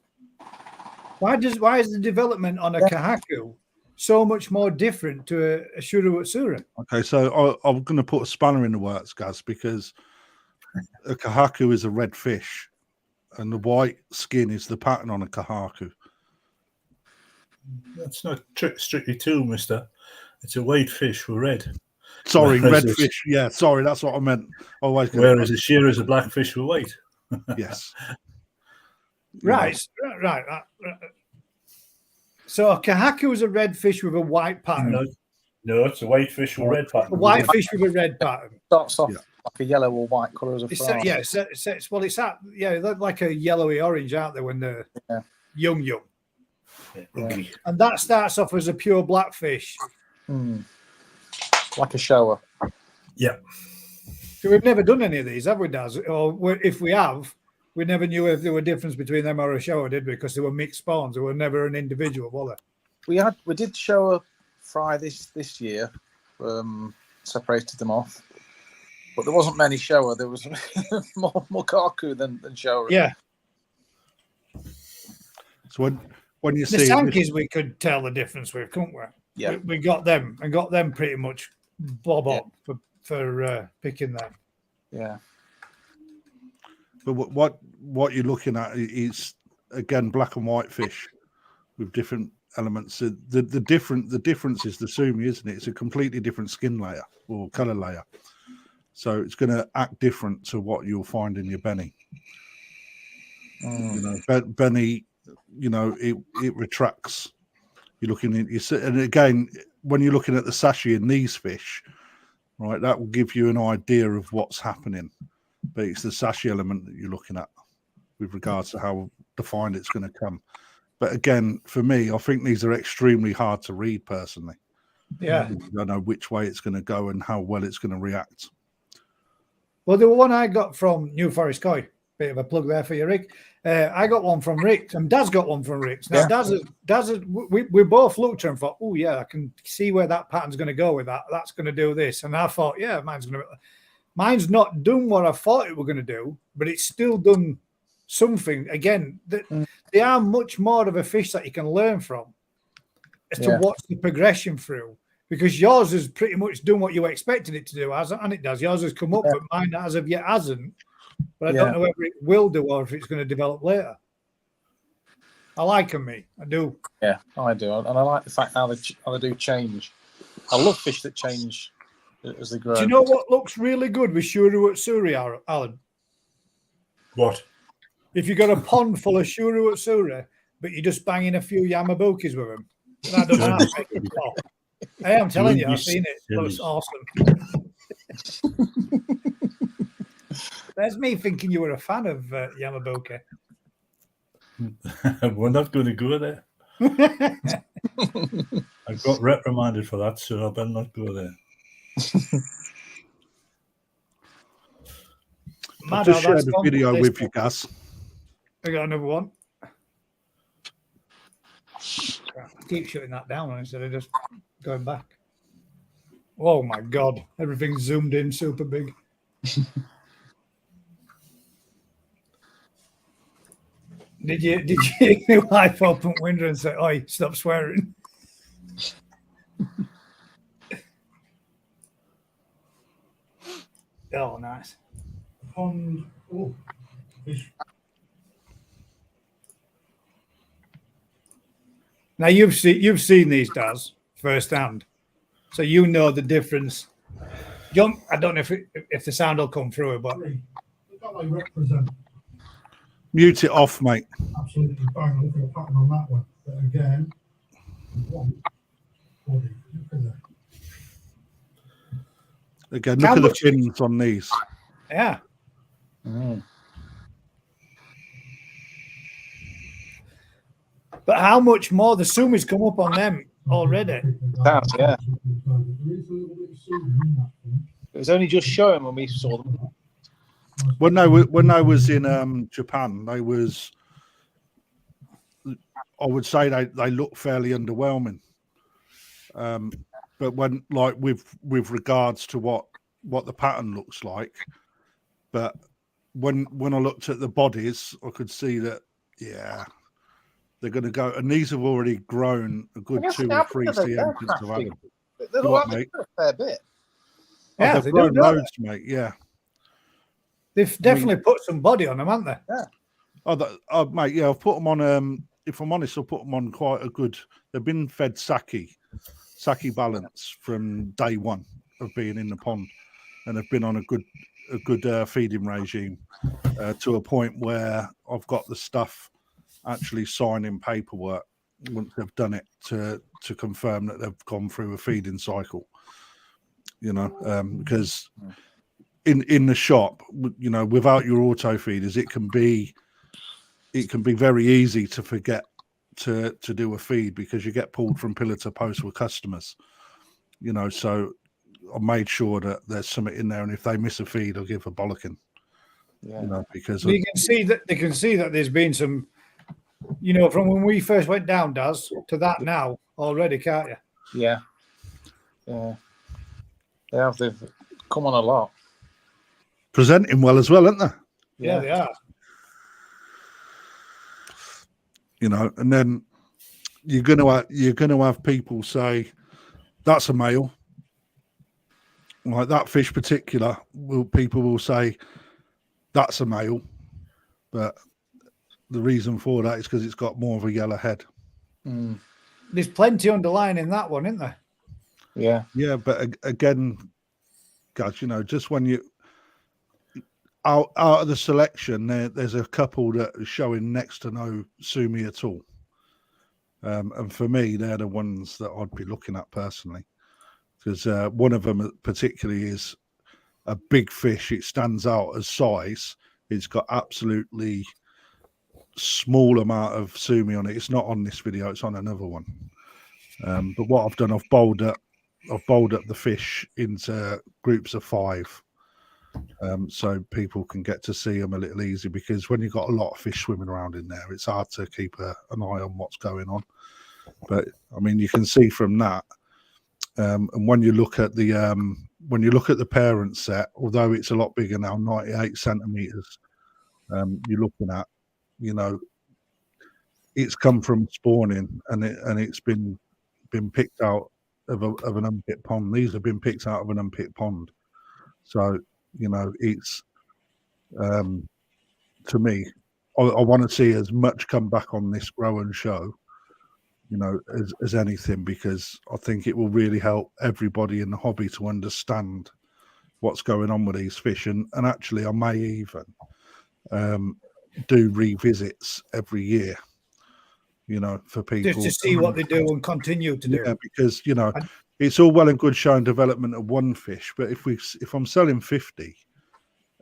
Speaker 1: Why is the development on a kahaku so much more different to a Shiro Utsuri?
Speaker 3: Okay, so I'm going to put a spanner in the works, guys, because a kahaku is a red fish, and the white skin is the pattern on a kahaku.
Speaker 5: That's not strictly true, mister. It's a white fish with red.
Speaker 3: Sorry, red fish. Yeah, sorry, that's what I meant.
Speaker 5: Whereas a shear is a black fish with white.
Speaker 3: Yes.
Speaker 1: Right. So a kahaku is a red fish with a white pattern.
Speaker 5: No, it's a white fish with a red pattern.
Speaker 1: A white fish with a red pattern.
Speaker 2: Starts off like a yellow or white colour as a flower.
Speaker 1: They're like a yellowy orange, aren't they, when they're young.
Speaker 5: Yeah.
Speaker 1: And that starts off as a pure black fish.
Speaker 2: Like a shower.
Speaker 5: Yeah.
Speaker 1: So we've never done any of these, have we, Daz? Or if we have, we never knew if there were a difference between them or a shower, did we? Because they were mixed spawns. They were never an individual, were they?
Speaker 2: We did shower fry this year. Separated them off, but there wasn't many shower. There was more kaku than shower.
Speaker 1: Yeah.
Speaker 3: So when you
Speaker 1: The
Speaker 3: see
Speaker 1: Sankeys, we could tell the difference with, couldn't we?
Speaker 2: Yeah.
Speaker 1: We got them and got them pretty much bob up for picking them.
Speaker 2: Yeah.
Speaker 3: but what you're looking at is again black and white fish with different elements. The difference is the sumi, isn't it? It's a completely different skin layer or color layer, so it's going to act different to what you'll find in your benny. You know, benny, you know, it retracts. You're looking at and again when you're looking at the sashi in these fish, right, that will give you an idea of what's happening, but it's the sashi element that you're looking at with regards to how defined it's going to come. But again, for me, I think these are extremely hard to read personally.
Speaker 1: Yeah.
Speaker 3: You don't know which way it's going to go and how well it's going to react. Well,
Speaker 1: the one I got from New Forest Koi, bit of a plug there for you, Rick. I got one from Rick's, and Daz got one from Rick's. Now, we both looked at him and thought, oh, yeah, I can see where that pattern's going to go with that. That's going to do this. And I thought, yeah, mine's not done what I thought it were going to do, but it's still done something. Again, they are much more of a fish that you can learn from as to what's the progression through, because yours has pretty much done what you expected it to do, hasn't it? And it does. Yours has come up, but mine as of yet hasn't. But I don't know whether it will do or if it's going to develop later. I like them, me. I do.
Speaker 2: Yeah, I do. And I like the fact how they do change. I love fish that change as they grow.
Speaker 1: Do you know what looks really good with Shiro Utsuri, Alan?
Speaker 5: What?
Speaker 1: If you got a pond full of Shiro Utsuri, but you're just banging a few Yamabukis with them. That doesn't happen. Hey, I'm telling you, I've seen it. It looks awesome. There's me thinking you were a fan of Yamabuki.
Speaker 5: We're not going to go there. I got reprimanded for that, so I better not go there.
Speaker 3: I've just shared a video with you guys.
Speaker 1: I got another one. I keep shutting that down instead of just going back. Oh my God, everything's zoomed in super big. Did you hear my wife open window and say, "Oi, stop swearing"? Oh, nice. Now you've seen these, Daz, firsthand, so you know the difference. John, I don't know if the sound will come through, but
Speaker 6: Look how they represent.
Speaker 3: Mute it off, mate.
Speaker 6: Absolutely bang. Look at the pattern on that one. But again, one body. Look at that.
Speaker 3: Again, look at the fins on these.
Speaker 1: yeah. But how much more the sumi's come up on them already?
Speaker 2: That's, yeah.
Speaker 6: There is a little bit of zoom in that thing.
Speaker 2: It was only just showing when we saw them.
Speaker 3: When I was in Japan, I would say they look fairly underwhelming. But when, like, with regards to what the pattern looks like, but when I looked at the bodies, I could see that they're going to go, and these have already grown a good 2 or 3 cm since I've had them.
Speaker 2: They're a fair bit.
Speaker 1: Yeah,
Speaker 3: they've grown loads, mate. Yeah.
Speaker 1: They've definitely put some body on them, haven't they?
Speaker 2: Yeah.
Speaker 3: Mate, yeah, I've put them on. If I'm honest, I've put them on quite a good. They've been fed sake balance from day one of being in the pond, and have been on a good feeding regime to a point where I've got the stuff actually signing paperwork once they've done it to confirm that they've gone through a feeding cycle. You know, because in the shop, you know, without your auto feeders, it can be very easy to forget to do a feed because you get pulled from pillar to post with customers. You know, so I made sure that there's something in there, and if they miss a feed, I'll give a bollocking.
Speaker 2: Yeah.
Speaker 3: You know, because
Speaker 1: you can see that there's been some, you know, from when we first went down, Daz, to that now already, can't you?
Speaker 2: Yeah. Yeah. They've come on a lot.
Speaker 3: Presenting well as well, aren't they?
Speaker 1: Yeah, they are.
Speaker 3: You know, and then you're gonna have people say that's a male. Like that fish particular, people will say that's a male, but the reason for that is because it's got more of a yellow head.
Speaker 2: Mm.
Speaker 1: There's plenty underlying in that one, isn't there?
Speaker 2: Yeah.
Speaker 3: Yeah, but again, guys, you know, just when you out of the selection, there's a couple that are showing next to no sumi at all. And for me, they're the ones that I'd be looking at personally, because one of them particularly is a big fish. It stands out as size. It's got absolutely small amount of sumi on it. It's not on this video. It's on another one. But what I've done, I've bowled up the fish into groups of 5. So people can get to see them a little easier, because when you've got a lot of fish swimming around in there, it's hard to keep an eye on what's going on. But I mean, you can see from that, and when you look at the parent set, although it's a lot bigger now, 98 centimeters, you're looking at, you know, it's come from spawning, and it's been picked out of an unpicked pond. These have been picked out of an unpicked pond. So, you know, it's to me, I want to see as much come back on this grow and show, you know, as anything, because I think it will really help everybody in the hobby to understand what's going on with these fish. And actually, I may even do revisits every year, you know, for people
Speaker 1: Just to see what they do and continue to do.
Speaker 3: Yeah, because, you know, it's all well and good showing development of one fish, but if I'm selling 50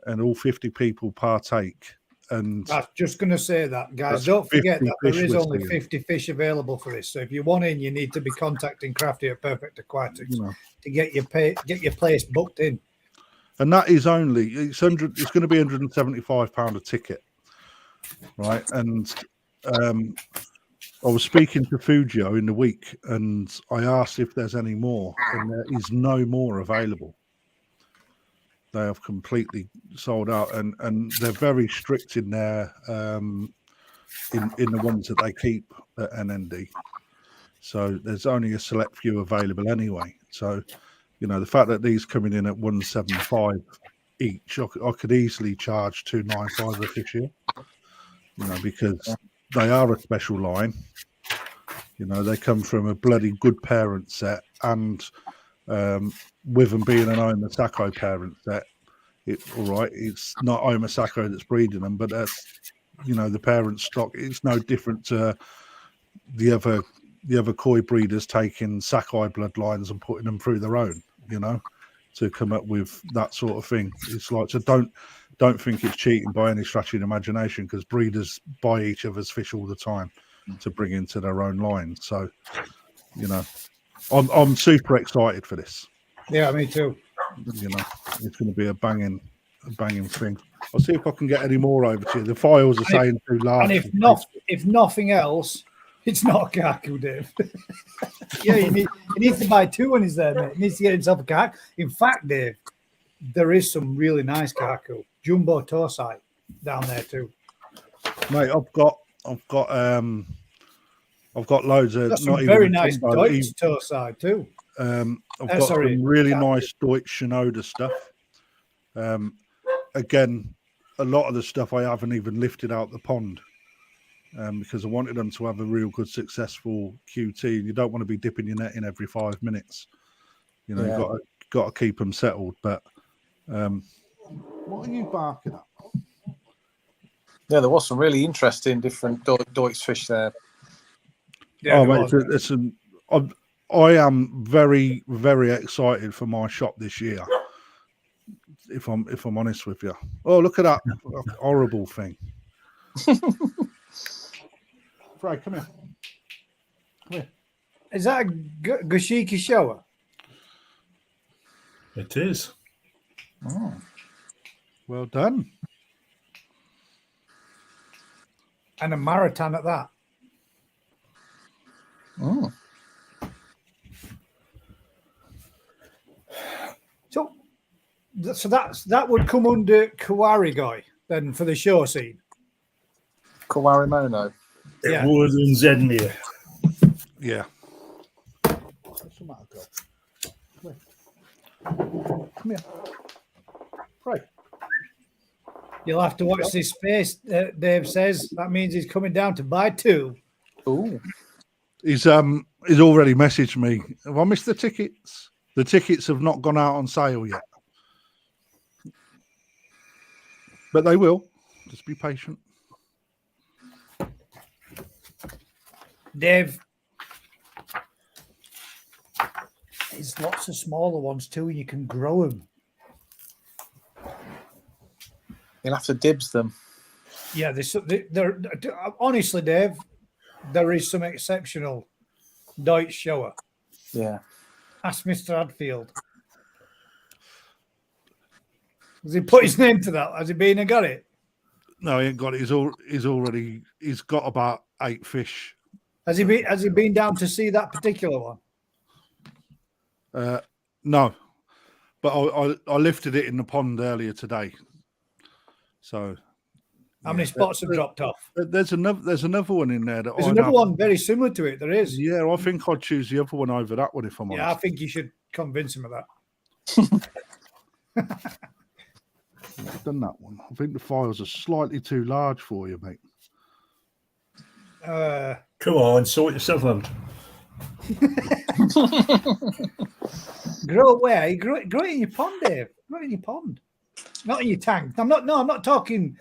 Speaker 3: and all 50 people partake, and
Speaker 1: I was just going to say that, guys.
Speaker 3: That's
Speaker 1: Don't forget
Speaker 3: 50
Speaker 1: that there
Speaker 3: fish
Speaker 1: is
Speaker 3: we're
Speaker 1: only
Speaker 3: seeing.
Speaker 1: 50 fish available for this. So if you want in, you need to be contacting Crafty at Perfect Aquatics
Speaker 3: you know,
Speaker 1: to get your place booked in.
Speaker 3: and that is only it's going to be £175 a ticket, right? And I was speaking to Fujio in the week, and I asked if there's any more, and there is no more available. They have completely sold out, and they're very strict in their in the ones that they keep at NND. So there's only a select few available anyway. So, you know, the fact that these coming in at 175 each, I could easily charge 295 a fish here, you know, because they are a special line. You know, they come from a bloody good parent set, and with them being an Omasako parent set, it's not Omasako that's breeding them, but that's, you know, the parent stock. It's no different to the other koi breeders taking Sakai bloodlines and putting them through their own, you know, to come up with that sort of thing. It's like, so don't think it's cheating by any stretch of the imagination, because breeders buy each other's fish all the time to bring into their own line. So, you know, I'm super excited for this.
Speaker 1: Yeah, me too.
Speaker 3: You know, it's going to be a banging thing. I'll see if I can get any more over to you. The files are saying too large.
Speaker 1: And if nothing else, it's not a kaku, Dave. Yeah, he needs to buy 2 when he's there, mate. He needs to get himself a kaku. In fact, Dave, there is some really nice kaku, jumbo torsai down there too.
Speaker 3: Mate, I've got loads of
Speaker 1: some very nice Deutsch torsai too.
Speaker 3: I've got some really nice Deutsch Shinoda stuff. Again, a lot of the stuff I haven't even lifted out the pond, because I wanted them to have a real good, successful QT. And you don't want to be dipping your net in every 5 minutes. You know, you've got to keep them settled. But what are you barking at?
Speaker 2: Yeah, there was some really interesting different Deutsch fish there.
Speaker 1: Yeah,
Speaker 3: oh, mate, I am very, very excited for my shop this year. If I'm honest with you. Oh, look at that horrible thing. Fred, come here.
Speaker 1: Is that a Goshiki shower?
Speaker 5: It is.
Speaker 2: Oh.
Speaker 3: Well done.
Speaker 1: And a Maritan at that.
Speaker 2: Oh.
Speaker 1: So that would come under Kawarigoi then for the show scene.
Speaker 2: Kawarimono.
Speaker 1: Yeah.
Speaker 5: Wood and Zedmere.
Speaker 3: Yeah.
Speaker 1: What's the matter, girl? Come here. Right. You'll have to watch this space, Dave says. That means he's coming down to buy 2.
Speaker 2: Ooh.
Speaker 3: He's already messaged me. Have I missed the tickets? The tickets have not gone out on sale yet. But they will. Just be patient.
Speaker 1: Dave, there's lots of smaller ones too, and you can grow them.
Speaker 2: You'll have to dibs them.
Speaker 1: Yeah, they're honestly, Dave, there is some exceptional Deutsch shower.
Speaker 2: Yeah.
Speaker 1: Ask Mr. Hadfield. Has he put his name to that? Has he been and got it?
Speaker 3: No, he ain't got it. He's got about 8 fish.
Speaker 1: Has he been down to see that particular one?
Speaker 3: No, but I lifted it in the pond earlier today. So,
Speaker 1: How many spots have dropped off?
Speaker 3: There's another one in there.
Speaker 1: There's another one very similar to it. There is.
Speaker 3: Yeah, I think I'd choose the other one over that one if I'm honest.
Speaker 1: Yeah, I think you should convince him of that.
Speaker 3: I've done that one. I think the files are slightly too large for you, mate.
Speaker 5: Come on, sort yourself out.
Speaker 1: Grow where? Grow it in your pond, Dave. Grow it in your pond, not in your tank. I'm not talking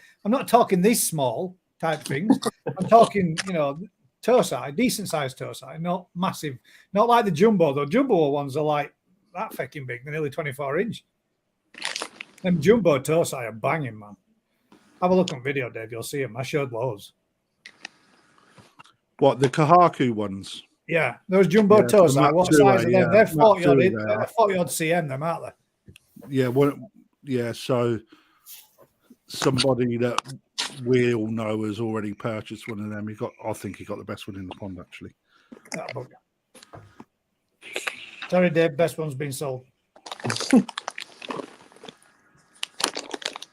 Speaker 1: this small type things. I'm talking, toe size, decent sized toe size, not massive, not like the jumbo though. Jumbo ones are like that fucking big. They're nearly 24 inch. Them jumbo toe size are banging, man. Have a look on video, Dave. You'll see them. I showed loads.
Speaker 3: What, the Kahaku ones?
Speaker 1: Yeah, those jumbo toe size. What size are they? They're 40 odd.
Speaker 3: They're
Speaker 1: 40 odd cm, them, aren't they?
Speaker 3: Yeah, so somebody that we all know has already purchased one of them. I think he got the best one in the pond, actually.
Speaker 1: Sorry, Dave, best one's been sold.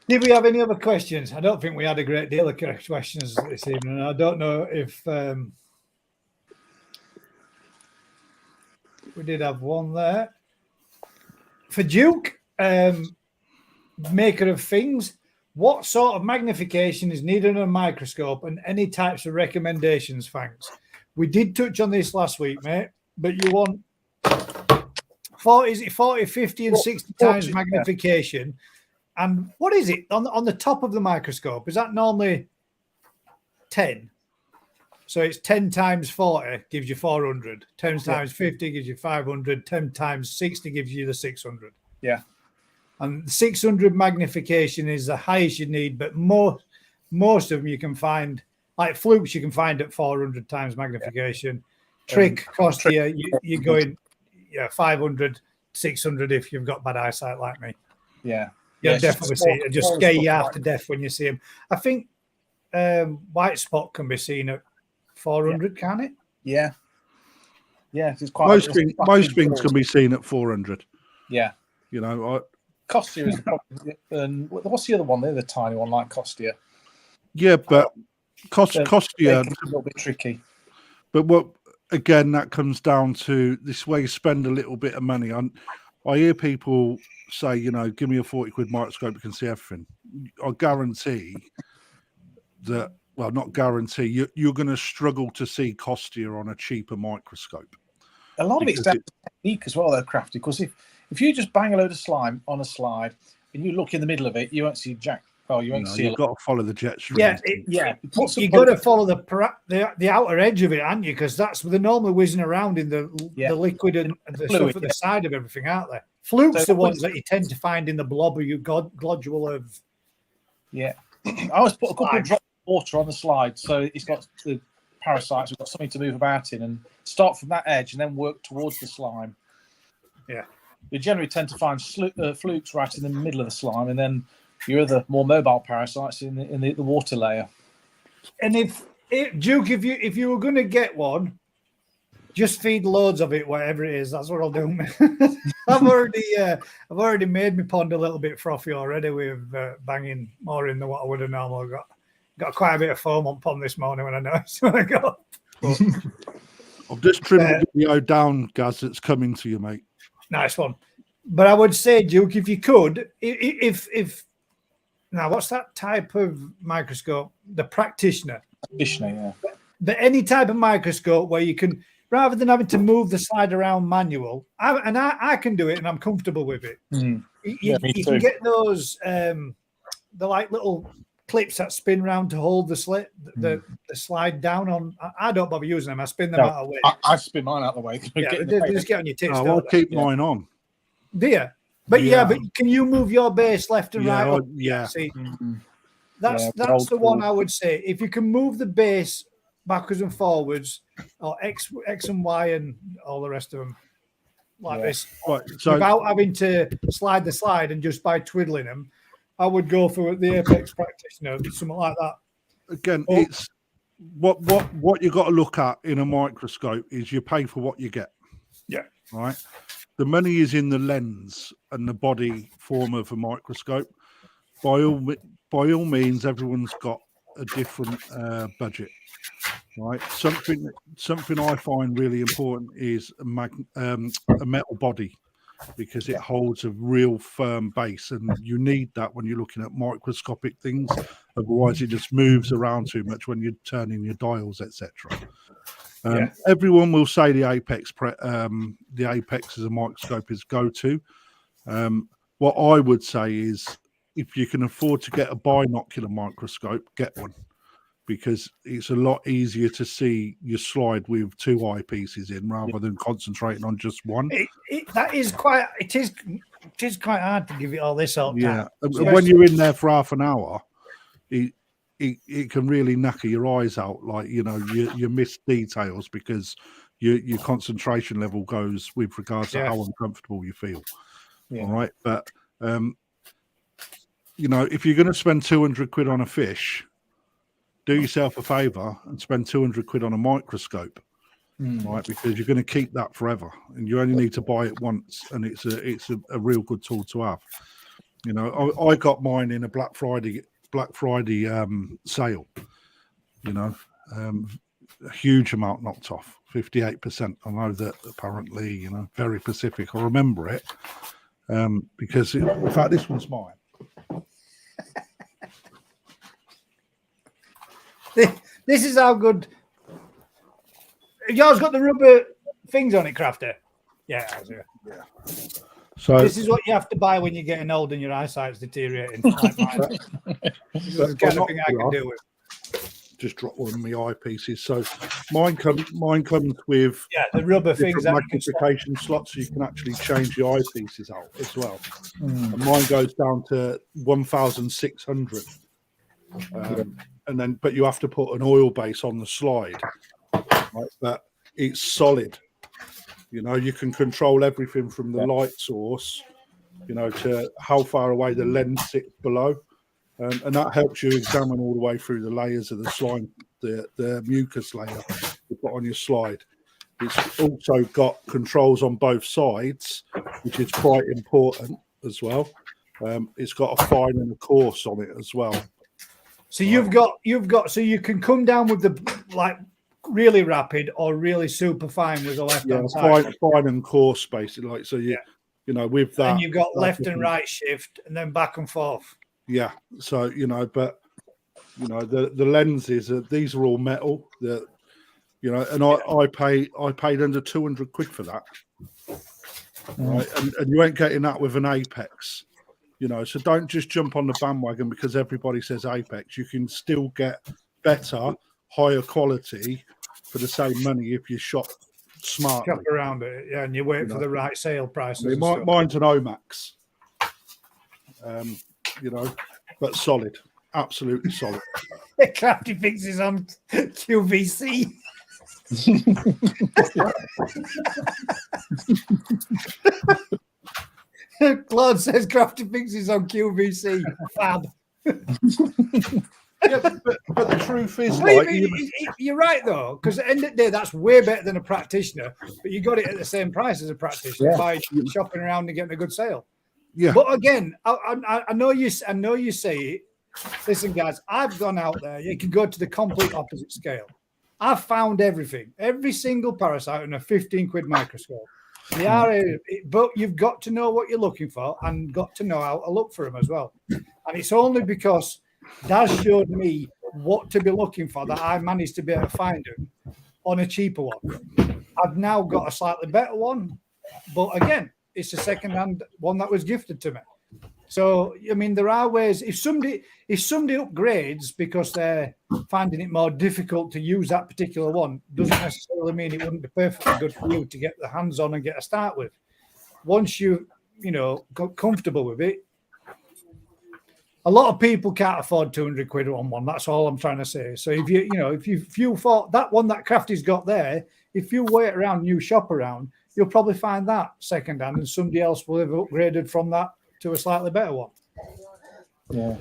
Speaker 1: Did we have any other questions? I don't think we had a great deal of questions this evening. I don't know if we did have one there. For Duke, maker of things, what sort of magnification is needed on a microscope and any types of recommendations? Thanks. We did touch on this last week, mate, but you want 40, 50 and 60 times magnification. And what is it on the top of the microscope? Is that normally 10? So it's 10 times 40 gives you 400. 10 times 50 gives you 500. 10 times 60 gives you the 600.
Speaker 2: Yeah.
Speaker 1: And 600 magnification is the highest you need, but most of them you can find, like flukes, you can find at 400 times magnification. Trick cost you're going 500, 600 if you've got bad eyesight like me.
Speaker 2: Yeah.
Speaker 1: You'll definitely see it. It'll just scare you half to death when you see them. I think white spot can be seen at 400, can't it?
Speaker 2: Yeah. Yeah, it's quite.
Speaker 3: Most things can be seen at 400.
Speaker 2: Yeah.
Speaker 3: Costia
Speaker 2: is probably, and what's the other one? The other tiny one like Costia.
Speaker 3: Yeah, but Costia
Speaker 2: a little bit tricky.
Speaker 3: But again, that comes down to this way you spend a little bit of money. I hear people say, give me a 40 quid microscope, you can see everything. I guarantee that, well, not guarantee, you're going to struggle to see Costia on a cheaper microscope.
Speaker 2: A lot of it's down to technique as well, though, Crafty, because if you just bang a load of slime on a slide and you look in the middle of it, you won't see jack. Well, you won't see.
Speaker 3: You've got to follow the jet stream.
Speaker 1: Yeah. You've got to follow the outer edge of it, haven't you? Because that's they're normally whizzing around in the liquid and the stuff at the side of everything, aren't they? Flukes the ones that you tend to find in the blob or you globule of.
Speaker 2: Yeah, I always put a couple of drops of water on the slide, so it's got the parasites. We've got something to move about in, and start from that edge and then work towards the slime.
Speaker 1: Yeah, you
Speaker 2: generally tend to find flukes right in the middle of the slime, and then your other more mobile parasites in the water layer.
Speaker 1: And if Duke, if you were going to get one, just feed loads of it, whatever it is. That's what I'll do. I've already made my pond a little bit frothy already with banging more in than what I would have normally got quite a bit of foam on pond this morning when I noticed when I got up. But,
Speaker 3: I've just trimmed the video down, Gaz. It's coming to you, mate.
Speaker 1: nice one. But I would say, Duke, if you could, if now, what's that type of microscope? The practitioner.
Speaker 2: Practitioner, yeah.
Speaker 1: But any type of microscope where you can, rather than having to move the slide around manual, I can do it and I'm comfortable with it. You can get those the like little clips that spin round to hold the slide down on. I don't bother using them. I spin them out of the way.
Speaker 2: I spin mine out of the way.
Speaker 1: Yeah, they just get on your tits.
Speaker 3: I'll keep mine on.
Speaker 1: Do you? But but can you move your base left and right?
Speaker 3: Yeah.
Speaker 1: See, that's the one I would say. If you can move the base backwards and forwards, or X and Y and all the rest of them like this,
Speaker 3: right, so
Speaker 1: without having to slide the slide and just by twiddling them, I would go for the Apex Practitioner, something like that.
Speaker 3: Again, it's what you got to look at in a microscope is you pay for what you get.
Speaker 1: Yeah.
Speaker 3: Right. The money is in the lens and the body form of a microscope. By all means, everyone's got a different budget. Right. Something I find really important is a metal body, because it holds a real firm base, and you need that when you're looking at microscopic things. Otherwise, it just moves around too much when you're turning your dials, etc. Everyone will say the Apex as a microscope is go-to. What I would say is, if you can afford to get a binocular microscope, get one, because it's a lot easier to see your slide with two eyepieces in rather than concentrating on just one.
Speaker 1: It is quite hard to give it all this all time.
Speaker 3: And when you're in there for half an hour, it can really knacker your eyes out. Like, you miss details because your concentration level goes with regards to how uncomfortable you feel. All right, but if you're going to spend 200 quid on a fish, do yourself a favour and spend 200 quid on a microscope, right? Because you're going to keep that forever, and you only need to buy it once, and it's a real good tool to have. I got mine in a Black Friday sale. A huge amount knocked off, 58%. I know that apparently, very Pacific. I remember it because in fact, this one's mine.
Speaker 1: This is how good. Yours got the rubber things on it, Crafter. Yeah. So this is what you have to buy when you're getting old and your eyesight's deteriorating. Like mine. This is the kind of thing I can do with.
Speaker 3: Just drop one of my eyepieces. So mine comes with
Speaker 1: the rubber things,
Speaker 3: magnification slots, so you can actually change the eyepieces out as well. And mine goes down to 1,600. But you have to put an oil base on the slide, right? But it's solid. You can control everything from the light source, to how far away the lens sits below, and that helps you examine all the way through the layers of the slime, the mucus layer you put on your slide. It's also got controls on both sides, which is quite important as well. It's got a fine and a coarse on it as well.
Speaker 1: So you've got so you can come down with the really rapid or really super fine with the left hand side.
Speaker 3: Fine and coarse, basically. With that,
Speaker 1: and you've got left and right shift, and then back and forth.
Speaker 3: Yeah. So the lenses these are all metal. And I paid under 200 quid for that. Right, and you ain't getting that with an Apex. So don't just jump on the bandwagon because everybody says Apex. You can still get better, higher quality for the same money if you shop smartly.
Speaker 1: Shop around it, and you wait for the right sale prices.
Speaker 3: Mine's an Omax, but solid, absolutely solid.
Speaker 1: Crafty fixes on QVC. Claude says Crafty fixes on QVC. Fab.
Speaker 3: But the truth is,
Speaker 1: Well,
Speaker 3: like,
Speaker 1: you're right though, because at the end of the day, that's way better than a practitioner. But you got it at the same price as a practitioner by shopping around and getting a good sale.
Speaker 3: yeah,
Speaker 1: But again, I know you say it. Listen, guys, I've gone out there. You can go to the complete opposite scale. I've found everything, every single parasite on a 15 quid microscope. They are, but you've got to know what you're looking for and got to know how to look for them as well. And it's only because Daz showed me what to be looking for that I managed to be able to find them on a cheaper one. I've now got a slightly better one, but again, it's a second-hand one that was gifted to me. So, I mean, there are ways. If somebody upgrades because they're finding it more difficult to use that particular one, doesn't necessarily mean it wouldn't be perfectly good for you to get the hands on and get a start with. Once you got comfortable with it, a lot of people can't afford 200 quid on one. That's all I'm trying to say. So if you thought that one that Crafty's got there, if you wait around, you shop around, you'll probably find that second hand, and somebody else will have upgraded from that to a slightly better one.
Speaker 2: Yeah.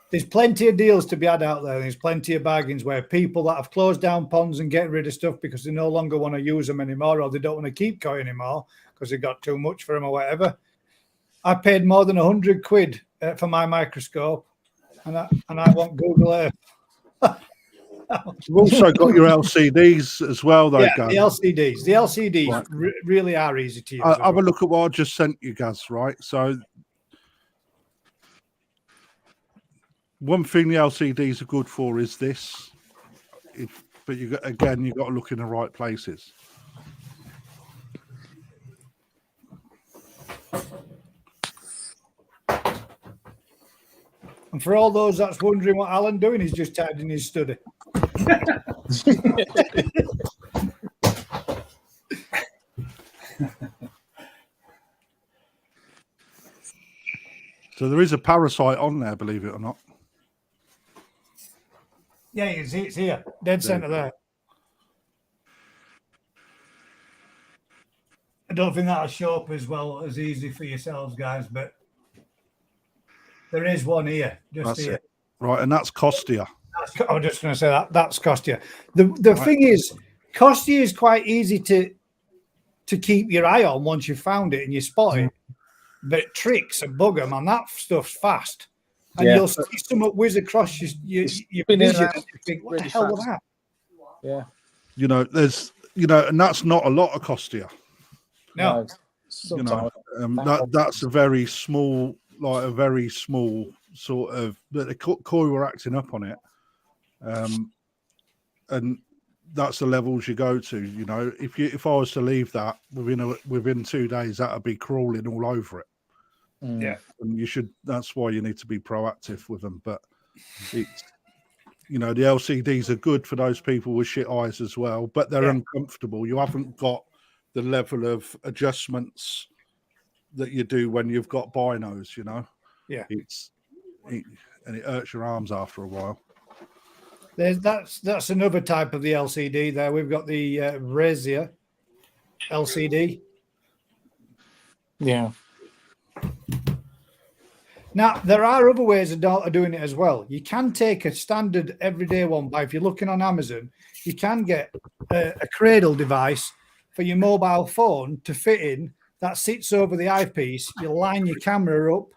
Speaker 1: There's plenty of deals to be had out there. There's plenty of bargains where people that have closed down ponds and getting rid of stuff because they no longer want to use them anymore, or they don't want to keep koi anymore because they got too much for them or whatever. I paid more than 100 quid for my microscope, and I want Google Earth.
Speaker 3: you've also got your LCDs as well, though,
Speaker 1: Yeah,
Speaker 3: Gaz.
Speaker 1: the LCDs
Speaker 3: Right.
Speaker 1: really are easy to use.
Speaker 3: Have a look at what I just sent you, Gaz. Right, so one thing the LCDs are good for is this, but you've got to look in the right places.
Speaker 1: And for all those that's wondering what Alan's doing, he's just tidying his study.
Speaker 3: So there is a parasite on there, believe it or not.
Speaker 1: Yeah, you can see it's here, dead center there. I don't think that'll show up as well as easy for yourselves, guys, but there is one here, just
Speaker 3: That's
Speaker 1: here.
Speaker 3: it. Right, and that's Costia.
Speaker 1: I was just going to say that's Costia. The thing is, Costia is quite easy to keep your eye on once you've found it and you spot it. But tricks and bugger, man, that stuff's fast. And you'll see something whiz across your vision and you think, what the hell was that?
Speaker 2: Yeah.
Speaker 3: There's and that's not a lot of Costia.
Speaker 1: No.
Speaker 3: That's a very small, sort of. But the koi were acting up on it, and that's the levels you go to. If I was to leave that within 2 days, that'd be crawling all over it.
Speaker 1: Yeah,
Speaker 3: and you should. That's why you need to be proactive with them. But it's the LCDs are good for those people with shit eyes as well, but they're uncomfortable. You haven't got the level of adjustments that you do when you've got binos.
Speaker 1: Yeah,
Speaker 3: and it hurts your arms after a while.
Speaker 1: That's another type of the LCD. There we've got the Razia LCD.
Speaker 2: Yeah.
Speaker 1: Now, there are other ways of doing it as well. You can take a standard everyday one, if you're looking on Amazon, you can get a cradle device for your mobile phone to fit in that sits over the eyepiece. You line your camera up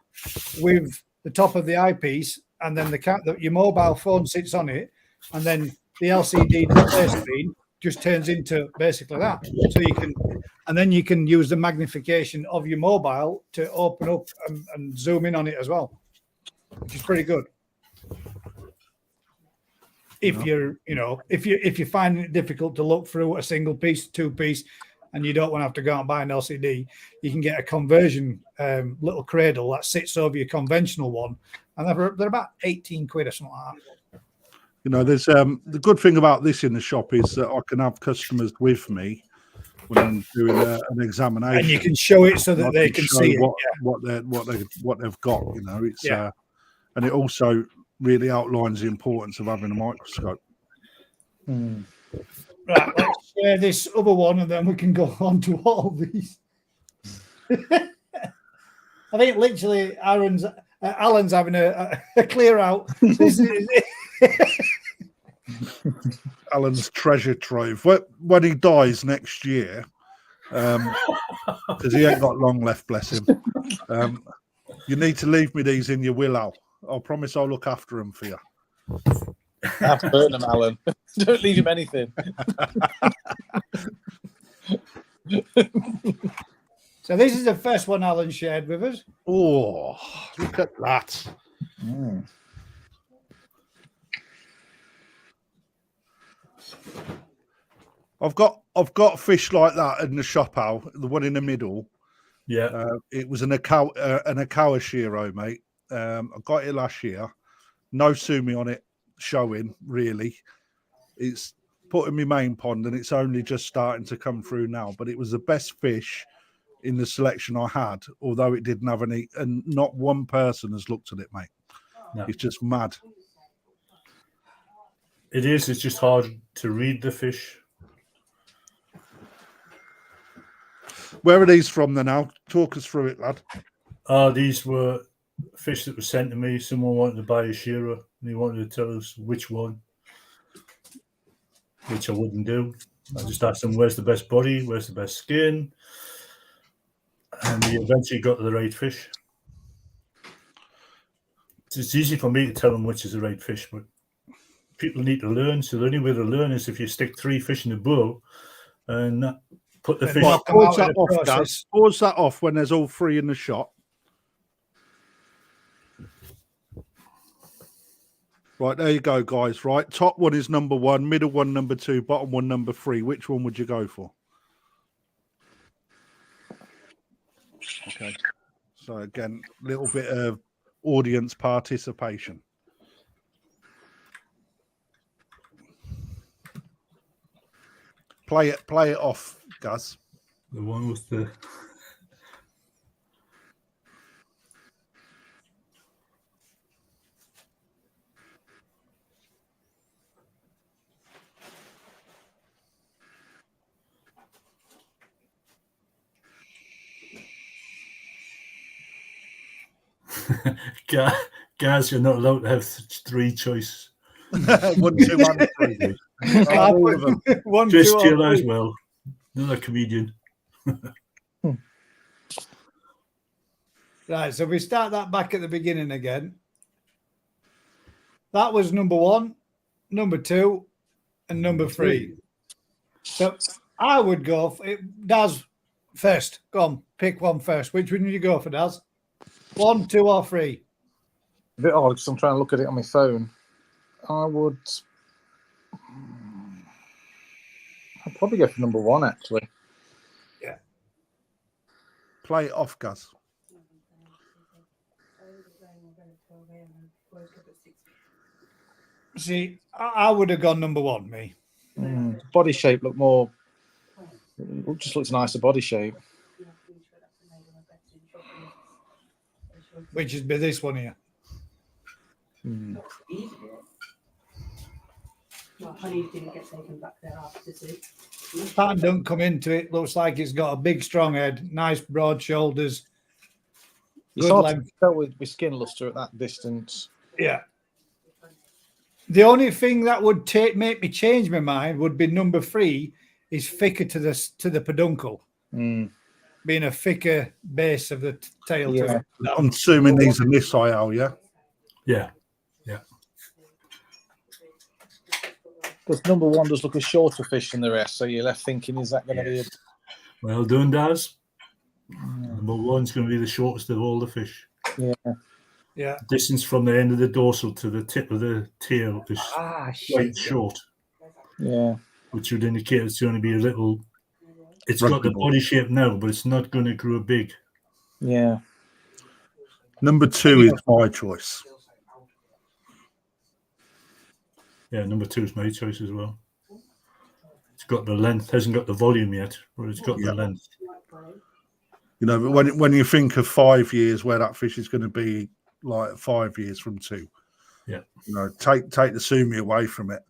Speaker 1: with the top of the eyepiece, and then your mobile phone sits on it, and then the LCD display screen just turns into basically that. So you can use the magnification of your mobile to open up and zoom in on it as well, which is pretty good. If you're finding it difficult to look through a single piece, 2-piece, and you don't want to have to go out and buy an LCD, you can get a conversion little cradle that sits over your conventional one, and they're about 18 quid or something like that.
Speaker 3: There's the good thing about this in the shop is that I can have customers with me when I'm doing an examination,
Speaker 1: and you can show it so that they can see
Speaker 3: what they've got. It's and it also really outlines the importance of having a microscope.
Speaker 1: Right, let's share this other one, and then we can go on to all these. I think literally Alan's having a clear out. This is
Speaker 3: Alan's treasure trove. When he dies next year, because he ain't got long left, bless him. You need to leave me these in your will, Al. I promise I'll look after them for you.
Speaker 2: Have to burn them, Alan. Don't leave him anything.
Speaker 1: So this is the first one Alan shared with us.
Speaker 3: Oh, look at that. I've got fish like that in the shop, Al. The one in the middle.
Speaker 5: Yeah.
Speaker 3: It was an Akawa Shiro, mate. I got it last year. No sumi on it showing, really. It's put in my main pond and it's only just starting to come through now. But it was the best fish in the selection I had, although it didn't have any, and not one person has looked at it, mate.
Speaker 5: No.
Speaker 3: It's just mad.
Speaker 5: It is. It's just hard to read the fish.
Speaker 3: Where are these from then, Al? Talk us through it, lad.
Speaker 5: These were fish that were sent to me. Someone wanted to buy a Shiro and he wanted to tell us which one, which I wouldn't do. I just asked them, where's the best body? Where's the best skin? And we eventually got the right fish. It's easy for me to tell them which is the right fish, but people need to learn. So the only way to learn is if you stick 3 fish in a bowl and put the fish.
Speaker 3: Pause that off, Gaz. Pause that off when there's all 3 in the shot. Right, there you go, guys. Right, top one is number 1, middle one number 2, bottom one number 3. Which one would you go for? Okay. So again, a little bit of audience participation. Play it off, Gaz.
Speaker 5: The one with the Gaz, you're not allowed to have 3 choices.
Speaker 3: 1, 2, and 3.
Speaker 1: One,
Speaker 5: Just
Speaker 1: 2,
Speaker 5: chill
Speaker 1: or
Speaker 5: as
Speaker 1: 3.
Speaker 5: well. Another comedian.
Speaker 1: Right, so we start that back at the beginning again. That was number 1, number 2, and number 3. So I would go for it. Daz first. Go on, pick one first. Which one would you go for, Daz? 1, 2, or 3?
Speaker 2: A bit odd because I'm trying to look at it on my phone. I'd probably go for number 1, actually.
Speaker 1: Yeah.
Speaker 3: Play it off, Gaz.
Speaker 1: See, I would have gone number 1, me.
Speaker 2: Body shape look more. It just looks nicer body shape.
Speaker 1: Which would be this one here.
Speaker 7: Honey didn't get taken back there after tea.
Speaker 1: Pattern don't come into it. Looks like it's got a big, strong head, nice broad shoulders.
Speaker 2: It's
Speaker 1: Good
Speaker 2: hard
Speaker 1: length.
Speaker 2: to tell with skin luster at that distance.
Speaker 1: Yeah. The only thing that would make me change my mind would be number 3 is thicker to the peduncle, being a thicker base of the tail.
Speaker 2: Yeah.
Speaker 1: To it.
Speaker 3: I'm assuming these are this IL, yeah?
Speaker 5: Yeah.
Speaker 2: Because number 1 does look a shorter fish than the rest, so you're left thinking, is that going to be a...
Speaker 5: Well done, Daz. Number 1's going to be the shortest of all the fish.
Speaker 1: Yeah.
Speaker 5: Distance from the end of the dorsal to the tip of the tail is quite short.
Speaker 2: Yeah.
Speaker 5: Which would indicate it's going to be a little. It's got the body shape now, but it's not going to grow big.
Speaker 2: Yeah.
Speaker 3: Number 2 is my choice.
Speaker 5: Yeah, number 2 is my choice as well. It's got the length, hasn't got the volume yet, but it's got the length.
Speaker 3: You know, but when you think of 5 years where that fish is going to be, like 5 years from 2,
Speaker 5: yeah,
Speaker 3: you know, take the sumi away from it.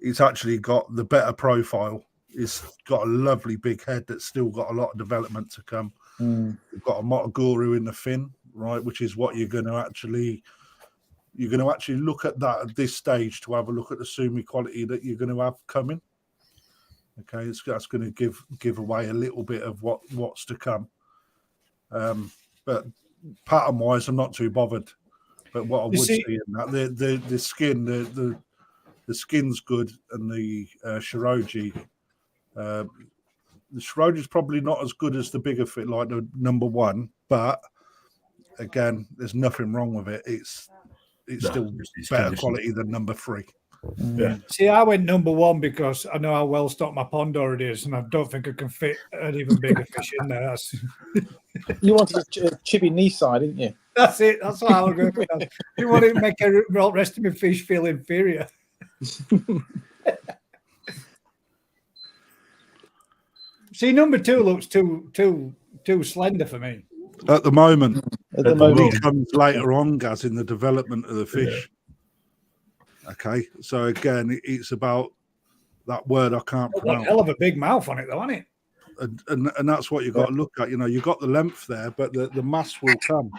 Speaker 3: It's actually got the better profile. It's got a lovely big head that's still got a lot of development to come. We've got a Motoguru in the fin, right? Which is what you're going to actually look at that at this stage to have a look at the sumi quality that you're going to have coming. Okay, that's going to give away a little bit of what's to come. But pattern wise, I'm not too bothered. But what I would see in that the skin, the skin's good, and the Shiroji. The Shiroji is probably not as good as the bigger fit, like the number 1, but again, there's nothing wrong with it. It's still better quality than number 3.
Speaker 5: Yeah.
Speaker 1: See, I went number 1 because I know how well stocked my pond already is, and I don't think I can fit an even bigger fish in there.
Speaker 2: You wanted a chibi knee side, didn't you?
Speaker 1: That's it. That's what I was going to. You want to make the rest of my fish feel inferior. See, number 2 looks too slender for me.
Speaker 3: At the moment,
Speaker 2: At the moment.
Speaker 3: it comes later on, Gaz, in the development of the fish. Okay, so again, it's about that word I can't pronounce.
Speaker 1: Hell of a big mouth on it, though, isn't it?
Speaker 3: And that's what you've got to look at. You know, you've got the length there, but the mass will come.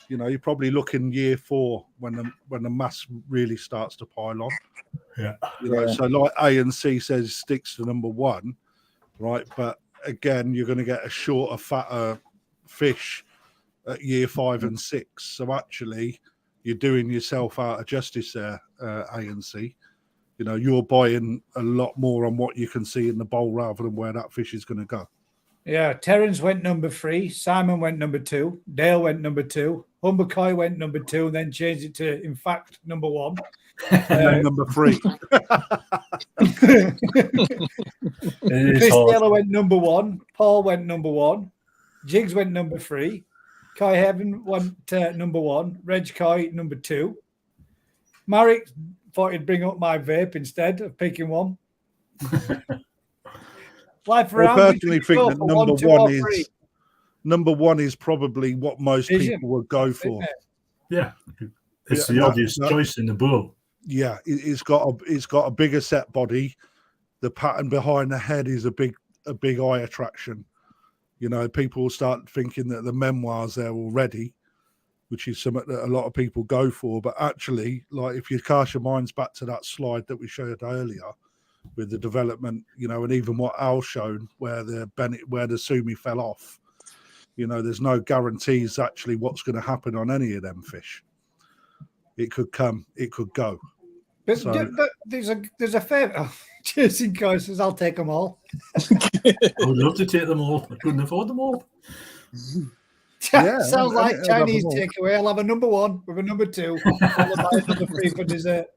Speaker 3: You know, you're probably looking year 4 when the mass really starts to pile on.
Speaker 5: Yeah.
Speaker 3: You know, so like A and C says sticks to number 1, right? But again, you're going to get a shorter, fatter fish at year 5 and 6. So actually, you're doing yourself out of justice there, A and C. You know, you're buying a lot more on what you can see in the bowl rather than where that fish is going to go.
Speaker 1: Yeah, Terence went number 3, Simon went number 2, Dale went number 2, Humbercoy went number 2, and then changed it to, in fact, number 1.
Speaker 3: And then number 3.
Speaker 1: Chris Taylor went number 1, Paul went number 1, Jigs went number 3, Kai Heaven went number 1, Reg Kai number 2. Marek thought he'd bring up my vape instead of picking one. Life around.
Speaker 3: I personally think that number one is probably what most people would go for.
Speaker 5: Yeah, it's the obvious choice in the bull.
Speaker 3: Yeah, it's got a bigger set body. The pattern behind the head is a big eye attraction. You know, people will start thinking that the memoir's there already, which is something that a lot of people go for. But actually, like if you cast your minds back to that slide that we showed earlier with the development, you know, and even what Al showed where the Sumi fell off, you know, there's no guarantees actually what's going to happen on any of them fish. It could come, it could go.
Speaker 1: But there's a fair. Oh, Jason Guy says, "I'll take them all."
Speaker 5: I would love to take them all. I couldn't afford them all.
Speaker 1: Yeah, sounds like Chinese takeaway. I'll have a number 1 with a number 2, followed by another 3 for dessert.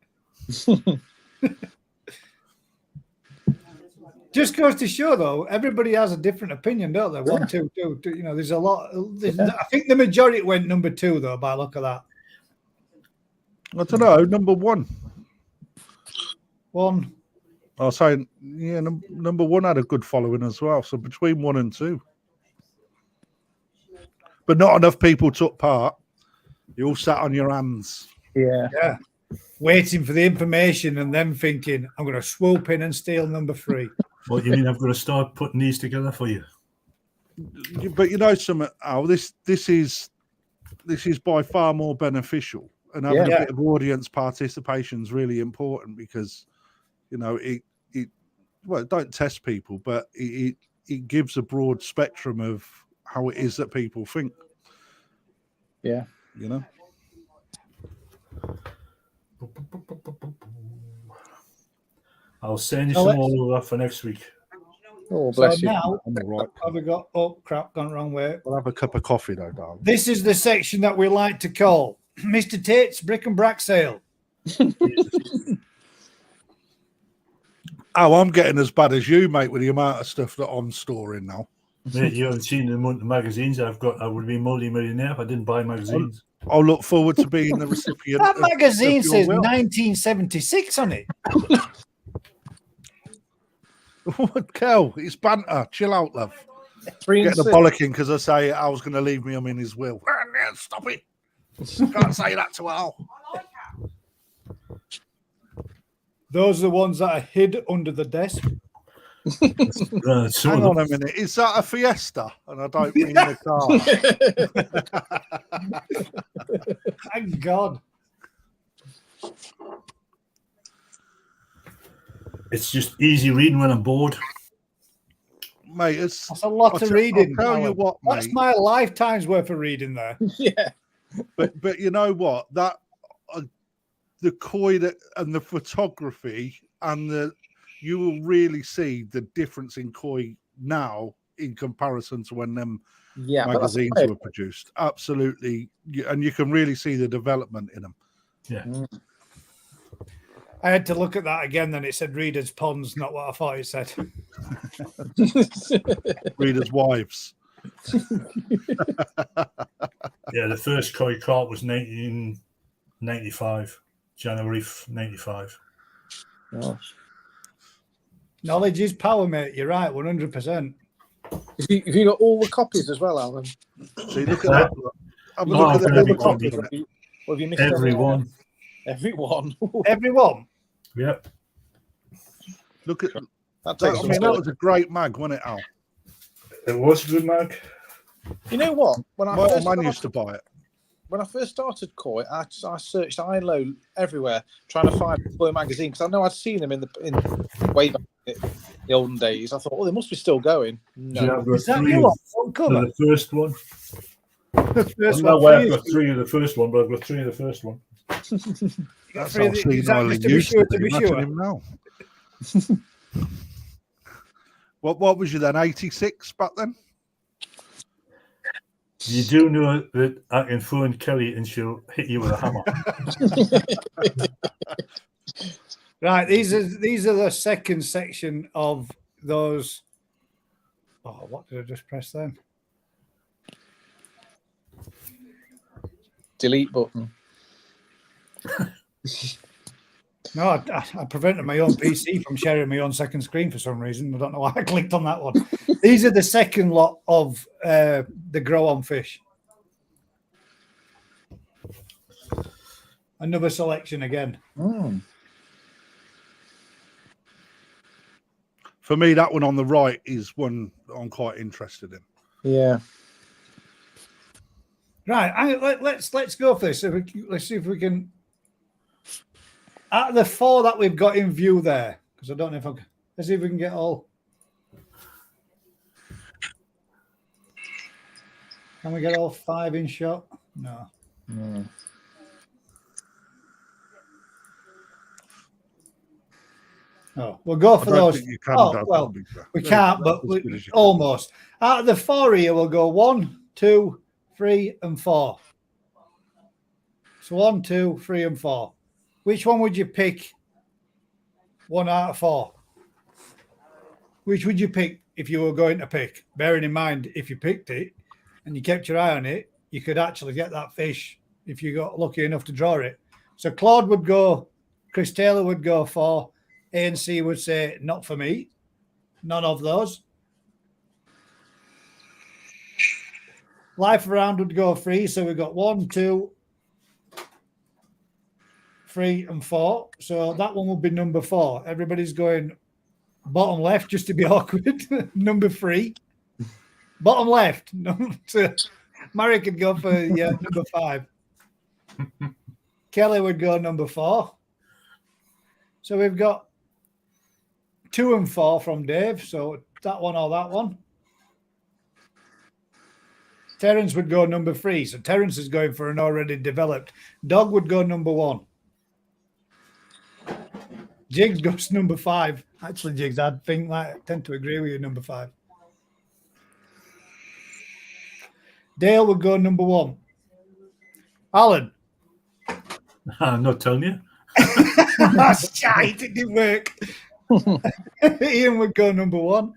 Speaker 1: Just goes to show, though, everybody has a different opinion, don't they? 1, 2, 2. You know, there's a lot. I think the majority went number 2, though, by look at that.
Speaker 3: I don't know. Number 1.
Speaker 1: 1.
Speaker 3: I was saying, yeah, number 1 had a good following as well. So between 1 and 2. But not enough people took part. You all sat on your hands.
Speaker 1: Yeah. Waiting for the information and then thinking, I'm going to swoop in and steal number 3.
Speaker 5: What you mean? I've got to start putting these together for you.
Speaker 3: But you know, something, Al, this is by far more beneficial, and having a bit of audience participation is really important because, you know, it don't test people, but it gives a broad spectrum of how it is that people think.
Speaker 2: Yeah,
Speaker 3: you know.
Speaker 5: I'll send you some all over for next week.
Speaker 2: Oh, bless you.
Speaker 1: Now,
Speaker 3: I'm all right.
Speaker 1: have we got? Oh crap, gone the wrong way.
Speaker 3: I'll have a cup of coffee though, darling.
Speaker 1: This is the section that we like to call Mr. Tate's Brick and Brack Sale.
Speaker 3: Oh, I'm getting as bad as you, mate, with the amount of stuff that I'm storing now.
Speaker 5: Mate, you haven't seen the amount of magazines I've got. I would be multi-millionaire if I didn't buy magazines.
Speaker 3: I'll look forward to being the recipient.
Speaker 1: That magazine says 1976 on it.
Speaker 3: What, Kel? It's banter. Chill out, love.
Speaker 2: 3 and
Speaker 3: Getting
Speaker 2: 6.
Speaker 3: a bollocking because I say I was going to leave me. I'm in his will. Stop it. Can't say that to Al.
Speaker 1: Those are the ones that are hid under the desk.
Speaker 5: Some
Speaker 3: Hang
Speaker 5: of
Speaker 3: on
Speaker 5: them.
Speaker 3: a minute. Is that a Fiesta? And I don't mean the car.
Speaker 1: Thank God.
Speaker 5: It's just easy reading when I'm bored.
Speaker 3: Mate, it's
Speaker 1: That's a lot of reading.
Speaker 3: I'll tell you
Speaker 1: Alan.
Speaker 3: what,
Speaker 1: That's
Speaker 3: mate.
Speaker 1: my lifetime's worth of reading there.
Speaker 2: Yeah.
Speaker 3: But you know what? That the koi and the photography and you will really see the difference in koi now in comparison to when them
Speaker 2: Yeah,
Speaker 3: magazines were produced. Absolutely, and you can really see the development in them.
Speaker 5: Yeah.
Speaker 1: I had to look at that again. Then it said readers' ponds, not what I thought it said.
Speaker 3: Readers' wives.
Speaker 5: Yeah, the first koi caught was 1995, January 95.
Speaker 2: Gosh.
Speaker 1: Knowledge is power, mate. You're right, 100%.
Speaker 2: Have you got all the copies as well, Alan?
Speaker 3: See, look at that. Have a
Speaker 5: Oh,
Speaker 3: look at
Speaker 5: I've
Speaker 3: all the
Speaker 5: got
Speaker 3: copies.
Speaker 2: Or have you missed
Speaker 5: Everyone.
Speaker 2: Everyone.
Speaker 1: Everyone.
Speaker 5: Yep.
Speaker 3: Look at
Speaker 2: That
Speaker 3: that.
Speaker 2: takes
Speaker 3: I
Speaker 2: some
Speaker 3: mean, that
Speaker 2: skill.
Speaker 3: was a great mag, wasn't it, Al?
Speaker 5: It was a good mag.
Speaker 2: You know what? When I
Speaker 3: My
Speaker 2: first
Speaker 3: old man used to buy it.
Speaker 2: when I first started koi, I searched ILO everywhere trying to find a koi magazine because I know I'd seen them in way back in the olden days. I thought, oh, they must be still going. No,
Speaker 1: Is that you on front cover?
Speaker 5: The first one.
Speaker 1: The
Speaker 5: I
Speaker 1: first
Speaker 5: don't know
Speaker 1: one.
Speaker 5: why I've got 3 of the first one, but I've got 3 of the first one.
Speaker 3: That's
Speaker 1: Three
Speaker 3: how
Speaker 1: of the- is that
Speaker 3: senile
Speaker 1: just
Speaker 3: he
Speaker 1: to be
Speaker 3: used
Speaker 1: sure,
Speaker 3: to
Speaker 1: to
Speaker 3: be.
Speaker 1: be
Speaker 3: Imagine
Speaker 1: sure?
Speaker 3: him now. What was you then? 86 back then?
Speaker 5: You do know that I can phone Kelly and she'll hit you with a hammer.
Speaker 1: Right, these are the second section of those. Oh, what did I just press then?
Speaker 2: delete button.
Speaker 1: No, I prevented my own PC from sharing my own second screen for some reason. I don't know why I clicked on that one. These are the second lot of the grow on fish. Another selection again.
Speaker 3: For me, that one on the right is one I'm quite interested in.
Speaker 2: Yeah.
Speaker 1: Right, let's go for this. Let's see if we can. Out of the 4 that we've got in view there, because I don't know if I can. Let's see if we can get all. Can we get all 5 in shot? No. Oh, we'll go for those.
Speaker 3: You can,
Speaker 1: Oh, well, we can't, but almost. Out of the 4 here, we'll go 1, 2, 3, and 4. So 1, 2, 3, and 4. Which one would you pick? 1 out of 4. Which would you pick if you were going to pick? Bearing in mind, if you picked it and you kept your eye on it, you could actually get that fish if you got lucky enough to draw it. So Claude would go, Chris Taylor would go 4. ANC would say, not for me. None of those. Life Around would go 3. So we've got 1, 2, 3, and 4. So that one would be number 4. Everybody's going bottom left just to be awkward. Number 3. Bottom left. Murray could go for number 5. Kelly would go number 4. So we've got 2 and 4 from Dave. So that one or that one. Terence would go number 3. So Terence is going for an already developed. Dog would go number 1. Jigs goes number 5. Actually, Jigs, I tend to agree with you, number 5. Dale would go number 1. Alan.
Speaker 5: I'm not telling you.
Speaker 1: That's shite. It didn't work. Ian would go number 1.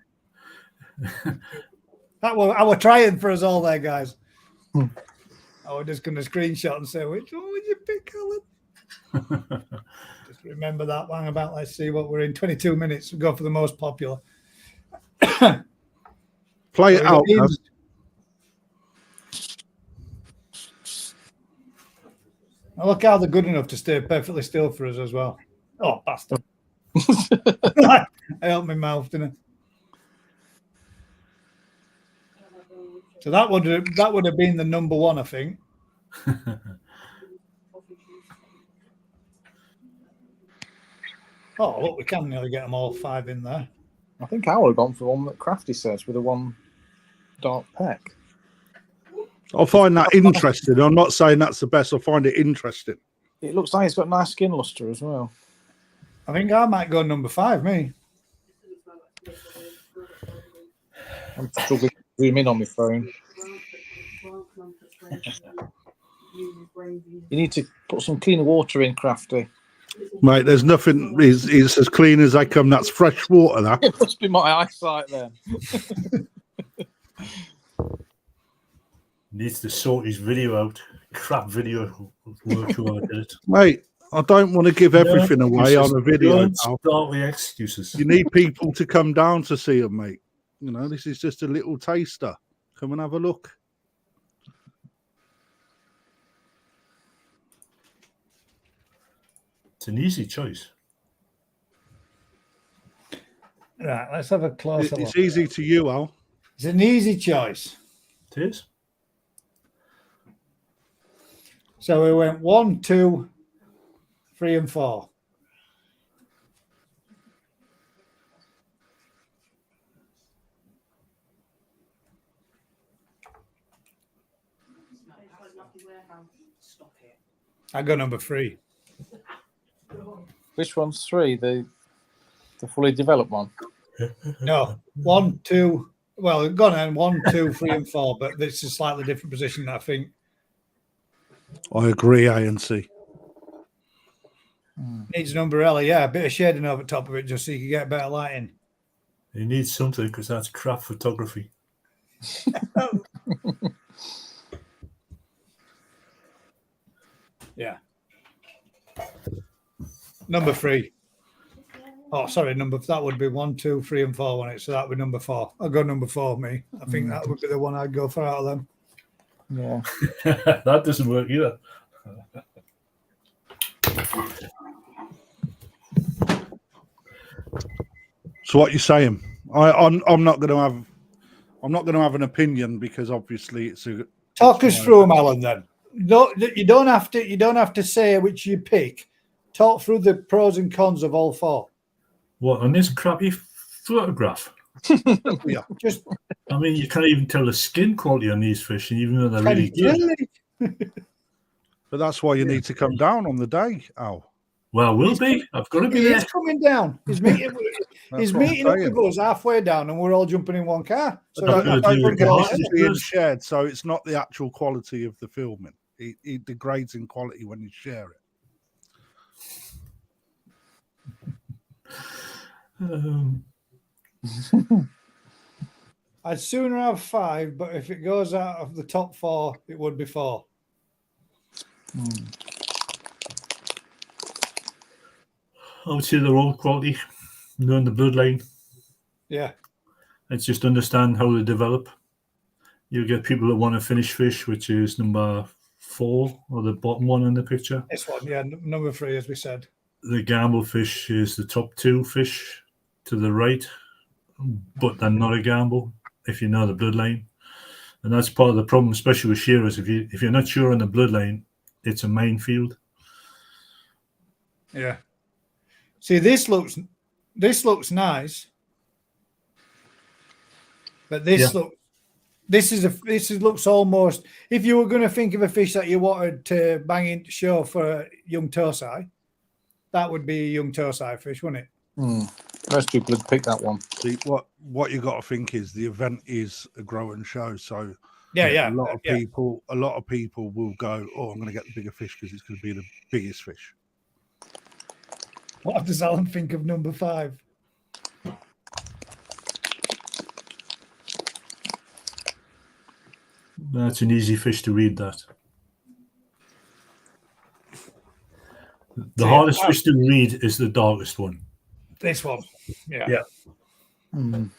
Speaker 1: I was trying for us all there, guys. I was just going to screenshot and say, which one would you pick, Alan? Just remember that one about, let's see what we're in, 22 minutes. We'll go for the most popular.
Speaker 3: Play it out.
Speaker 1: Now look how they're good enough to stay perfectly still for us as well. Oh, bastard. I helped my mouth, didn't So that would have been the number one, I think. Oh, look, we can nearly get them all 5 in there.
Speaker 2: I think I would have gone for one that Crafty says with a 1 dark peck.
Speaker 3: I find that interesting. I'm not saying that's the best. I find it interesting.
Speaker 2: It looks like it's got nice skin luster as well.
Speaker 1: I think I might go number 5, me.
Speaker 2: I'm struggling to zoom in on my phone. You need to put some cleaner water in, Crafty.
Speaker 3: Mate, there's nothing. It's as clean as they come. That's fresh water, that.
Speaker 2: It must be my eyesight then.
Speaker 5: Needs to sort his video out. Crap video work whoever did it.
Speaker 3: Mate, I don't want to give everything away on a video.
Speaker 5: Don't start with excuses.
Speaker 3: You need people to come down to see them, mate. You know, this is just a little taster. Come and have a look.
Speaker 5: It's an easy choice.
Speaker 1: Right, let's have a closer look.
Speaker 3: It's easy to you, Al.
Speaker 1: It's an easy choice.
Speaker 5: It is.
Speaker 1: So we went 1, 2, 3, and 4. I go number 3.
Speaker 2: Which one's 3? The fully developed one?
Speaker 1: No, 1, 2. Well, gone on 1, 2, 3, and 4, but this is a slightly different position, I think.
Speaker 3: I agree, A and C.
Speaker 1: Needs an umbrella, yeah, a bit of shading over top of it just so you can get better lighting.
Speaker 5: You need something because that's crap photography.
Speaker 1: Yeah. Number 3. Oh, sorry, that would be 1, 2, 3, and 4, wouldn't it? So that would be number 4. I'll go number 4, me. I think that would be the one I'd go for out of them.
Speaker 2: Yeah.
Speaker 5: That doesn't work either.
Speaker 3: So what you saying? I'm not going to have an opinion because obviously it's a.
Speaker 1: Talk us through them, Alan. Then you don't have to say which you pick. Talk through the pros and cons of all 4.
Speaker 5: What, on this crappy photograph?
Speaker 3: Yeah.
Speaker 1: Just.
Speaker 5: I mean, you can't even tell the skin quality on these fish, and even though they're really good.
Speaker 3: But that's why you need to come down on the day, Al.
Speaker 5: Well, we'll be. I've got to be there.
Speaker 1: He's coming down. He's meeting up with us halfway down, and we're all jumping in one car. So
Speaker 3: it's being shared, so it's not the actual quality of the filming. It degrades in quality when you share it.
Speaker 1: I'd sooner have 5, but if it goes out of the top 4, it would be 4.
Speaker 5: I would say they're all quality, knowing the bloodline.
Speaker 1: Yeah.
Speaker 5: Let's just understand how they develop. You get people that want to finish fish, which is number 4, or the bottom one in the picture.
Speaker 1: This one, yeah, number 3, as we said.
Speaker 5: The gamble fish is the top 2 fish to the right, but they're not a gamble if you know the bloodline. And that's part of the problem, especially with shearers. If you're not sure on the bloodline, it's a minefield.
Speaker 1: Yeah. See, this looks nice, but this looks almost. If you were going to think of a fish that you wanted to bang into show for a young tosai, that would be a young tosai fish, wouldn't it?
Speaker 2: Most people would pick that one.
Speaker 3: See, what you got to think is the event is a grow and show, so
Speaker 1: yeah,
Speaker 3: a lot of people will go, oh, I'm going to get the bigger fish because it's going to be the biggest fish.
Speaker 1: What does Alan think of number 5?
Speaker 5: That's an easy fish to read, that. The hardest fish to read is the darkest one.
Speaker 1: This one. Yeah.
Speaker 5: Because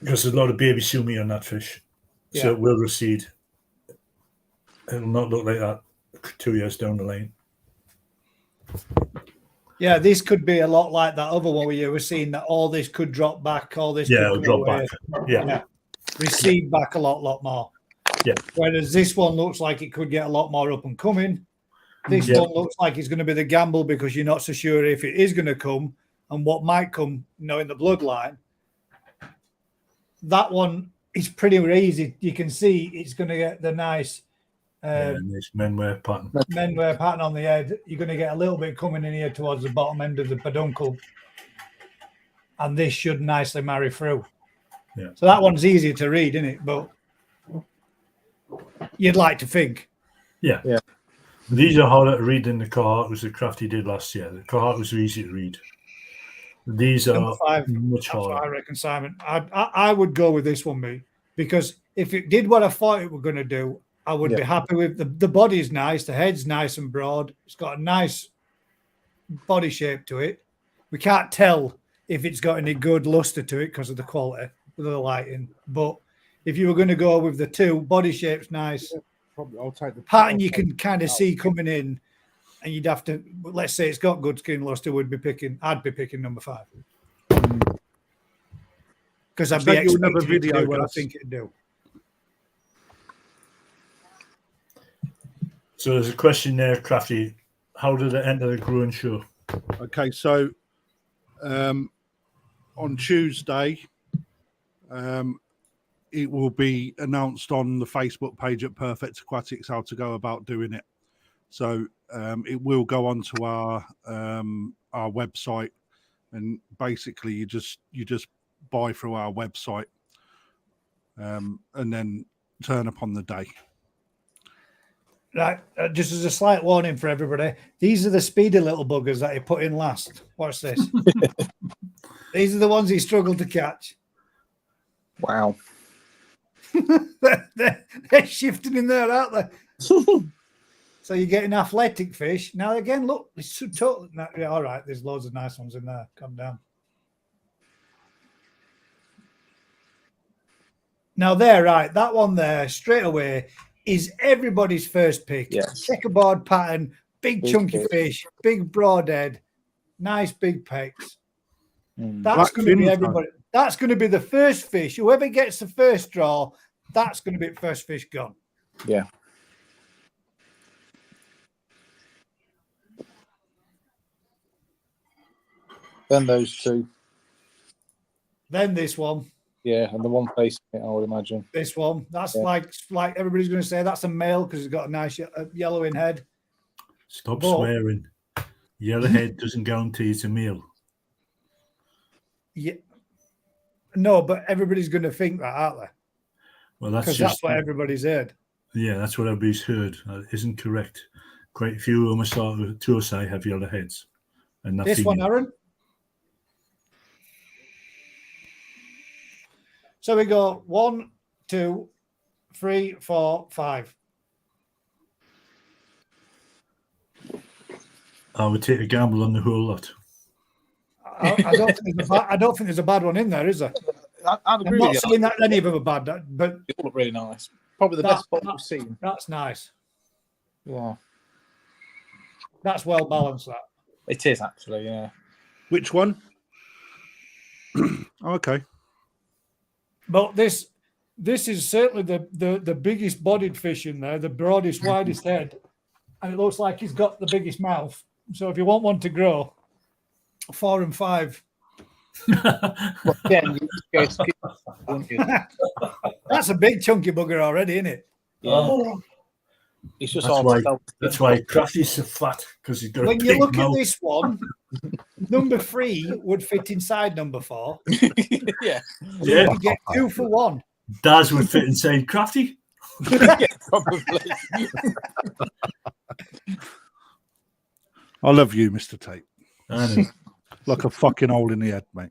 Speaker 5: there's a lot of baby sumi on that fish. So it will recede. It will not look like that 2 years down the lane.
Speaker 1: Yeah, this could be a lot like that other one where you were seeing that all this could drop back, all this.
Speaker 5: Yeah, it'll drop back. Yeah.
Speaker 1: recede back a lot more.
Speaker 5: Yeah.
Speaker 1: Whereas this one looks like it could get a lot more up and coming. This
Speaker 5: Yeah.
Speaker 1: one looks like it's going to be the gamble because you're not so sure if it is going to come and what might come, in the bloodline. That one is pretty easy. You can see it's going to get the nice
Speaker 5: this menwear pattern.
Speaker 1: on the head. You're going to get a little bit coming in here towards the bottom end of the peduncle. And this should nicely marry through.
Speaker 5: Yeah.
Speaker 1: So that one's easier to read, isn't it? But you'd like to think.
Speaker 5: Yeah. These are harder to read than the Carhartt was the Crafty did last year. The Carhartt was easy to read. These are 5, much harder.
Speaker 1: I reckon, Simon. I would go with this one, mate, because if it did what I thought it were going to do, I would be happy with the body's nice, the head's nice and broad. It's got a nice body shape to it. We can't tell if it's got any good luster to it because of the quality of the lighting. But if you were going to go with the two, body shape's nice.
Speaker 3: Probably I'll take the
Speaker 1: pattern you can kind of see coming in, and you'd have to, let's say it's got good skin luster, I'd be picking number 5 because I'd be expecting another video to do what I think it'd do.
Speaker 5: So there's a question there, Crafty. How did it enter the growing show?
Speaker 3: Okay, so on Tuesday, it will be announced on the Facebook page at Perfect Aquatics how to go about doing it. So it will go onto our website, and basically you just buy through our website, and then turn up on the day.
Speaker 1: Right, just as a slight warning for everybody, these are the speedy little buggers that he put in last. Watch this. These are the ones he struggled to catch.
Speaker 2: Wow.
Speaker 1: they're shifting in there, aren't they? So you're getting athletic fish. Now, again, look, it's totally... all right, there's loads of nice ones in there. Calm down. Now, there, right, that one there, straight away, is everybody's first pick.
Speaker 2: Yes.
Speaker 1: Checkerboard pattern, big chunky fish, big broad head, nice big pecs. That's going to be everybody. That's going to be the first fish. Whoever gets the first draw, that's going to be the first fish gone.
Speaker 2: Yeah. Then those two.
Speaker 1: Then this one.
Speaker 2: Yeah, and the one facing it, I would imagine.
Speaker 1: This one. That's like everybody's going to say that's a male because it's got a nice yellowing head.
Speaker 5: Stop swearing. Yellow head doesn't guarantee it's a male.
Speaker 1: Yeah. No, but everybody's going to think that, aren't they?
Speaker 5: Well, that's
Speaker 1: what everybody's heard.
Speaker 5: Yeah, that's what everybody's heard. That isn't correct. Quite a few Omasata Tuosai have yellow heads. And
Speaker 1: this one, Aaron. So we go 1, 2, 3, 4, 5.
Speaker 5: I would take a gamble on the whole lot.
Speaker 1: I don't think there's a bad one in there, is there?
Speaker 2: I'd agree
Speaker 1: I'm not
Speaker 2: with you.
Speaker 1: saying that any of them are bad, but
Speaker 2: They all look really nice. Probably the best box we've seen.
Speaker 1: That's nice.
Speaker 2: Yeah.
Speaker 1: That's well balanced, that.
Speaker 2: It is, actually, yeah.
Speaker 3: Which one? Okay.
Speaker 1: But this is certainly the biggest bodied fish in there, the broadest, widest head. And it looks like he's got the biggest mouth. So if you want one to grow, 4 and 5.
Speaker 2: Well, again,
Speaker 1: That's a big chunky bugger already, isn't it?
Speaker 2: Yeah. It's just
Speaker 5: that's why Crafty's so fat, because he's got
Speaker 1: when
Speaker 5: a
Speaker 1: you
Speaker 5: big
Speaker 1: look
Speaker 5: mouth.
Speaker 1: at this one, number 3 would fit inside number 4.
Speaker 2: Yeah.
Speaker 1: So you could get 2 for 1.
Speaker 5: Daz would fit inside Crafty.
Speaker 2: Yeah, probably.
Speaker 3: I love you, Mr. Tate.
Speaker 5: I know.
Speaker 3: Like a fucking hole in the head, mate.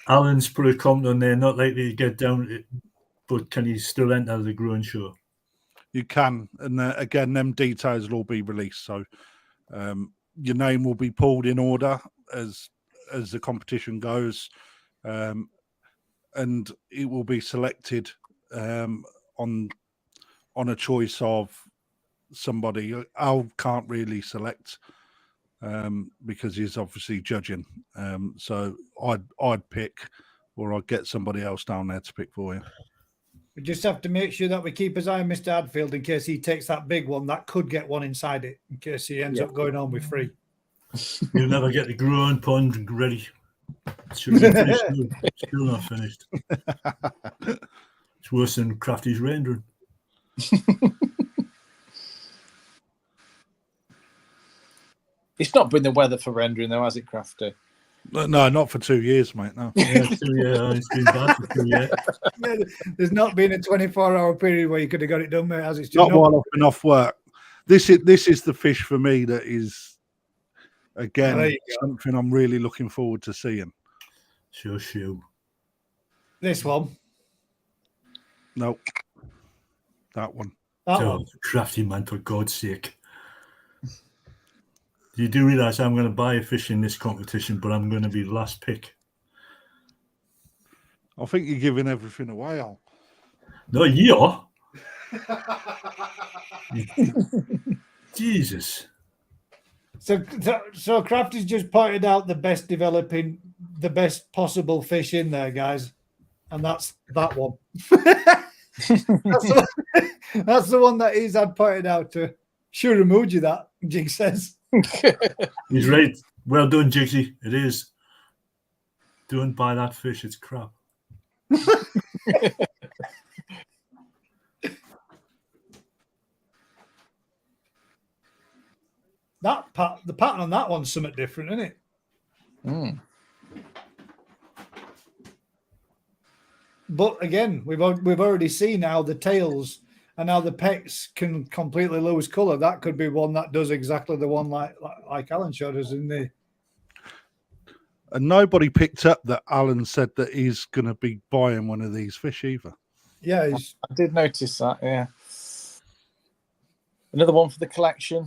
Speaker 5: Alan's put a comment on there, not likely to get down, but can he still enter the growing show?
Speaker 3: You can, and again, them details will all be released. So your name will be pulled in order as the competition goes, and it will be selected on a choice of somebody. Al can't really select because he's obviously judging. So I'd pick or I'll get somebody else down there to pick for you.
Speaker 1: We just have to make sure that we keep his eye on Mr. Hadfield in case he takes that big one. That could get one inside it in case he ends up going home with 3.
Speaker 5: You'll never get the growing pond ready. Still not finished. It's worse than Crafty's rendering.
Speaker 2: It's not been the weather for rendering, though, has it, Crafty?
Speaker 3: No, not for 2 years, mate. No.
Speaker 5: Yeah, it's been bad for 2 years.
Speaker 1: Yeah, there's not been a 24-hour period where you could have got it done, mate. As it's just
Speaker 3: Not while I've been off work. This is the fish for me that is, again, something I'm really looking forward to seeing.
Speaker 5: Sure.
Speaker 1: This one.
Speaker 3: Nope. That one.
Speaker 1: That one.
Speaker 5: Crafty man, for God's sake. You do realise I'm going to buy a fish in this competition, but I'm going to be the last pick.
Speaker 3: I think you're giving everything away, Al.
Speaker 5: No, you are. Jesus.
Speaker 1: So Crafty's just pointed out the best possible fish in there, guys, and that's that one. that's the one that he's had pointed out to Shuramuji. That Jig says.
Speaker 5: He's right. Well done, Jigsy. It is. Don't buy that fish. It's crap.
Speaker 1: The pattern on that one's somewhat different, isn't it?
Speaker 2: Mm.
Speaker 1: But again, we've already seen how the tails and how the pecks can completely lose colour. That could be one that does exactly the one like Alan showed us in the.
Speaker 3: And nobody picked up that Alan said that he's going to be buying one of these fish either.
Speaker 1: Yeah,
Speaker 2: I did notice that. Yeah, another one for the collection.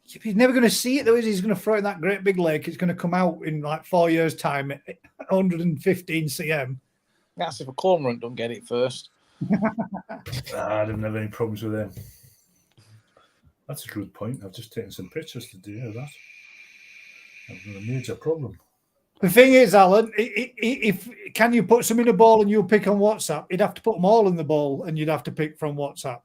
Speaker 1: He's never going to see it though, is he? He's going to throw it in that great big lake. It's going to come out in like 4 years' time at 115 cm.
Speaker 2: That's if a cormorant don't get it first.
Speaker 5: I didn't have any problems with them. That's a good point. I've just taken some pictures to do that. I've got a major problem.
Speaker 1: The thing is, Alan, if can you put some in a ball and you pick on WhatsApp? You'd have to put them all in the ball and you'd have to pick from WhatsApp.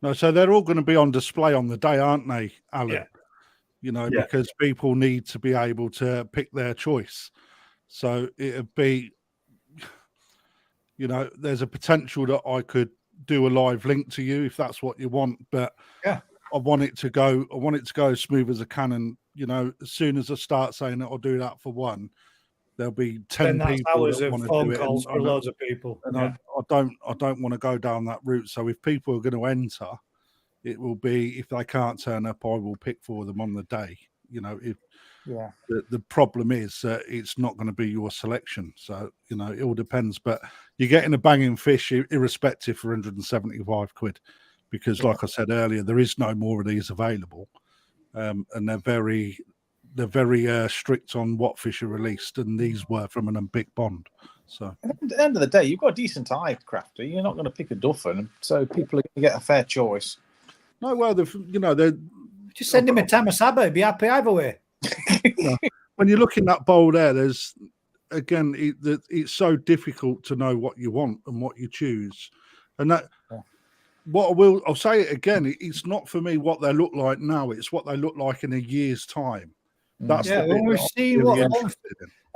Speaker 3: No, so they're all going to be on display on the day, aren't they, Alan?
Speaker 1: Yeah.
Speaker 3: You know, because people need to be able to pick their choice. So it'd be, you know, there's a potential that I could do a live link to you if that's what you want, but
Speaker 1: yeah,
Speaker 3: I want it to go as smooth as I can. And, you know, as soon as I start saying that I'll do that for one, there'll be 10 people
Speaker 1: hours
Speaker 3: that
Speaker 1: of
Speaker 3: want to
Speaker 1: phone
Speaker 3: do it.
Speaker 1: calls for loads of people.
Speaker 3: And I don't want to go down that route. So if people are going to enter, it will be, if they can't turn up, I will pick for them on the day. You know, if the problem is that it's not going to be your selection. So, you know, it all depends. But you're getting a banging fish irrespective for 175 quid. Because like I said earlier, there is no more of these available. And they're very strict on what fish are released, and these were from an unpicked pond. So
Speaker 2: at the end of the day, you've got a decent eye, Crafty. You're not going to pick a duffin, so people are going to get a fair choice.
Speaker 3: No, well, they're
Speaker 1: just send him a tamasaba. He'd be happy either way.
Speaker 3: When you look in that bowl there, there's again, it's so difficult to know what you want and what you choose, and that. Yeah. I'll say it again. It's not for me what they look like now. It's what they look like in a year's time. That's
Speaker 1: when we've seen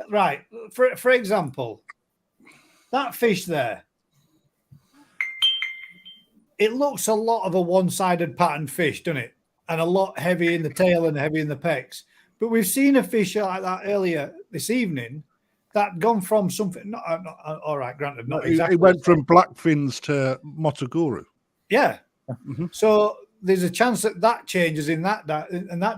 Speaker 1: right. For example, that fish there, it looks a lot of a one-sided pattern fish, doesn't it? And a lot heavy in the tail and heavy in the pecs. But we've seen a fish like that earlier this evening that gone from something. All right, granted, not exactly.
Speaker 3: It went from black fins to Motoguru.
Speaker 1: Yeah. Mm-hmm. So there's a chance that changes in that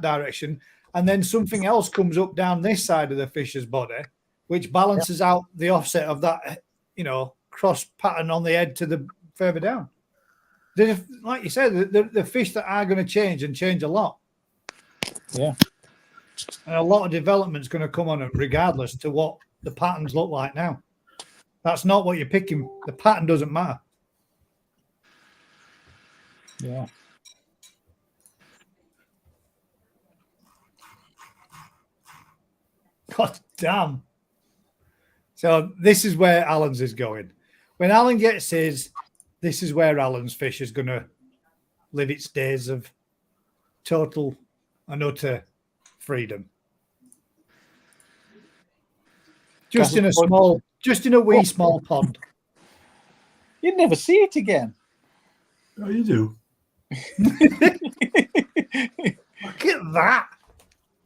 Speaker 1: direction, and then something else comes up down this side of the fish's body, which balances out the offset of that, you know, cross pattern on the head to the further down. There's, like you said, the fish that are going to change and change a lot.
Speaker 2: Yeah.
Speaker 1: And a lot of development's going to come on it regardless to what the patterns look like now. That's not what you're picking. The pattern doesn't matter.
Speaker 2: Yeah.
Speaker 1: God damn. So this is where Alan's is going. When Alan gets his, this is where Alan's fish is going to live its days of total and utter freedom. Just in a wee small pond.
Speaker 2: You'd never see it again.
Speaker 5: Oh, you do.
Speaker 1: Look at that.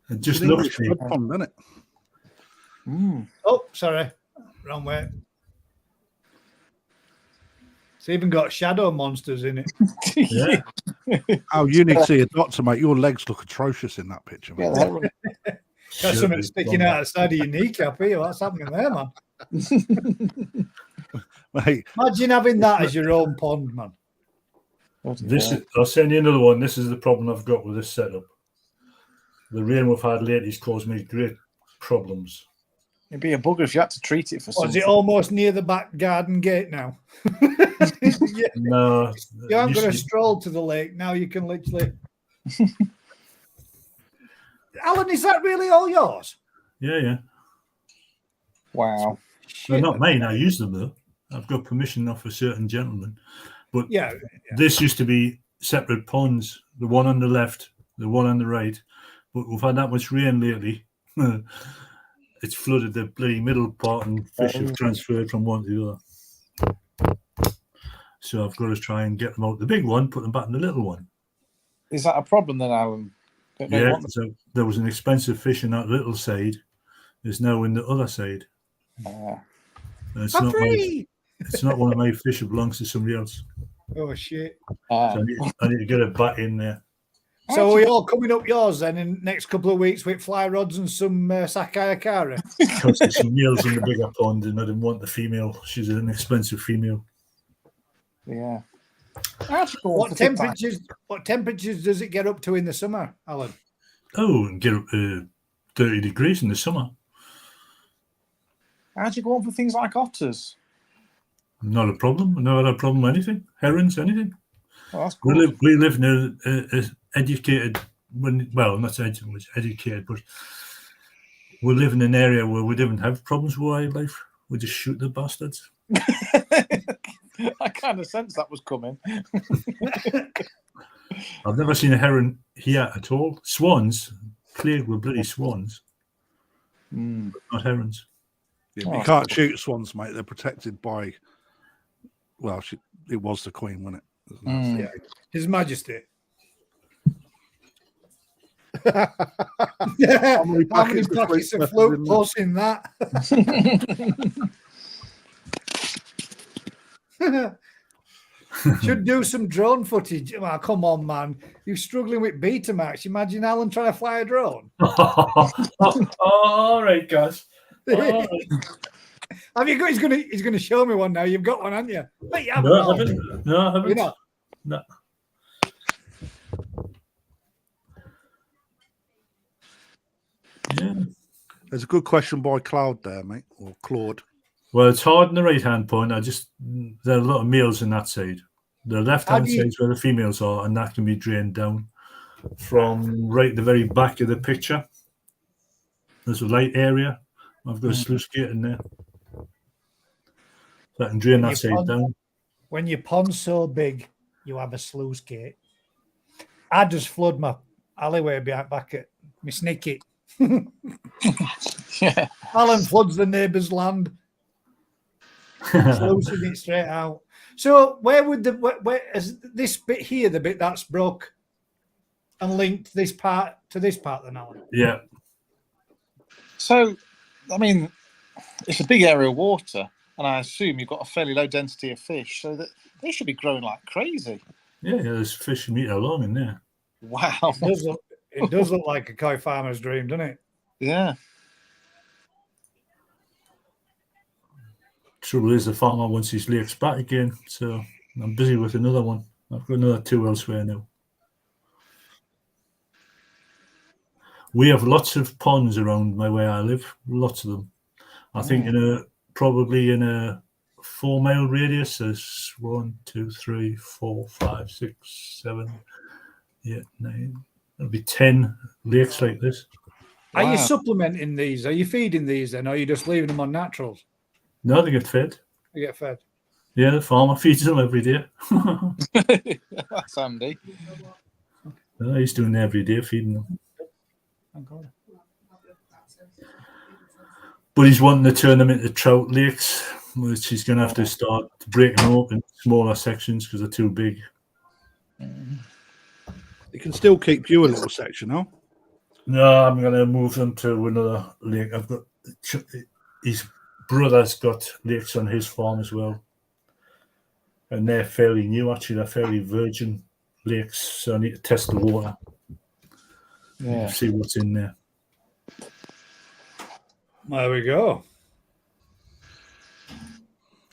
Speaker 5: It just looks
Speaker 3: good pond, doesn't it?
Speaker 1: Oh, sorry. Wrong way. It's even got shadow monsters in it.
Speaker 5: Yeah.
Speaker 3: Oh, you need to see a doctor, mate. Your legs look atrocious in that picture, mate.
Speaker 1: Got something sticking out the side of your kneecap here. What's happening there, man?
Speaker 3: Mate,
Speaker 1: Imagine having that as your own pond, man.
Speaker 5: I'll send you another one. This is the problem I've got with this setup. The rain we've had lately has caused me great problems.
Speaker 2: It'd be a bugger if you had to treat it for
Speaker 1: Was
Speaker 2: something.
Speaker 1: it almost near the back garden gate now?
Speaker 5: No,
Speaker 1: You aren't going to stroll to the lake now. You can literally. Alan, is that really all yours?
Speaker 5: Yeah.
Speaker 2: Wow.
Speaker 5: They're not mine. I use them though. I've got permission off a certain gentleman. But
Speaker 1: Yeah.
Speaker 5: this used to be separate ponds. The one on the left, the one on the right. But we've had that much rain lately. It's flooded the bloody middle part, and fish have transferred from one to the other. So I've got to try and get them out the big one, put them back in the little one.
Speaker 2: Is that a problem then, Alan?
Speaker 5: Yeah, so there was an expensive fish in that little side. It's now in the other side. And it's not one of my fish. It belongs to somebody else.
Speaker 1: Oh shit!
Speaker 5: So I need to get it back in there.
Speaker 1: So are we all coming up yours then in the next couple of weeks with fly rods and some Sakai Akara?
Speaker 5: Because there's some males in the bigger pond, and I didn't want the female. She's an expensive female.
Speaker 2: Yeah.
Speaker 1: What temperatures does it get up to in the summer, Alan?
Speaker 5: Oh, and get up 30 degrees in the summer.
Speaker 2: How'd you go on for things like otters?
Speaker 5: Not a problem. Not a problem with anything. Herons, anything.
Speaker 2: Oh, that's cool.
Speaker 5: We live near educated, not educated, but we live in an area where we don't have problems with wildlife. We just shoot the bastards.
Speaker 2: I kind of sensed that was coming.
Speaker 5: I've never seen a heron here at all. Swans, cleared with bloody swans, but not herons.
Speaker 3: Yeah, you can't shoot swans, mate. They're protected by. Well, it was the Queen, wasn't it?
Speaker 1: Yeah, His Majesty. How many packets of float plus in that? Should do some drone footage. Oh, come on, man. You're struggling with Betamax. Imagine Alan trying to fly a drone.
Speaker 5: All right, guys. All right.
Speaker 1: Have you got? He's gonna show me one now. You've got one, haven't you? But you haven't.
Speaker 5: No, I haven't. No, I haven't.
Speaker 1: You're not?
Speaker 5: No. Yeah.
Speaker 3: There's a good question by Cloud there, mate, or Claude.
Speaker 5: Well, it's hard in the right-hand point. There are a lot of males in that side. The left-hand side is where the females are, and that can be drained down from right at the very back of the picture. There's a light area. I've got a sluice gate in there. So I can drain that side down.
Speaker 1: When your pond's so big, you have a sluice gate. I just flood my alleyway back at my snicket.
Speaker 2: Yeah.
Speaker 1: Alan floods the neighbour's land. Sluicing it straight out. So where is this bit here, the bit that's broke and linked this part to this part then, Alan?
Speaker 5: Yeah.
Speaker 2: So, I mean, it's a big area of water, and I assume you've got a fairly low density of fish, so that they should be growing like crazy.
Speaker 5: Yeah, there's fish a metre long in there.
Speaker 2: Wow.
Speaker 1: It does look like a koi farmer's dream, doesn't it?
Speaker 2: Yeah.
Speaker 5: Trouble is, the farmer wants his lakes back again, so I'm busy with another one. I've got another 2 elsewhere now. We have lots of ponds around where I live, lots of them. I think probably in a 4-mile radius, there's 1, 2, 3, 4, 5, 6, 7, 8, 9. There'll be 10 lakes like this.
Speaker 1: Are you supplementing these? Are you feeding these then? Or are you just leaving them on naturals?
Speaker 5: No, they get fed.
Speaker 1: They get fed.
Speaker 5: Yeah, the farmer feeds them every day.
Speaker 2: That's handy.
Speaker 5: He's doing it every day, feeding them.
Speaker 1: Thank God.
Speaker 5: But he's wanting to turn them into trout lakes, which he's going to have to start breaking them up in smaller sections because they're too big.
Speaker 3: You can still keep you a little section, huh?
Speaker 5: No, I'm going to move them to another lake. I've got his brother's got lakes on his farm as well, and they're fairly new. Actually, they're fairly virgin lakes, so I need to test the water.
Speaker 2: Yeah.
Speaker 5: See what's in there.
Speaker 1: There we go.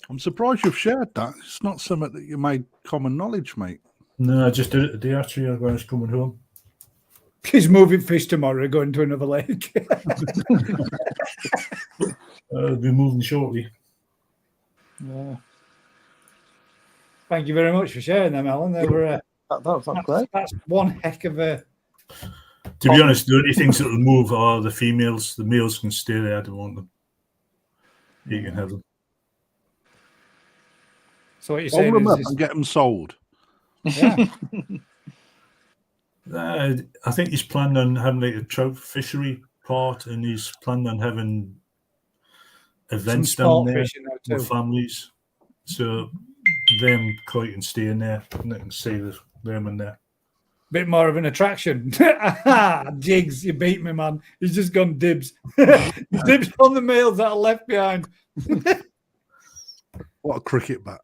Speaker 3: I'm surprised you've shared that. It's not something that you made common knowledge, mate.
Speaker 5: No, I just did it today. Actually, when I was coming home.
Speaker 1: He's moving fish tomorrow, going to another lake.
Speaker 5: I'll be moving shortly.
Speaker 2: Yeah.
Speaker 1: Thank you very much for sharing them, Alan. They were
Speaker 2: That's great.
Speaker 1: that's one heck of a.
Speaker 5: To be honest, the only things that will move are the females. The males can stay there. I don't want them. You can have them.
Speaker 1: So what you're
Speaker 3: Hold
Speaker 1: saying
Speaker 3: them up
Speaker 1: is,
Speaker 3: and get them sold.
Speaker 1: yeah,
Speaker 5: I think he's planned on having like a trout fishery part, and he's planned on having
Speaker 1: some
Speaker 5: events down
Speaker 1: sport
Speaker 5: there
Speaker 1: fishing now
Speaker 5: with
Speaker 1: too.
Speaker 5: families. So them kite can stay in there, and they can see them in there.
Speaker 1: Bit more of an attraction. Jigs, you beat me, man. He's just gone dibs. Dibs on the males that are left behind.
Speaker 3: What a cricket bat.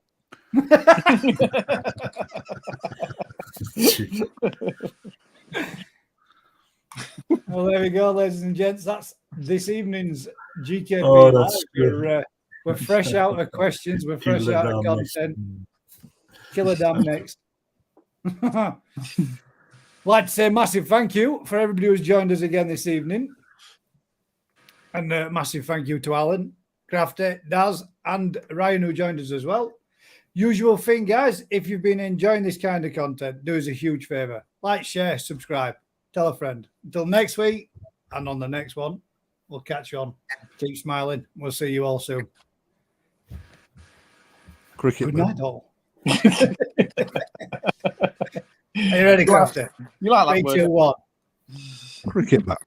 Speaker 1: Well, there we go, ladies and gents. That's this evening's GKP
Speaker 5: Oh,
Speaker 1: Live.
Speaker 5: that's good.
Speaker 1: We're fresh out of questions. We're fresh out of content. Killer Dam next. Like to say massive thank you for everybody who's joined us again this evening. And a massive thank you to Alan, Crafty, Daz, and Ryan who joined us as well. Usual thing, guys, if you've been enjoying this kind of content, do us a huge favour. Like, share, subscribe, tell a friend. Until next week and on the next one, we'll catch you on. Keep smiling. We'll see you all soon.
Speaker 3: Cricket
Speaker 1: Good
Speaker 3: bat.
Speaker 1: night, all. Are you ready, Crafty?
Speaker 2: You like that
Speaker 1: 3,
Speaker 2: word?
Speaker 1: 2, 1.
Speaker 3: Cricket bat.